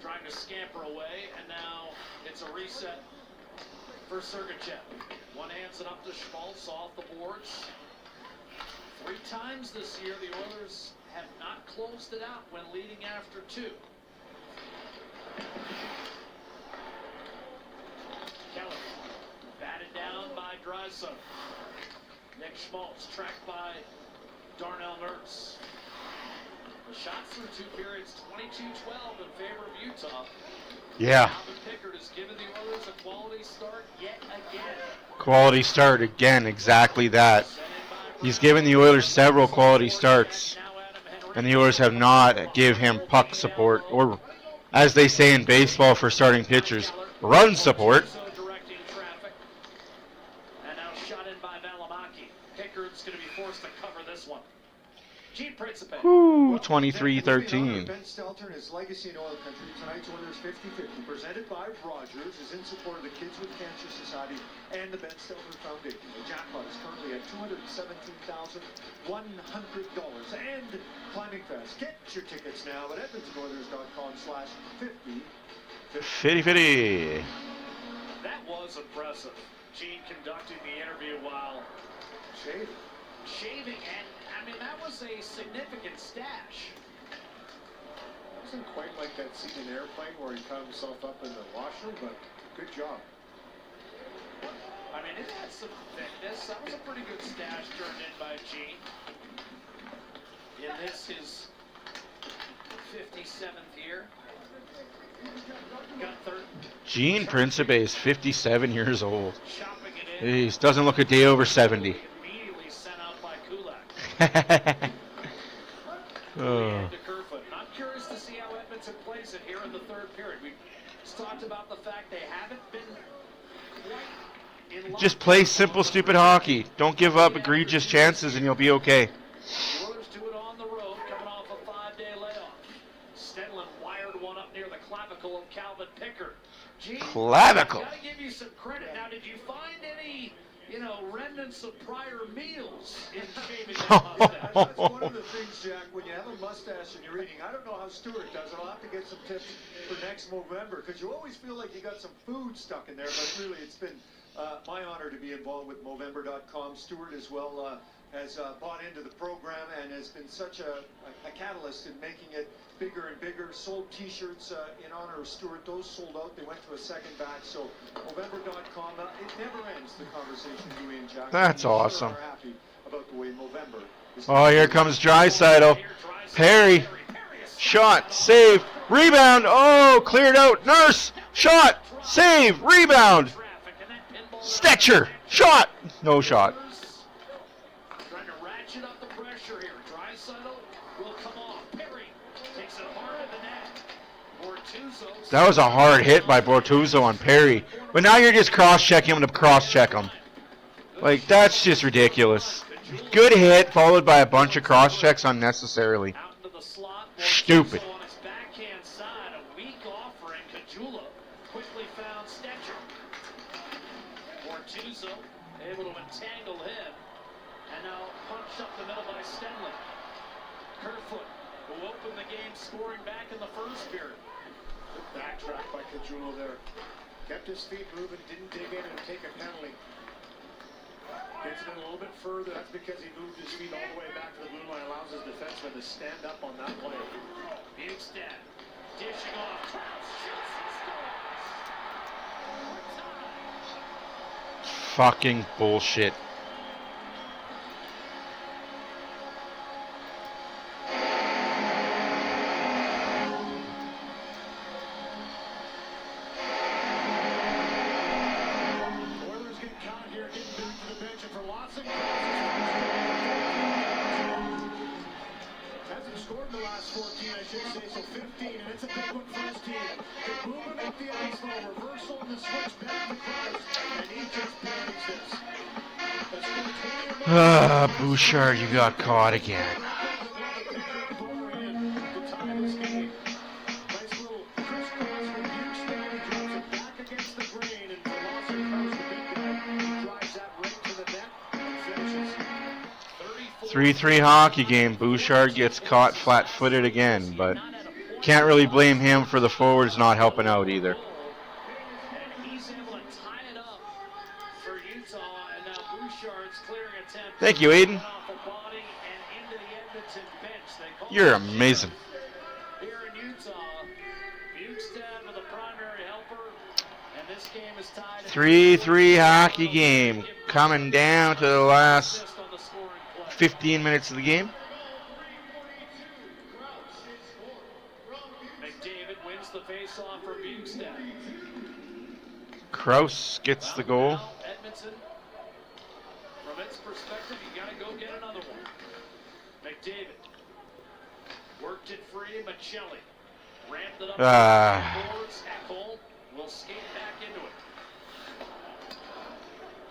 [SPEAKER 3] trying to scamper away, and now it's a reset for Sergachev. One hands it up to Schmaltz off the boards. 3 times this year, the Oilers have not closed it out when leading after 2. Keller batted down by Draisaitl. Nick Schmaltz tracked by Darnell Nurse. The shots through 2 periods, 22-12 in favor of Utah.
[SPEAKER 1] Yeah.
[SPEAKER 3] Alvin Pickard has given the Oilers a quality start yet again.
[SPEAKER 1] Quality start again, exactly that. He's given the Oilers several quality starts, and the Oilers have not give him puck support, or as they say in baseball for starting pitchers, run support.
[SPEAKER 3] Directing traffic. And now shot in by Valimaki. Pickard's going to be forced to cover this one. Gene Principe.
[SPEAKER 1] Woo, 23-13.
[SPEAKER 2] Ben Stelter and his legacy in oil country. Tonight's Oilers 50-50, presented by Rogers, is in support of the Kids with Cancer Society and the Ben Stelter Foundation. The jackpot is currently at $217,100 and climbing fast. Get your tickets now at edmontonoilers.com/50.
[SPEAKER 1] 50-50.
[SPEAKER 3] That was impressive. Gene conducting the interview while shaving, and I mean that was a significant stash.
[SPEAKER 2] Wasn't quite like that scene in Airplane where he caught himself up in the washroom, but good job.
[SPEAKER 3] I mean, it had some thickness. That was a pretty good stash turned in by Gene. In this, his 57th year. Got third.
[SPEAKER 1] Gene Principe is 57 years old.
[SPEAKER 3] Chopping it in.
[SPEAKER 1] He doesn't look a day over 70.
[SPEAKER 3] Immediately sent out by Kulak.
[SPEAKER 1] Oh.
[SPEAKER 3] To Kerfoot. And I'm curious to see how Edmonton plays it here in the third period. We've talked about the fact they haven't been quite in line.
[SPEAKER 1] Just play simple, stupid hockey. Don't give up egregious chances and you'll be okay.
[SPEAKER 3] The Oilers do it on the road, coming off a 5-day layoff. Stenlin wired one up near the clavicle of Calvin Pickard. Gene,
[SPEAKER 1] Clavicle.
[SPEAKER 3] gotta give you some credit. Now, did you find any, remnants of prior meals in shaving that mustache?
[SPEAKER 2] That's one of the things, Jack, when you have a mustache and you're eating. I don't know how Stuart does it. I'll have to get some tips for next November, because you always feel like you got some food stuck in there, but really it's been my honor to be involved with Movember.com. Stuart as well has bought into the program and has been such a catalyst in making it bigger and bigger. Sold t-shirts in honor of Stuart. Those sold out. They went to a second batch. So Movember.com, it never ends, the conversation, Dewey and Jack.
[SPEAKER 1] That's
[SPEAKER 2] We
[SPEAKER 1] awesome.
[SPEAKER 2] Sure are happy about the way Movember is.
[SPEAKER 1] Oh, here comes Draisaitl. Perry. Shot. Save. Rebound. Oh, cleared out. Nurse. Shot. Save. Rebound. Stetcher. Shot. No shot.
[SPEAKER 3] Trying to ratchet up the pressure here. Draisaitl will come off. Perry takes it hard in the net. Bortuzzo.
[SPEAKER 1] That was a hard hit by Bortuzzo on Perry. But now you're just cross-checking him to cross-check him. Like, that's just ridiculous. Good hit followed by a bunch of cross-checks unnecessarily.
[SPEAKER 3] Out into the slot.
[SPEAKER 1] Stupid.
[SPEAKER 3] Bortuzzo on his backhand side. A weak offering. Kajula quickly found Stetcher. Bortuzzo able to entangle him. And now punched up the middle by Stenlin. Kerfoot, who opened the game scoring back in the first period.
[SPEAKER 2] Backtrack by Cajulo there. Kept his feet moving, didn't dig in and take a penalty. Gets it in a little bit further. That's because he moved his feet all the way back to the blue line. Allows his defenseman to stand up on that play.
[SPEAKER 3] Bugstad dishing off. Kraus shoots and scores.
[SPEAKER 1] Fucking bullshit.
[SPEAKER 2] Oilers get caught here, getting moved to the bench, and for lots of hasn't scored in the last 14, I should say, so 15, and it's a big one for his team. They're moving up the ice now, reversal in the switch back to Kraus, and he just buries this. That's going to 20 or more.
[SPEAKER 1] Bouchard, you got caught again.
[SPEAKER 2] Nice little crisscross from Bugstad. He drops it back against the grain, and Velocity comes the big guy. Drives that right to the net and finishes.
[SPEAKER 1] 3-3 hockey game. Bouchard gets caught flat-footed again, but can't really blame him for the forwards not helping out either.
[SPEAKER 3] And he's able to tie it up for Utah, and now Bouchard's clearing attempt.
[SPEAKER 1] Thank you, Aiden.
[SPEAKER 3] Off a body and into the Edmonton bench. They call
[SPEAKER 1] You're
[SPEAKER 3] it
[SPEAKER 1] amazing.
[SPEAKER 3] here in Utah. Bugstad with a primary helper, and this game is tied.
[SPEAKER 1] 3-3 hockey game. Coming down to the last
[SPEAKER 3] Assist on the scoring play.
[SPEAKER 1] 15 minutes of the game.
[SPEAKER 3] McDavid wins the face-off for Bugstad.
[SPEAKER 1] Kraus gets the goal.
[SPEAKER 3] Now, Edmonton, from its perspective, you gotta go get another one. McDavid worked it free. Machelli ramped it up. Boards. Ekholm will skate back into it.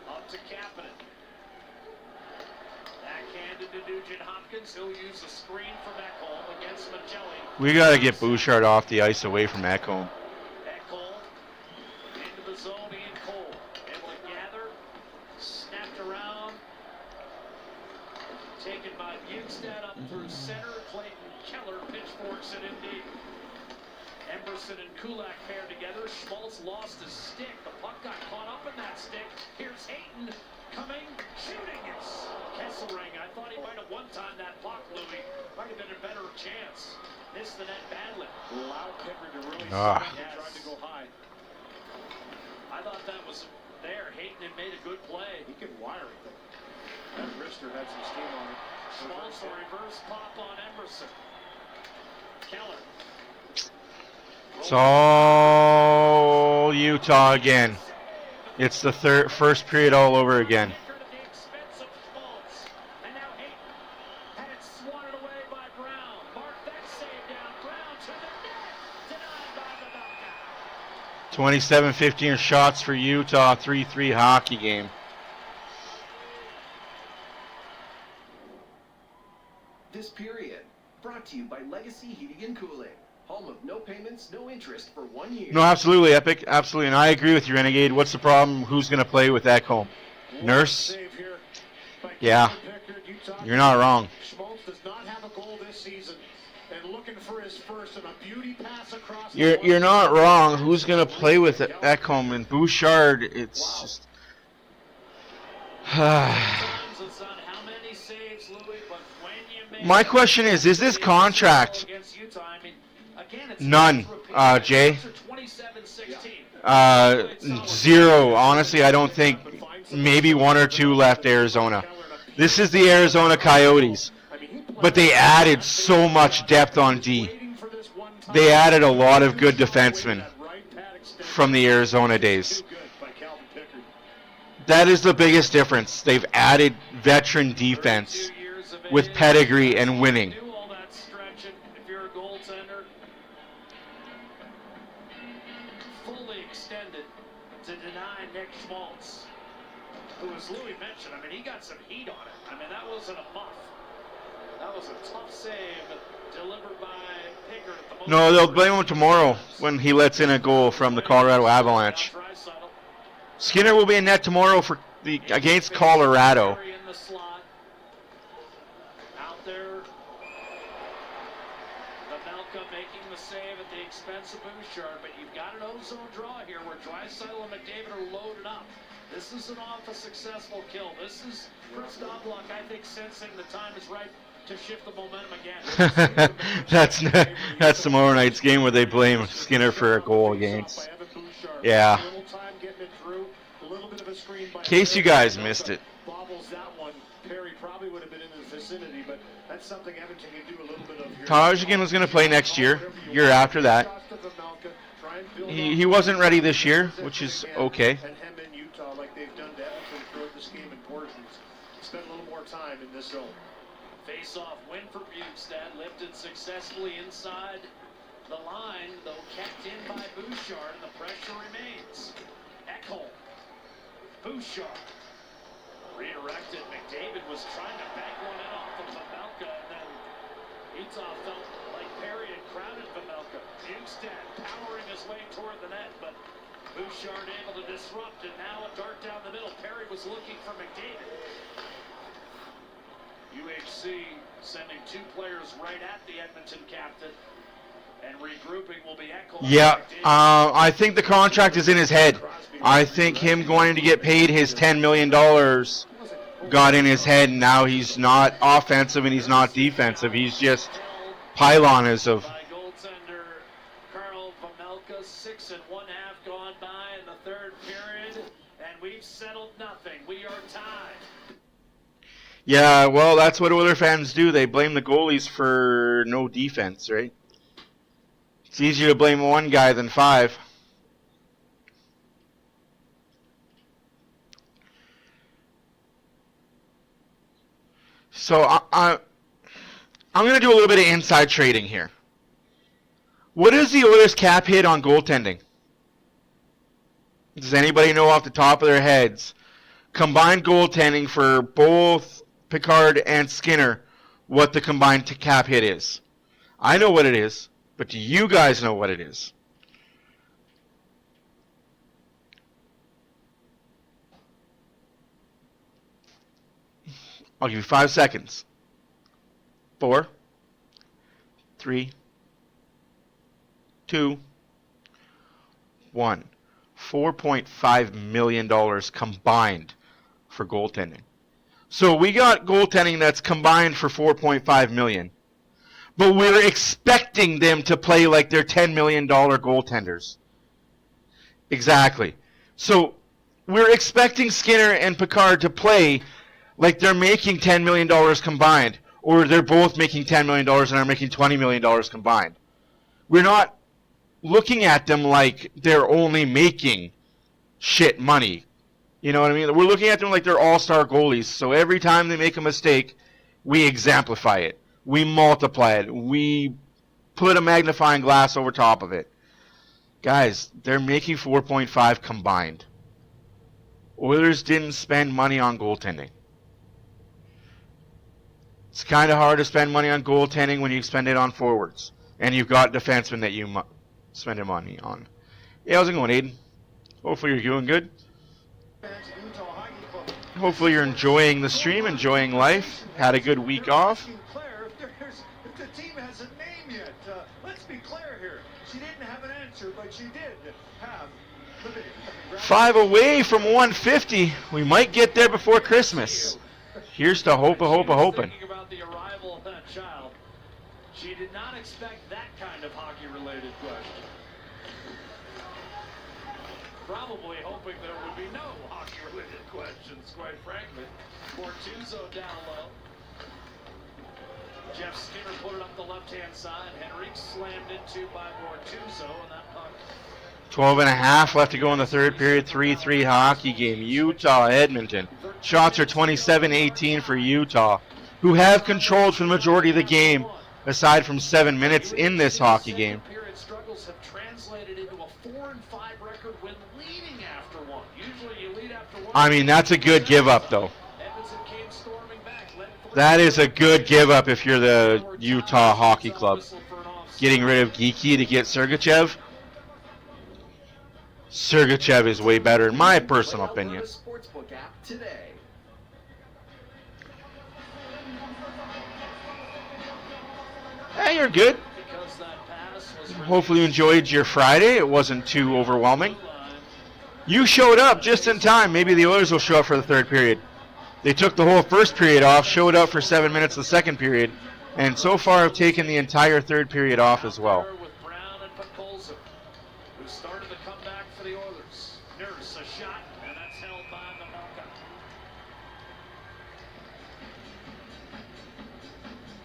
[SPEAKER 3] Up to Kapanen. Backhanded to Nugent Hopkins. He'll use a screen from Ekholm against Machelli.
[SPEAKER 1] We got to get Bouchard off the ice away from Ekholm.
[SPEAKER 3] Ekholm into the zone. Ian Cole able to gather. Snapped around. Taken by Bugstad up through center. Clayton Keller pitchforks it in deep. Emberson and Kulak paired together. Schmaltz lost his stick. The puck got caught up in that stick. Here's Hayton coming, shooting. It's Kesselring. I thought he might have one-timed that puck, Louis. Might have been a better chance. Missed the net badly.
[SPEAKER 2] Allowed Pickard to really
[SPEAKER 1] Ah.
[SPEAKER 2] swing and tried to go high.
[SPEAKER 3] I thought that was there. Hayton had made a good play.
[SPEAKER 2] He can wire it though. That wrister had some steam on it.
[SPEAKER 3] Schmaltz a reverse pop on Emerson. Keller.
[SPEAKER 1] It's all Utah. Utah again. It's the first period all over again.
[SPEAKER 3] And now Hayden had it swatted away by Brown. Mark that save down. Brown to the net. Denied by the
[SPEAKER 1] 27-15 shots for Utah. 3-3 hockey game.
[SPEAKER 4] This period brought to you by Legacy Heating and Cooling. Home of no payments, no interest for 1 year.
[SPEAKER 1] No, absolutely, Epic. Absolutely. And I agree with you, Renegade. What's the problem? Who's going to play with Ekholm? Nurse? Yeah. You're not wrong.
[SPEAKER 2] Schmaltz does not have a goal this season. And looking for his first and a beauty pass across.
[SPEAKER 1] You're not wrong. Who's going to play with Ekholm? And Bouchard, it's just... My question is this contract... None, Jay. Zero. Honestly, I don't think. Maybe 1 or 2 left Arizona. This is the Arizona Coyotes. But they added so much depth on D. They added a lot of good defensemen from the Arizona days. That is the biggest difference. They've added veteran defense with pedigree and winning.
[SPEAKER 3] To deny Nick Schmaltz, who, as Louis mentioned, I mean, he got some heat on it. I mean, that wasn't a muff. That was a tough save delivered by Pickard at the moment.
[SPEAKER 1] No, they'll blame him tomorrow when he lets in a goal from the Colorado Avalanche. Skinner will be in net tomorrow for against Colorado.
[SPEAKER 3] Out there, Pavelka making the save at the expense of Bouchard, but you've got an ozone draw here where Draisaitl and McDavid are loaded up. This is off a successful kill. This is Chris Doblock, I think, sensing the time is right to shift the momentum again.
[SPEAKER 1] That's tomorrow night's game where they blame Skinner for a goal against. Yeah. In case you guys missed it. Tarajian was going to play next year after that. He wasn't ready this year, which is okay.
[SPEAKER 2] And him in Utah, like they've done to Edmonton throughout this game in portions. Spent a little more time in this zone.
[SPEAKER 3] Face-off win for Bukestad, lifted successfully inside the line, though kept in by Bouchard, and the pressure remains. Ekholm, Bouchard, redirected. McDavid was trying to back one in off of Pavelka, and then Utah felt like Perry had crowded Pavelka. Bukestad powering his way toward the net, but Bouchard able to disrupt, and now a dart down the middle. Perry was looking for McDavid. UHC sending 2 players right at the Edmonton captain, and regrouping will be Ekholm.
[SPEAKER 1] Yeah, I think the contract is in his head. I think him going to get paid his $10 million got in his head, and now he's not offensive and he's not defensive. He's just pylon as of...
[SPEAKER 3] By goaltender Carl Pavelka, 6 1/2 gone by in the third period, and we've settled nothing. We are tied.
[SPEAKER 1] Yeah, well, that's what Oilers fans do. They blame the goalies for no defense, right? It's easier to blame one guy than 5. So I'm going to do a little bit of inside trading here. What is the Oilers cap hit on goaltending? Does anybody know off the top of their heads? Combined goaltending for both Pickard and Skinner, what the combined cap hit is. I know what it is, but do you guys know what it is? I'll give you 5 seconds. 4, 3, 2, 1. $4.5 million combined for goaltending. So we got goaltending that's combined for $4.5 million. But we're expecting them to play like they're $10 million goaltenders. Exactly. So we're expecting Skinner and Pickard to play like they're making $10 million combined, or they're both making $10 million and are making $20 million combined. We're not looking at them like they're only making shit money. You know what I mean? We're looking at them like they're all-star goalies. So every time they make a mistake, we exemplify it. We multiply it. We put a magnifying glass over top of it. Guys, they're making 4.5 combined. Oilers didn't spend money on goaltending. It's kind of hard to spend money on goaltending when you spend it on forwards. And you've got defensemen that you spend money on. Hey, how's it going, Aiden? Hopefully you're doing good. Hopefully you're enjoying the stream, enjoying life. Had a good week off.
[SPEAKER 2] If the team has a name yet, let's be clear here. She didn't have an answer, but she did have the bid.
[SPEAKER 1] 5 away from 150. We might get there before Christmas. Here's to hoping.
[SPEAKER 3] Thinking about the arrival of that child, she did not expect that kind of hockey-related question. Probably hoping there would be no hockey-related questions, quite frankly. Bortuzzo down low. Jeff Skinner put it up the left-hand side. Henrique slammed into by Bortuzzo, and that puck.
[SPEAKER 1] 12.5 left to go in the third period. 3-3 hockey game. Utah, Edmonton. Shots are 27-18 for Utah, who have controlled for the majority of the game, aside from 7 minutes in this hockey game.
[SPEAKER 3] Period struggles have translated into a 4-5 record when leading after one. Usually you lead after one.
[SPEAKER 1] I mean, that's a good give-up, though.
[SPEAKER 3] Edmonton came storming back.
[SPEAKER 1] That is a good give-up if you're the Utah Hockey Club. Getting rid of Geeky to get Sergachev. Sergachev is way better, in my personal opinion.
[SPEAKER 4] Sportsbook app today.
[SPEAKER 1] Hey, you're good. Hopefully you enjoyed your Friday. It wasn't too overwhelming. You showed up just in time. Maybe the Oilers will show up for the third period. They took the whole first period off, showed up for 7 minutes the second period, and so far have taken the entire third period off as well.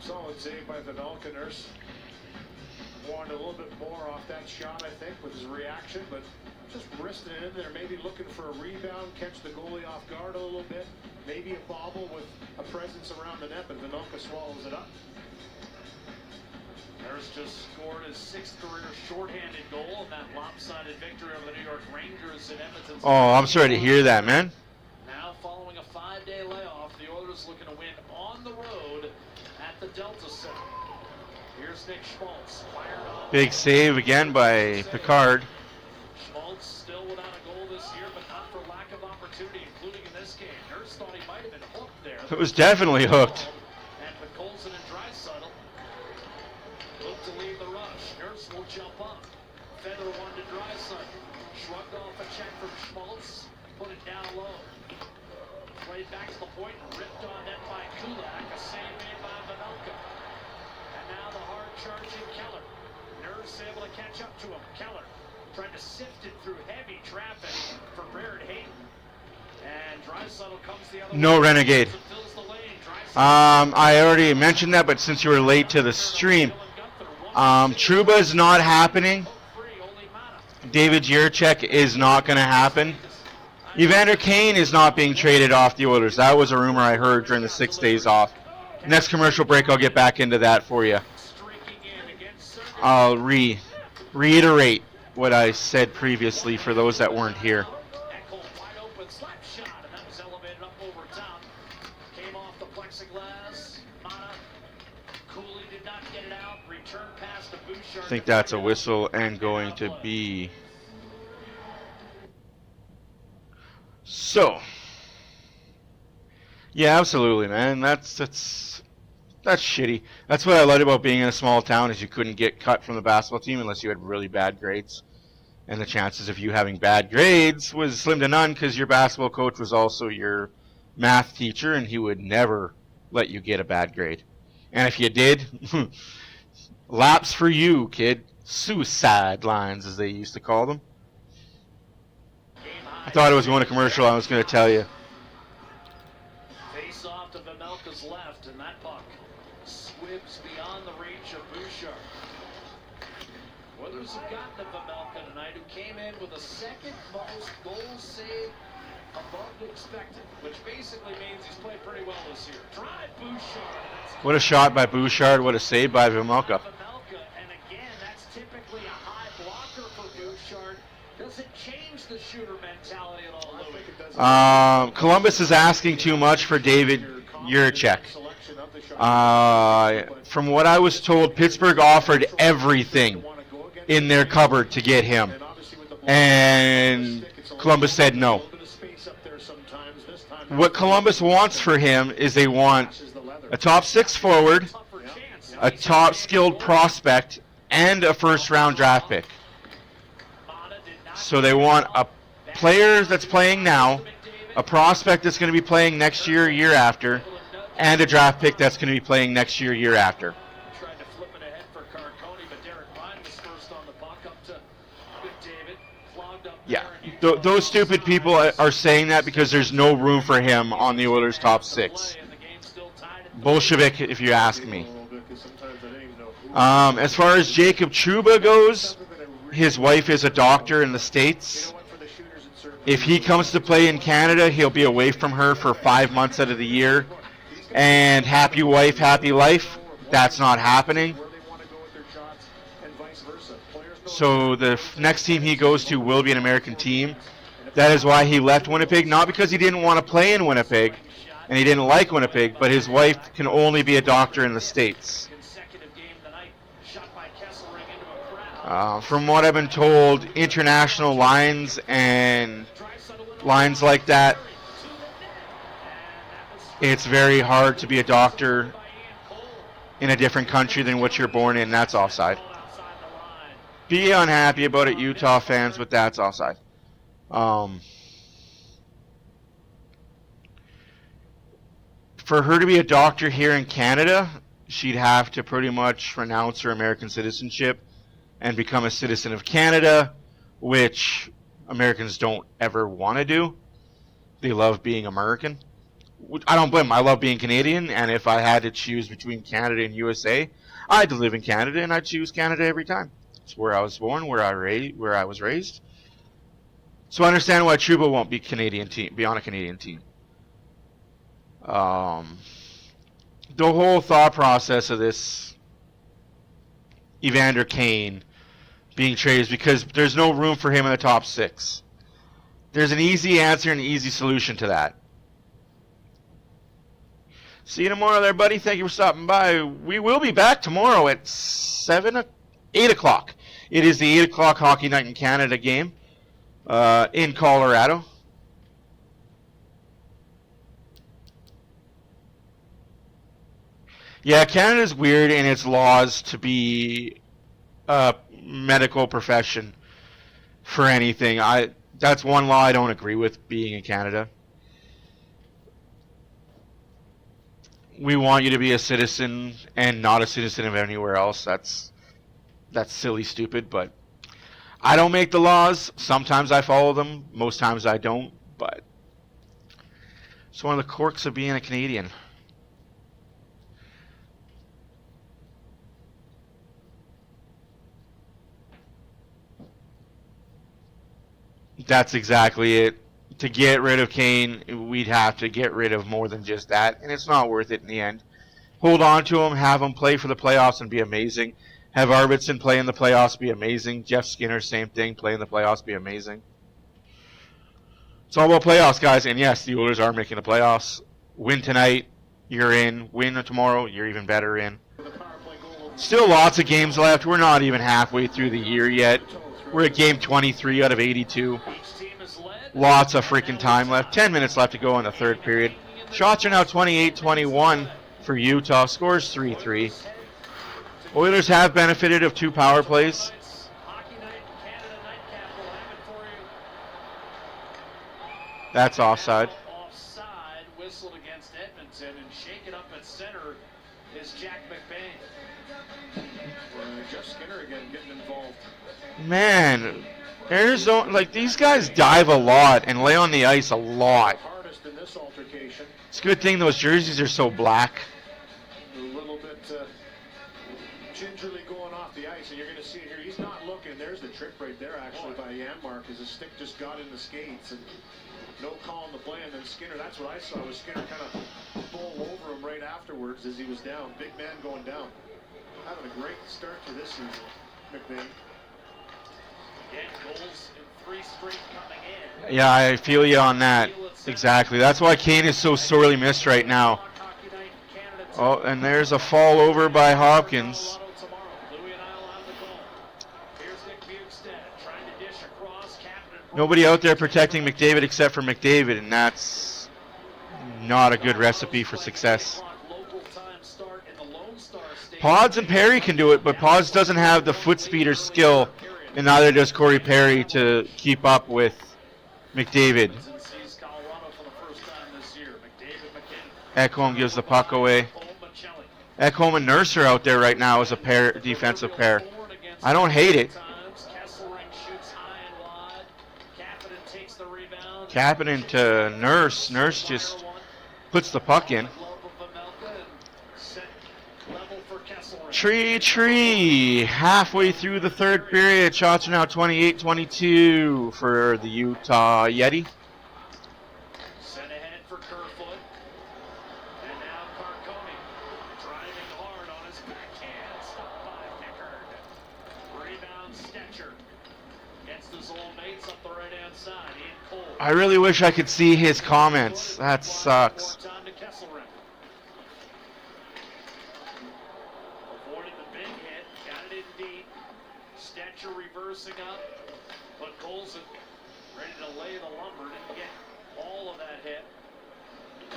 [SPEAKER 2] Solid save by Vanolka. Nurse wanted a little bit more off that shot, I think, with his reaction, but just wristing it in there, maybe looking for a rebound, catch the goalie off guard a little bit, maybe a bobble with a presence around the net, but Vanolka swallows it up.
[SPEAKER 3] Nurse just scored his 6th career shorthanded goal in that lopsided victory over the New York Rangers in Edmonton.
[SPEAKER 1] Oh, I'm sorry to hear that, man.
[SPEAKER 3] Now, following a 5-day layoff, the Oilers looking to win on the road at the Delta Center. Here's Nick Schmaltz.
[SPEAKER 1] Big save again by Picard.
[SPEAKER 3] Schmaltz still without a goal this year, but not for lack of opportunity, including in this game. Nurse thought he might have been hooked there.
[SPEAKER 1] It was definitely hooked.
[SPEAKER 3] And Picolson and Draisaitl look to leave the rush. Nurse will jump up. Feather one to Draisaitl. Shrugged off a check from Schmaltz. Put it down low. Played back to the point and ripped on net by Kulak. A save made by Vanolka. And now the hard charging Keller. Nurse able to catch up to him. Keller trying to sift it through heavy traffic for Baird Hayden. And Draisaitl comes the other
[SPEAKER 1] No
[SPEAKER 3] way.
[SPEAKER 1] Renegade.
[SPEAKER 3] Fills the lane. Draisaitl
[SPEAKER 1] I already mentioned that, but since you were late to the stream, Trouba is not happening. David Jiricek is not going to happen. Evander Kane is not being traded off the Oilers. That was a rumor I heard during the 6 days off. Next commercial break, I'll get back into that for you. I'll reiterate what I said previously for those that weren't here.
[SPEAKER 3] Eckel wide open slap shot, and that was elevated up over top. Came off the plexiglass. Mata. Cooley did not get it out. Return pass to Bouchard.
[SPEAKER 1] I think that's a whistle and going to be. So. Yeah, absolutely, man. That's shitty. That's what I liked about being in a small town, is you couldn't get cut from the basketball team unless you had really bad grades. And the chances of you having bad grades was slim to none, because your basketball coach was also your math teacher, and he would never let you get a bad grade. And if you did, laps for you, kid. Suicide lines, as they used to call them. I thought it was going to commercial, I was going to tell you.
[SPEAKER 3] Face off to Vanelka's left, and that puck squibs beyond the reach of Bouchard. Oilers have gotten to Pavelka tonight, who came in with the second most goals saved above the expected, which basically means he's played pretty well this year. Drive Bouchard.
[SPEAKER 1] What a shot by Bouchard. What a save by Pavelka.
[SPEAKER 3] And again, that's typically a high blocker for Bouchard. Does it change the shooter mentality at all, Louis?
[SPEAKER 1] Columbus is asking too much for David Juracek. From what I was told, Pittsburgh offered everything in their cupboard to get him, and Columbus said no. What Columbus wants for him is they want a top 6 forward, a top skilled prospect, and a first-round draft pick. So they want a player that's playing now, a prospect that's going to be playing next year, year after, and a draft pick that's going to be playing next year, year after. Yeah, those stupid people are saying that because there's no room for him on the Oilers' top 6. Bolshevik, if you ask me. As far as Jacob Trouba goes, his wife is a doctor in the States. If he comes to play in Canada, he'll be away from her for 5 months out of the year. And happy wife, happy life. That's not happening. So the next team he goes to will be an American team. That is why he left Winnipeg, not because he didn't want to play in Winnipeg and he didn't like Winnipeg, but his wife can only be a doctor in the States. From what I've been told, international lines and lines like that, it's very hard to be a doctor in a different country than what you're born in. That's offside. Be unhappy about it, Utah fans, but that's offside. For her to be a doctor here in Canada, she'd have to pretty much renounce her American citizenship and become a citizen of Canada, which Americans don't ever want to do. They love being American. I don't blame them. I love being Canadian, and if I had to choose between Canada and USA, I'd live in Canada, and I'd choose Canada every time. It's where I was born, where I was raised. So I understand why Trouba won't be on a Canadian team. The whole thought process of this Evander Kane being traded is because there's no room for him in the top 6. There's an easy answer and an easy solution to that. See you tomorrow there, buddy. Thank you for stopping by. We will be back tomorrow at 8 o'clock. It is the 8 o'clock Hockey Night in Canada game in Colorado. Yeah, Canada's weird in its laws to be a medical profession for anything. That's one law I don't agree with, being in Canada. We want you to be a citizen and not a citizen of anywhere else. That's silly, stupid, but I don't make the laws. Sometimes I follow them. Most times I don't, but it's one of the quirks of being a Canadian. That's exactly it. To get rid of Kane, we'd have to get rid of more than just that, and it's not worth it in the end. Hold on to him, have him play for the playoffs and be amazing. Have Arvidsson play in the playoffs, be amazing. Jeff Skinner, same thing, play in the playoffs, be amazing. It's all about playoffs, guys, and yes, the Oilers are making the playoffs. Win tonight, you're in. Win tomorrow, you're even better in. Still lots of games left. We're not even halfway through the year yet. We're at game 23 out of 82. Lots of freaking time left. 10 minutes left to go in the third period. Shots are now 28-21 for Utah. Scores 3-3. Oilers have benefited of 2 power plays. That's offside.
[SPEAKER 3] Offside whistled against Edmonton, and shaken up at center is Jack McBain.
[SPEAKER 2] Jeff Skinner again getting involved.
[SPEAKER 1] Man, Arizona, like, these guys dive a lot and lay on the ice a lot.
[SPEAKER 2] Hardest in this altercation.
[SPEAKER 1] It's a good thing those jerseys are so black.
[SPEAKER 2] A little bit gingerly going off the ice, and you're going to see it here. He's not looking. his stick just got in the skates and no call on the play. And then Skinner, that's what I saw, was Skinner kind of bowl over him right afterwards as he was down. Big man going down. Having a great start to this season, McBain.
[SPEAKER 3] Again, goals in 3 straight coming in.
[SPEAKER 1] Yeah, I feel you on that. Exactly. That's why Kane is so sorely missed right now. Oh, and there's a fall over by Hopkins. Nobody out there protecting McDavid except for McDavid, and that's not a good recipe for success. Pods and Perry can do it, but Pods doesn't have the foot speed or skill, and neither does Corey Perry to keep up with McDavid. Ekholm gives the puck away. Ekholm and Nurse are out there right now as a pair, defensive pair. I don't hate it. Kapanen to Nurse. Nurse just puts the puck in. Tree. Halfway through the third period. Shots are now 28-22 for the Utah Yeti.
[SPEAKER 3] Sent ahead for Kerfoot. And now Carcone driving hard on his backhand. Stopped by Pickard. Rebound Stetcher. Gets his old mates up the right-hand side. Ian Cole.
[SPEAKER 1] I really wish I could see his comments. That sucks.
[SPEAKER 3] Reversing up, but Colson ready to lay the lumber, didn't get all of that hit.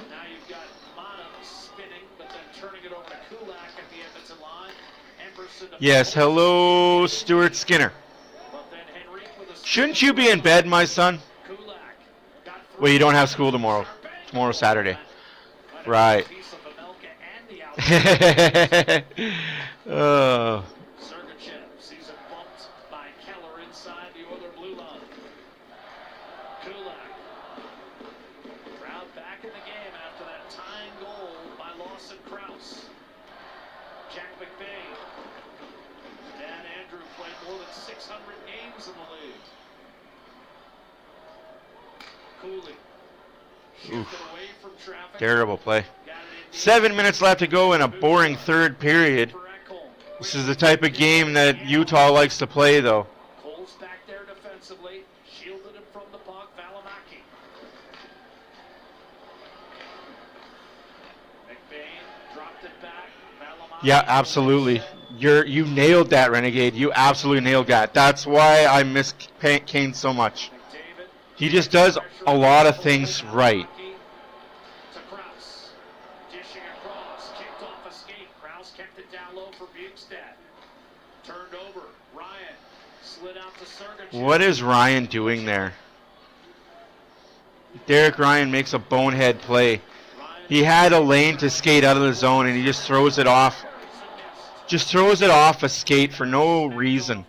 [SPEAKER 3] Now you've got Mata spinning, but then turning it over to Kulak at the Edmonton line. Emberson.
[SPEAKER 1] Yes, hello, Stuart Skinner. Shouldn't you be in bed, my son? Well, you don't have school tomorrow. Tomorrow's Saturday. Right. Oh. Terrible play. 7 minutes left to go in a boring third period. This is the type of game that Utah likes to play, though.
[SPEAKER 3] Cole's back there defensively, shielded him from the puck. Valimaki. McBain dropped it back. Valimaki.
[SPEAKER 1] Yeah, absolutely. You nailed that, Renegade. You absolutely nailed that. That's why I miss Kane so much. He just does a lot of things right. What is Ryan doing there? Derek Ryan makes a bonehead play. He had a lane to skate out of the zone and he just throws it off. Just throws it off a skate for no reason.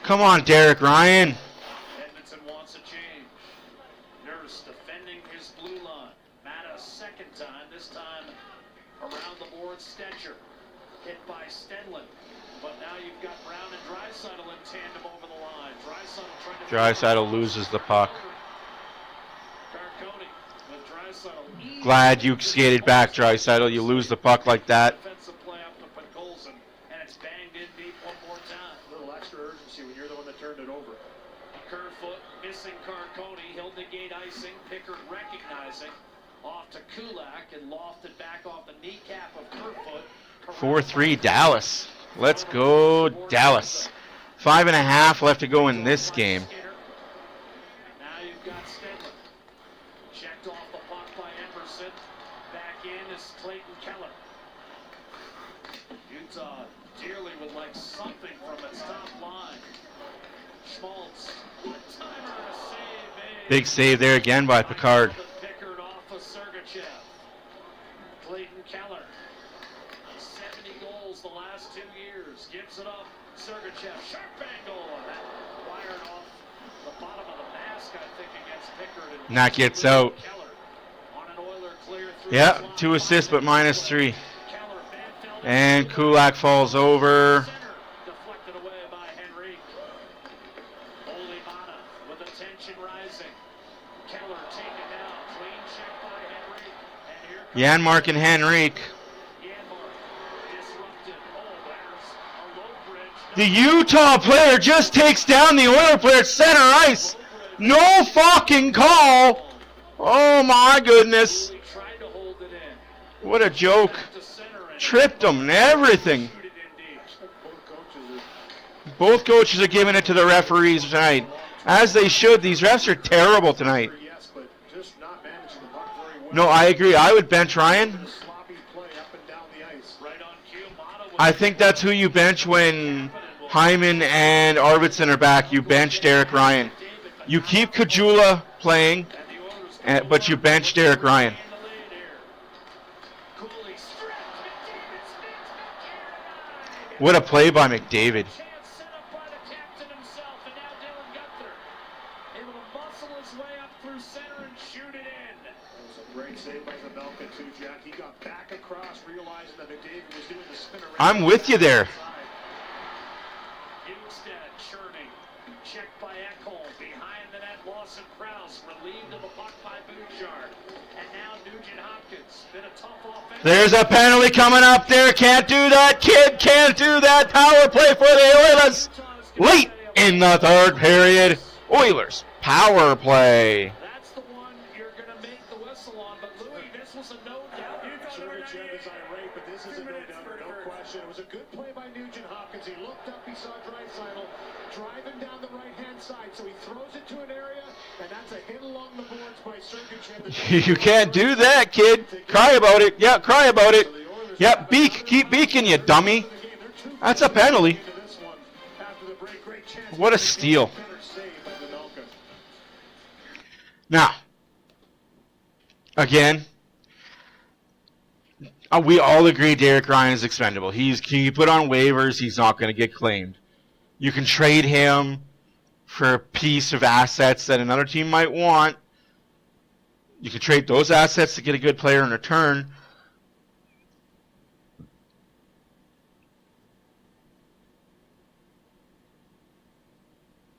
[SPEAKER 1] Come on, Derek Ryan.
[SPEAKER 3] Edmonton wants a change. Nurse defending his blue line. Mata second time, this time around the board. Stetcher hit by Stenlin. But now you've got Brown and Draisaitl in tandem over the line.
[SPEAKER 1] Draisaitl loses the puck. Glad you skated back, Draisaitl. You lose the puck like that.
[SPEAKER 3] Defensive play up to Podkolzin, and it's banged in deep one more time.
[SPEAKER 2] A little extra urgency when you're the one that turned it over.
[SPEAKER 3] Kerfoot missing Carcone. He'll negate icing. Pickard recognizing. Off to Kulak and lofted back off the kneecap of Kerfoot.
[SPEAKER 1] 4-3 Dallas. Let's go, Dallas. 5.5 left to go in this game.
[SPEAKER 3] Now you've got Stenlin. Checked off the puck by Emberson. Back in is Clayton Keller. Utah dearly would like something from its top line. Schmaltz. Timer to save.
[SPEAKER 1] Big save there again by Picard.
[SPEAKER 3] Pickard off of Sergachev. Clayton Keller. 70 goals the last 2 years. Gives it up. Sergachev. Sharp angle. And that wired off the bottom of the mask, I think, against Pickard.
[SPEAKER 1] And that gets out.
[SPEAKER 3] On an Oiler clear through.
[SPEAKER 1] Yeah, 2 assists, but -3. And Kulak falls over.
[SPEAKER 3] Deflected away by Henry. tension rising. Keller taken down. Clean check by Henry. And here
[SPEAKER 1] Janmark and Henrique.
[SPEAKER 3] Janmark disrupted. Oh, there's a low bridge.
[SPEAKER 1] The Utah player just takes down the Oiler player at center ice. No fucking call. Oh my goodness.
[SPEAKER 3] He tried to hold it in.
[SPEAKER 1] What a joke.
[SPEAKER 3] Back to center and
[SPEAKER 1] Tripped him and everything.
[SPEAKER 3] shoot it in deep.
[SPEAKER 1] Both coaches are giving it to the referees tonight. As they should. These refs are terrible tonight.
[SPEAKER 2] Yes, but just not managing the puck very well.
[SPEAKER 1] No, I agree. I would bench Ryan.
[SPEAKER 2] Sloppy play up and down the ice.
[SPEAKER 3] Right on cue. Mata was
[SPEAKER 1] I think that's who you bench when Hyman and Arvidsson are back. You bench Derek Ryan. You keep Kajula playing, but you bench Derek Ryan.
[SPEAKER 3] in the lead here. Cooley stretch. McDavid spins.
[SPEAKER 1] What a play by McDavid.
[SPEAKER 3] Chance set up by the captain himself, and now Dylan Gunther able to muscle his way up through center and shoot it in.
[SPEAKER 2] That was a great save by Zabelka too, Jack. He got back across, realizing that McDavid was doing the spin around.
[SPEAKER 1] I'm with you there.
[SPEAKER 3] Hugstead churning. Checked by Ekholm. Behind the net, Lawson Krause relieved of the puck by Bouchard. And now Nugent Hopkins. Been a tough offense.
[SPEAKER 1] There's a penalty coming up there. Can't do that, kid. Can't do that. Power play for the Oilers. Late in the third period. Oilers power play.
[SPEAKER 3] That's the one you're going to make the whistle on. But Louis, this was a no doubt.
[SPEAKER 2] Sergachev is irate, but this is a no-doubter, no question. It was a good play by Nugent Hopkins. He looked up, he saw Draisaitl driving down the right-hand side, so he throws it to an area, and that's a hit along the boards by Sergachev.
[SPEAKER 1] You can't do that, kid. Cry about it. Yeah, cry about it. Yep, keep beaking, you dummy. That's a penalty. What a steal. Now, again, we all agree Derek Ryan is expendable. Can you put on waivers? He's not going to get claimed. You can trade him for a piece of assets that another team might want. You can trade those assets to get a good player in return.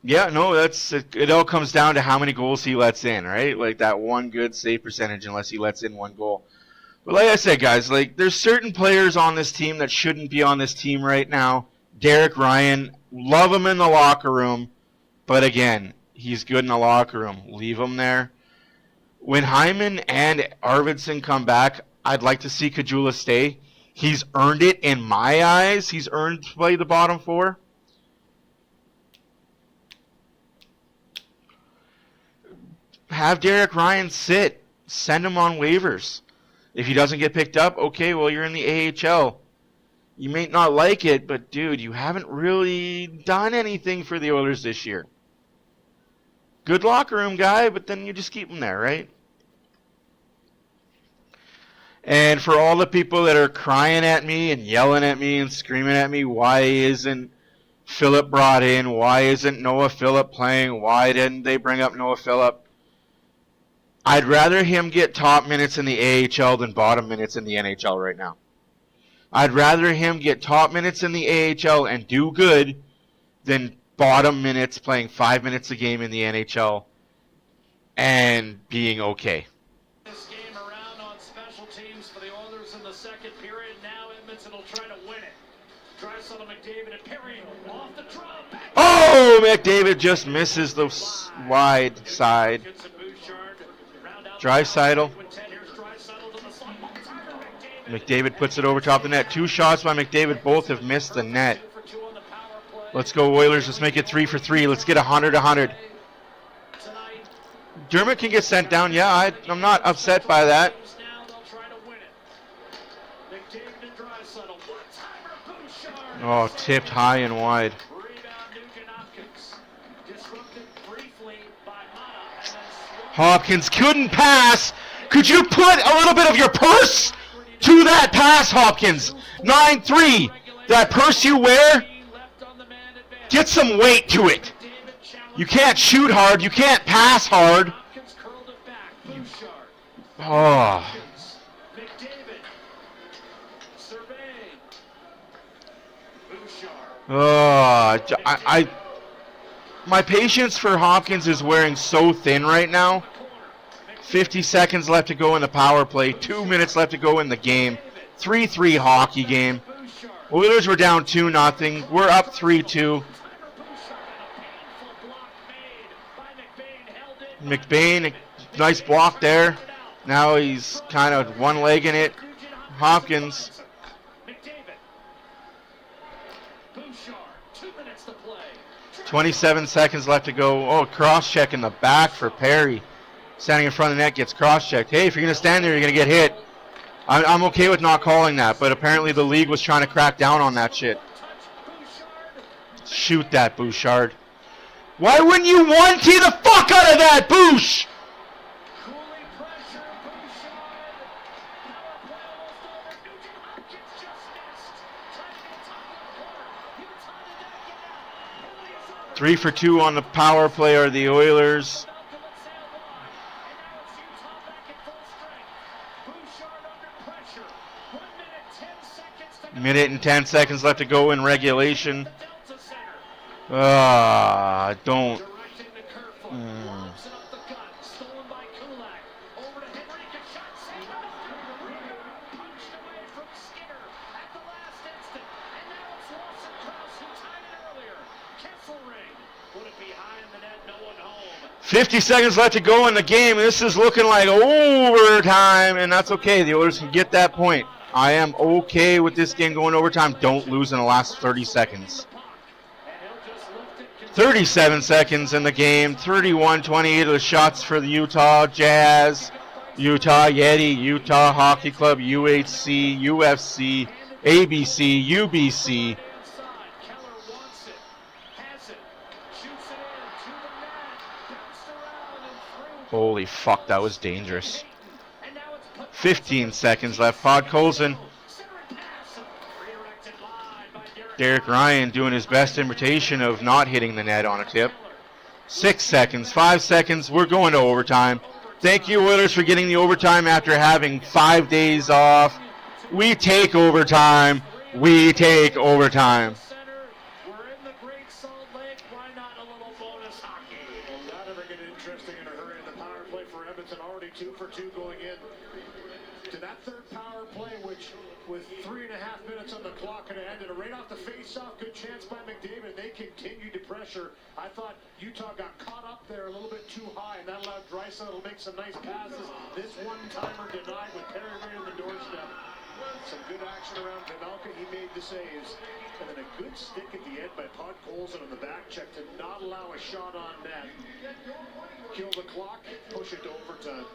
[SPEAKER 1] Yeah, no, it all comes down to how many goals he lets in, right? Like that one good save percentage unless he lets in one goal. But like I said, guys, like there's certain players on this team that shouldn't be on this team right now. Derek Ryan, love him in the locker room, but again, he's good in the locker room. Leave him there. When Hyman and Arvidsson come back, I'd like to see Kajula stay. He's earned it in my eyes. He's earned to play the bottom four. Have Derek Ryan sit. Send him on waivers. If he doesn't get picked up, okay, well, you're in the AHL. You may not like it, but, dude, you haven't really done anything for the Oilers this year. Good locker room guy, but then you just keep him there, right? And for all the people that are crying at me and yelling at me and screaming at me, why isn't Phillip brought in? Why isn't Noah Phillip playing? Why didn't they bring up Noah Phillip? I'd rather him get top minutes in the AHL than bottom minutes in the NHL right now. I'd rather him get top minutes in the AHL and do good than bottom minutes playing 5 minutes a game in the NHL and being okay.
[SPEAKER 3] This game around on special teams for the Oilers in the second period. Now Edmonton will try to win it. Draisaitl, McDavid, and Perry off the draw.
[SPEAKER 1] Oh, McDavid just misses the wide side. Draisaitl. McDavid puts it over top of the net. 2 shots by McDavid. Both have missed the net. Let's go, Oilers. Let's make it 3 for 3. Let's get 100-100. Dermott can get sent down. Yeah, I'm not upset by that. Oh, tipped high and wide. Hopkins couldn't pass. Could you put a little bit of your purse to that pass, Hopkins? 9-3. That purse you wear, get some weight to it. You can't shoot hard. You can't pass hard. Oh. Oh, My patience for Hopkins is wearing so thin right now. 50 seconds left to go in the power play. 2 minutes left to go in the game. 3-3 hockey game. Oilers were down 2-0. We're up 3-2. McBain, nice block there. Now he's kind of one-legging it. Hopkins. 27 seconds left to go. Oh, cross-check in the back for Perry. Standing in front of the net, gets cross-checked. Hey, if you're going to stand there, you're going to get hit. I'm okay with not calling that, but apparently the league was trying to crack down on that shit. Shoot that, Bouchard. Why wouldn't you one-tee the fuck out of that, Bouch? Three for two on the power play are the Oilers. Minute and 10 seconds left to go in regulation. Don't.
[SPEAKER 3] Put it behind the net, no one home.
[SPEAKER 1] 50 seconds left to go in the game. This is looking like overtime, and that's okay. The Oilers can get that point. I am okay with this game going overtime. Don't lose in the last 30 seconds. 37 seconds in the game. 31-28 of the shots for the Utah Jazz, Utah Yeti, Utah Hockey Club, UHC, UFC, ABC, UBC. Holy fuck, that was dangerous. 15 seconds left. Podkolzin. Derek Ryan doing his best imitation of not hitting the net on a tip. 6 seconds, 5 seconds. We're going to overtime. Thank you, Oilers, for getting the overtime after having 5 days off. We take overtime. We take overtime.
[SPEAKER 2] Interesting in a hurry in the power play for Edmonton, already 2 for 2 going in to that third power play, which with 3.5 minutes on the clock and it ended right off the face-off. Good chance by McDavid. They continued to pressure. I thought Utah got caught up there a little bit too high, and that allowed Draisaitl to make some nice passes. This one-timer denied with Perry right on the doorstep. Some good action around Vanelka. He made the saves. And then a good stick at the end by Podkolzin on the back check to not allow a shot on net. Kill the clock, push it to overtime.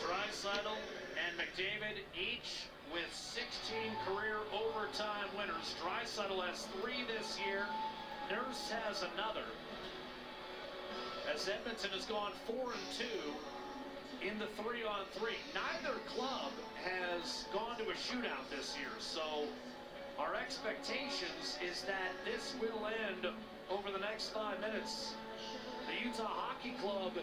[SPEAKER 3] Draisaitl and McDavid each with 16 career overtime winners. Draisaitl has 3 this year. Nurse has another. As Edmonton has gone 4-2 in the 3-on-3. Neither club has gone to a shootout this year, so our expectations is that this will end over the next 5 minutes. The Utah Hockey Club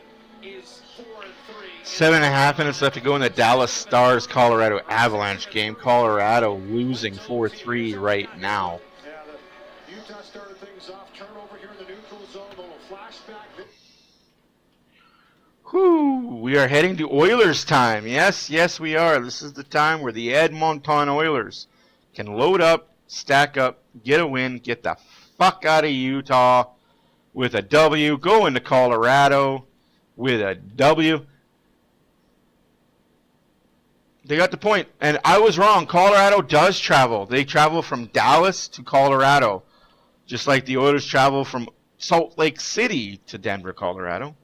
[SPEAKER 3] is 4-3.
[SPEAKER 1] 7.5 minutes left to go in the Dallas Stars Colorado Avalanche game. Colorado losing 4-3 right now.
[SPEAKER 2] Yeah, the Utah started things off. Turnover here in the neutral zone. A little flashback.
[SPEAKER 1] Whew, we are heading to Oilers time. Yes, yes, we are. This is the time where the Edmonton Oilers can load up, stack up, get a win, get the fuck out of Utah with a W, go into Colorado with a W. They got the point. And I was wrong. Colorado does travel. They travel from Dallas to Colorado, just like the Oilers travel from Salt Lake City to Denver, Colorado.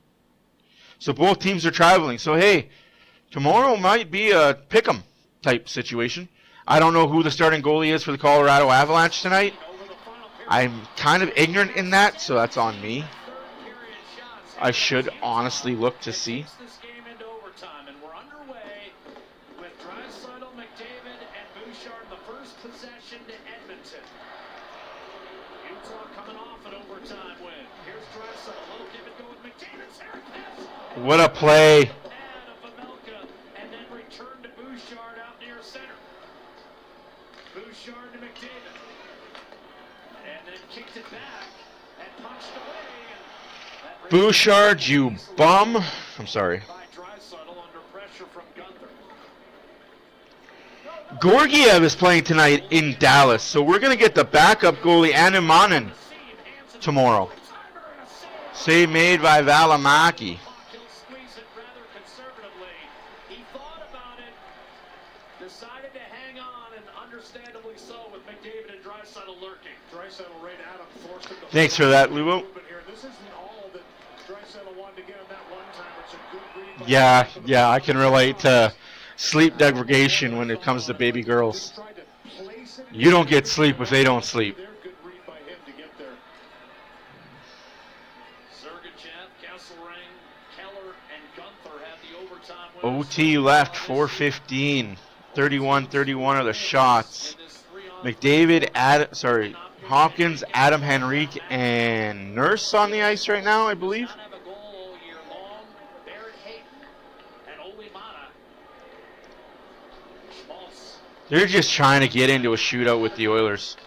[SPEAKER 1] So both teams are traveling. So, hey, tomorrow might be a pick'em type situation. I don't know who the starting goalie is for the Colorado Avalanche tonight. I'm kind of ignorant in that, so that's on me. I should honestly look to see.
[SPEAKER 3] This game into overtime, and we're underway with Draisaitl, McDavid, and Bouchard, the first possession to Edmonton. Utah coming off an overtime win. Here's Draisaitl, low David go with McDavid, center pass.
[SPEAKER 1] What a play.
[SPEAKER 3] And then return to Bouchard out near center. Bouchard to McDavid. And then kicked it back and punched away.
[SPEAKER 1] Bouchard, you bum. I'm sorry. Gorgiev is playing tonight in Dallas, so we're going to get the backup goalie Animanen tomorrow. Save made by Valimaki.
[SPEAKER 3] Decided to hang on, and understandably so, with McDavid and Draisaitl lurking. Draisaitl right at him, forced him to
[SPEAKER 1] Thanks for that, Lubo.
[SPEAKER 2] This isn't all that Draisaitl wanted to get him that one time. It's a good read.
[SPEAKER 1] Yeah, I can relate to sleep deprivation when it comes to baby girls. You don't get sleep if they don't sleep. OT left, 4:15. 31-31 are the shots. McDavid, Hopkins, Adam Henrique, and Nurse on the ice right now, I believe. They're just trying to get into a shootout with the Oilers.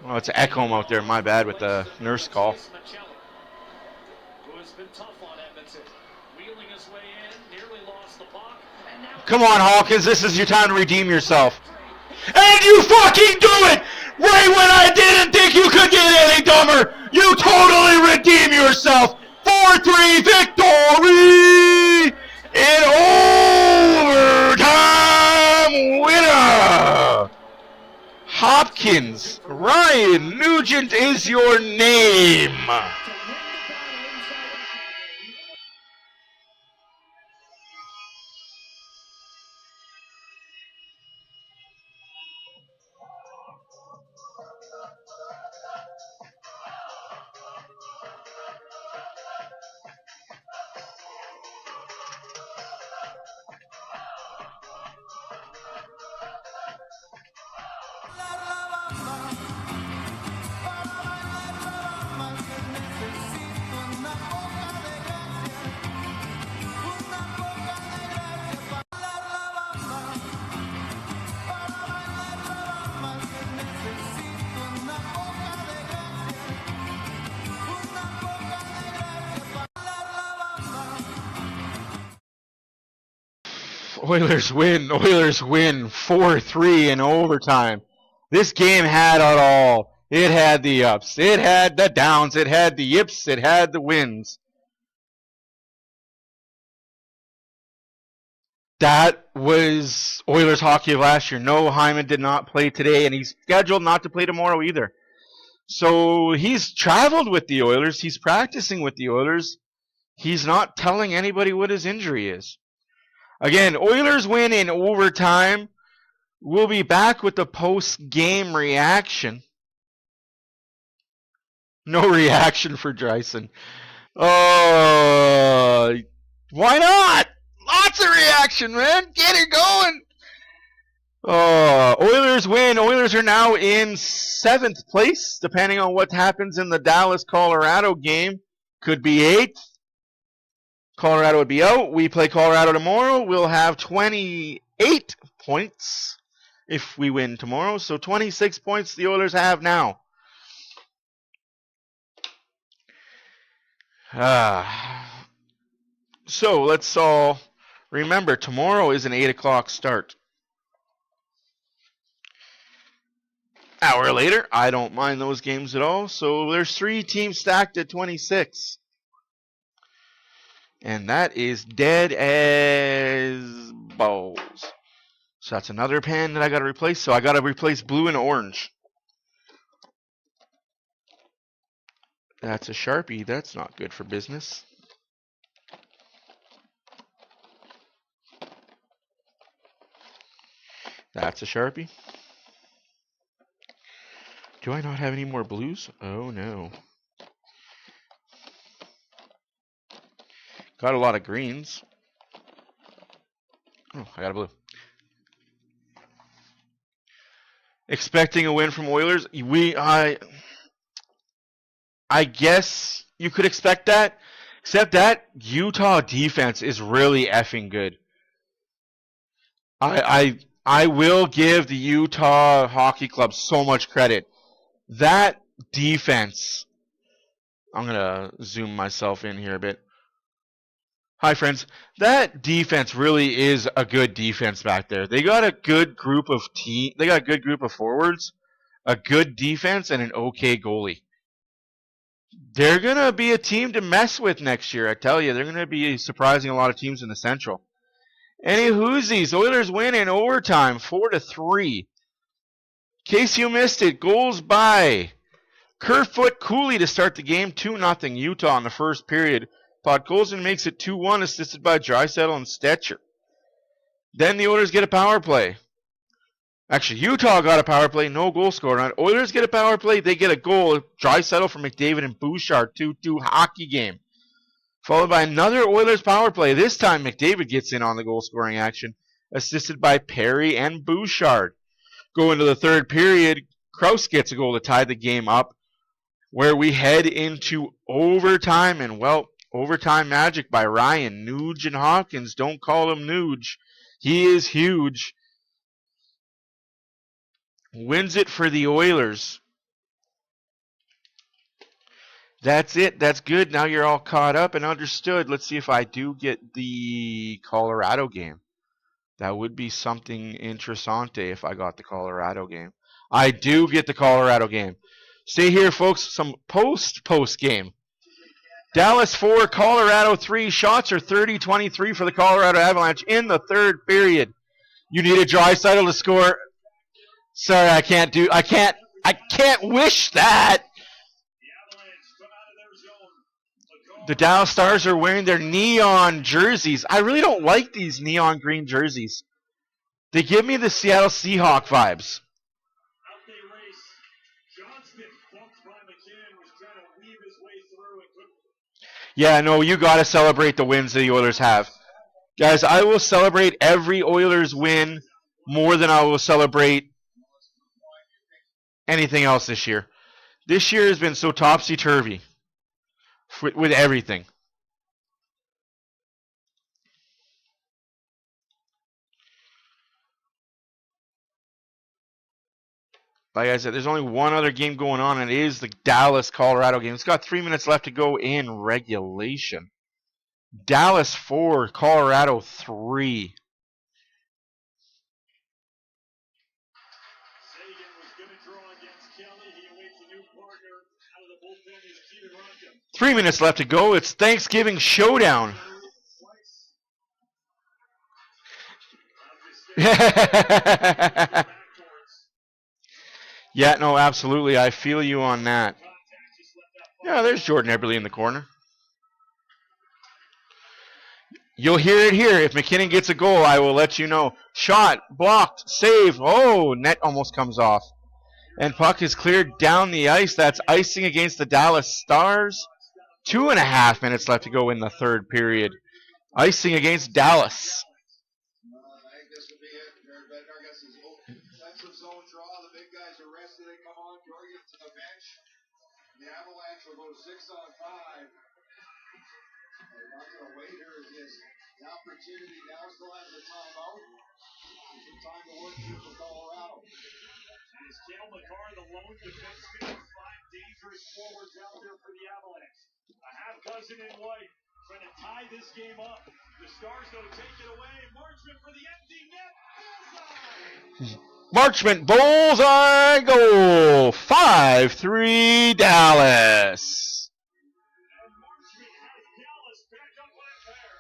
[SPEAKER 1] Oh, it's Ekholm out there. My bad with the Nurse call. Come on, Hawkins. This is your time to redeem yourself. And you fucking do it! Right when I didn't think you could get any dumber, you totally redeem yourself. 4-3 victory in overtime winner. Hopkins, Ryan Nugent is your name. Oilers win 4-3 in overtime. This game had it all. It had the ups, it had the downs, it had the yips, it had the wins. That was Oilers hockey last year. No, Hyman did not play today, and he's scheduled not to play tomorrow either. So he's traveled with the Oilers. He's practicing with the Oilers. He's not telling anybody what his injury is. Again, Oilers win in overtime. We'll be back with the post-game reaction. No reaction for Dreisen. Oh, why not? Lots of reaction, man. Get it going. Oh, Oilers win. Oilers are now in 7th place, depending on what happens in the Dallas-Colorado game. Could be 8th. Colorado would be out. We play Colorado tomorrow. We'll have 28 points if we win tomorrow. So 26 points the Oilers have now. So let's all remember, tomorrow is an 8 o'clock start. Hour later, I don't mind those games at all. So there's 3 teams stacked at 26. And that is dead as balls. So that's another pen that I got to replace. So I got to replace blue and orange. That's a Sharpie. That's not good for business. That's a Sharpie. Do I not have any more blues? Oh no. Got a lot of greens. Oh, I got a blue. Expecting a win from Oilers. I guess you could expect that. Except that Utah defense is really effing good. I will give the Utah Hockey Club so much credit. That defense I'm going to zoom myself in here a bit. Hi, friends. That defense really is a good defense back there. They got a good group of They got a good group of forwards, a good defense, and an okay goalie. They're going to be a team to mess with next year, I tell you. They're going to be surprising a lot of teams in the Central. Any whoosies, Oilers win in overtime, 4-3. In case you missed it, goals by Kerfoot Cooley to start the game, 2-0 Utah in the first period. Podkolzin makes it 2-1, assisted by Draisaitl and Stetcher. Then the Oilers get a power play. Actually, Utah got a power play, no goal scored on it. Oilers get a power play, they get a goal. Draisaitl for McDavid and Bouchard, 2-2 hockey game. Followed by another Oilers power play. This time McDavid gets in on the goal scoring action, assisted by Perry and Bouchard. Go into the third period, Krause gets a goal to tie the game up, where we head into overtime, and well, overtime magic by Ryan. Nuge and Hawkins, don't call him Nuge. He is huge. Wins it for the Oilers. That's it. That's good. Now you're all caught up and understood. Let's see if I do get the Colorado game. That would be something interessante if I got the Colorado game. I do get the Colorado game. Stay here, folks. Some post game. Dallas 4, Colorado 3. Shots are 30-23 for the Colorado Avalanche in the third period. You need a Draisaitl to score. Sorry, I can't wish that. The Dallas Stars are wearing their neon jerseys. I really don't like these neon green jerseys. They give me the Seattle Seahawks vibes. Yeah, no, you got to celebrate the wins that the Oilers have. Guys, I will celebrate every Oilers win more than I will celebrate anything else this year. This year has been so topsy-turvy with everything. Like I said, there's only one other game going on, and it is the Dallas-Colorado game. It's got 3 minutes left to go in regulation. Dallas 4, Colorado 3. Three minutes left to go. It's Thanksgiving Showdown. Yeah, no, absolutely. I feel you on that. Yeah, there's Jordan Eberle in the corner. You'll hear it here. If McKinnon gets a goal, I will let you know. Shot, blocked, save. Oh, net almost comes off. And puck is cleared down the ice. That's icing against the Dallas Stars. 2.5 minutes left to go in the third period. Icing against Dallas.
[SPEAKER 2] The Avalanche will go 6-on-5. Not going to wait here. Is the opportunity now still has the timeout. Some time to work here for Colorado. Is Cale Makar the lone defenseman? 5 dangerous forwards out there for the Avalanche. A half dozen in white trying to tie this game up. The Stars don't take it away. Marchment for the empty net.
[SPEAKER 1] Marchment, bullseye goal. 5-3 Dallas.
[SPEAKER 2] And Marchment has Dallas back up on a pair.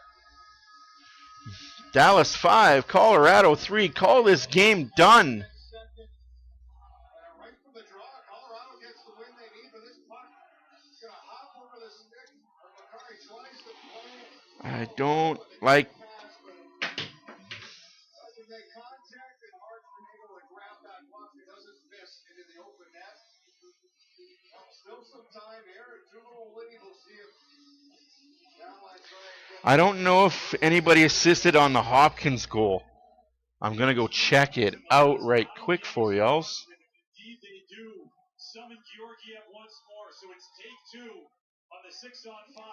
[SPEAKER 1] Dallas 5, Colorado 3. Call this game done.
[SPEAKER 2] Right from the draw, Colorado gets the win they need, but this puck is going to hop over the stick. Makari tries to play.
[SPEAKER 1] I don't like. I don't know if anybody assisted on the Hopkins goal. I'm going to go check it out right quick for y'all.
[SPEAKER 2] Indeed they do. Summon Georgiev once more, so it's take 2 on the 6-on-5.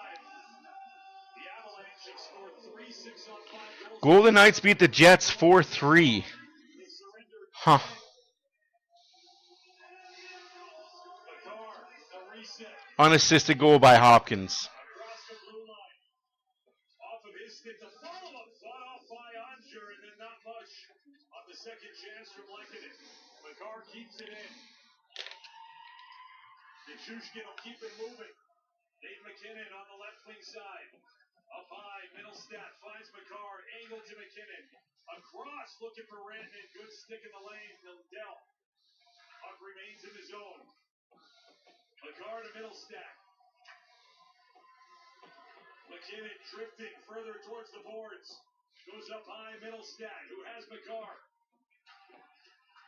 [SPEAKER 2] The Avalanche have scored 3 6-on-5 goals.
[SPEAKER 1] Golden Knights beat the Jets 4-3. Huh.
[SPEAKER 2] Makar, a reset.
[SPEAKER 1] Unassisted goal by Hopkins.
[SPEAKER 2] Across the blue line. Off of his stick, the follow-up fought off by Onger, and then not much on the second chance from Lekanen. McCarr keeps it in. Nichushkin will keep it moving. Dave McKinnon on the left wing side. Up high, Middlestat finds McCarr, angled to McKinnon. Across, looking for Rantanen. Good stick in the lane, Lindell. Puck remains in the zone. McCarr to Middlestat. McKinnon drifting further towards the boards. Goes up high, Middlestat, who has McCarr.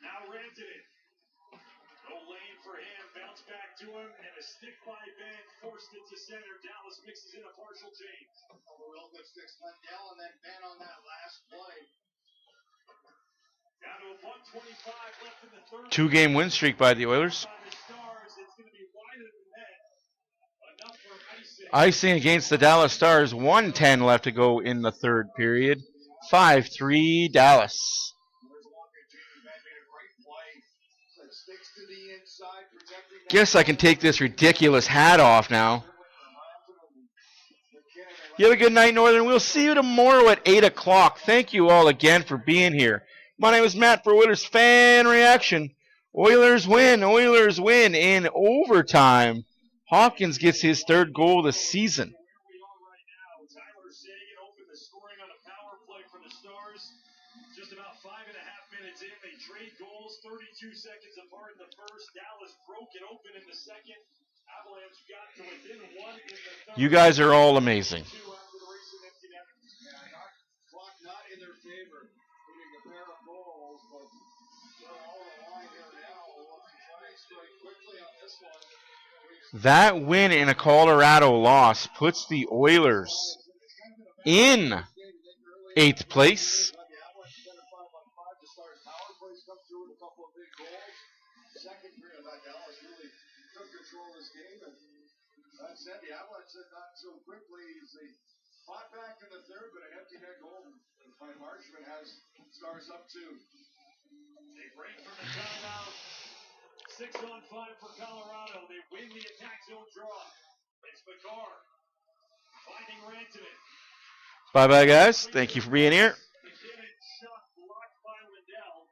[SPEAKER 2] Now Rantanen. No lane for him, bounce back to him, and a stick by Ben, forced it to center. Dallas mixes in a partial change.
[SPEAKER 6] Real good sticks, Lindell, and then Ben on that last play.
[SPEAKER 2] Down to a 1:25 left in the third.
[SPEAKER 1] 2-game win streak by the Oilers.
[SPEAKER 2] By the Stars, it's going to be wider than that. Enough for icing.
[SPEAKER 1] Icing against the Dallas Stars. 1:10 left to go in the third period. 5-3 Dallas.
[SPEAKER 6] Sticks to the inside, protecting that.
[SPEAKER 1] Guess I can take this ridiculous hat off now. You have a good night, Northern. We'll see you tomorrow at 8 o'clock. Thank you all again for being here. My name is Matt for Oilers Fan Reaction. Oilers win in overtime. Hopkins gets his third goal of the season.
[SPEAKER 2] Where we are right now, Tyler Sagan opened the scoring on a power play for the Stars. Just about 5.5 minutes in, they trade goals 32 seconds apart in the first. Dallas broke it open in the second. Avalanche got to within one in the third.
[SPEAKER 1] You guys are all amazing.
[SPEAKER 2] Two after the race and empty net.
[SPEAKER 6] Clock not in their favor, hitting a pair of goals, but they're all on the line here now. We'll try and strike quickly on this one.
[SPEAKER 1] That win in a Colorado loss puts the Oilers in 8th place.
[SPEAKER 6] Second period, Dallas really took control of this game, and that said, the Avalanche said not so quickly as they fought back in the third, but an empty net goal by Marchman has Stars up 2.
[SPEAKER 2] They break from the timeout. 6-on-5 for Colorado. They win the attack zone draw. It's McCarr finding Rantanen.
[SPEAKER 1] Bye-bye, guys. Thank you for being here.
[SPEAKER 2] McKinnon shot blocked by Lindell.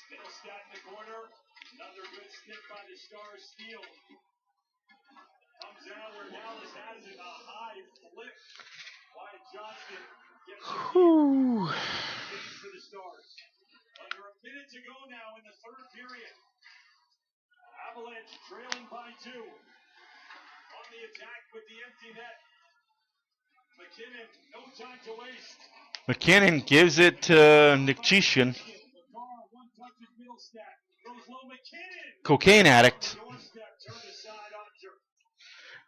[SPEAKER 2] Middlestat in the corner. Another good stick by the Stars. Steele comes out where Dallas has it. A high flip. Wyatt Johnston gets it for the Stars. Under a minute to go now in the third period. Avalanche trailing by 2. On the attack with the empty net. McKinnon, no time to waste.
[SPEAKER 1] McKinnon gives it to Nichushkin. Cocaine addict.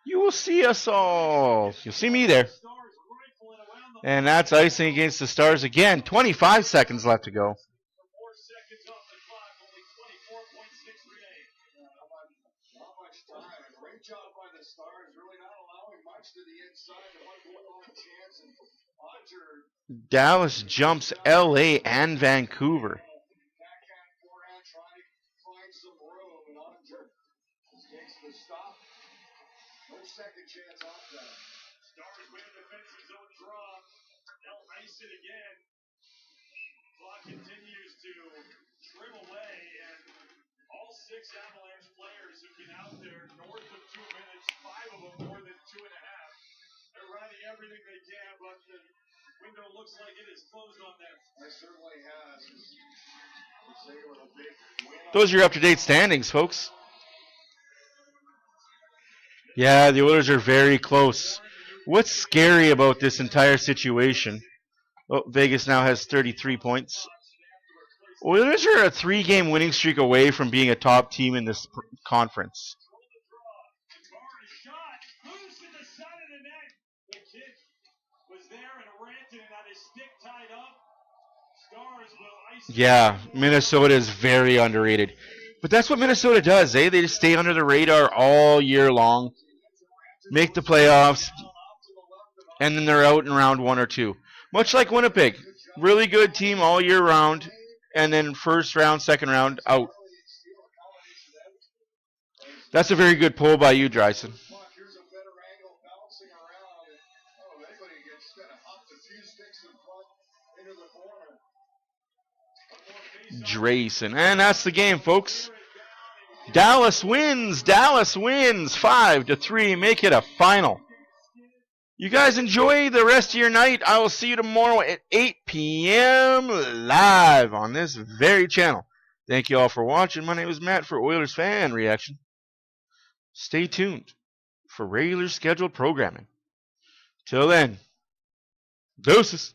[SPEAKER 1] You will see us all. You'll see me there. And that's icing against the Stars again. 25 seconds left to go.
[SPEAKER 6] Great job by the Stars, really not allowing much to the inside. The one goal on chance, and Onger
[SPEAKER 1] Dallas jumps LA and Vancouver.
[SPEAKER 6] backhand forehand trying to find some room, and Onger takes the stop. No second chance off that.
[SPEAKER 2] Stars win a defensive zone draw. They'll ice it again. Clock continues to trim away, and all 6 Avalanche players have been out there north of 2 minutes, 5 of them more than 2.5. They're riding everything they can, but the window looks like it is closed on them.
[SPEAKER 6] It certainly has. I would say with a big win.
[SPEAKER 1] Those are your up-to-date standings, folks. Yeah, the Oilers are very close. What's scary about this entire situation? Oh, Vegas now has 33 points. Oilers are a 3-game winning streak away from being a top team in this conference. Yeah, Minnesota is very underrated. But that's what Minnesota does, eh? They just stay under the radar all year long, make the playoffs, and then they're out in round 1 or 2. Much like Winnipeg. Really good team all year round, and then first round, second round, out. That's a very good pull by you, Dryson.
[SPEAKER 6] Here's a better angle, bouncing around. Oh, anybody gets kind of hopped a few sticks in front into the corner.
[SPEAKER 1] Drayson. And that's the game, folks. Dallas wins. Dallas wins 5-3. Make it a final. You guys enjoy the rest of your night. I will see you tomorrow at 8 p.m. live on this very channel. Thank you all for watching. My name is Matt for Oilers Fan Reaction. Stay tuned for regular scheduled programming. Till then, deuces.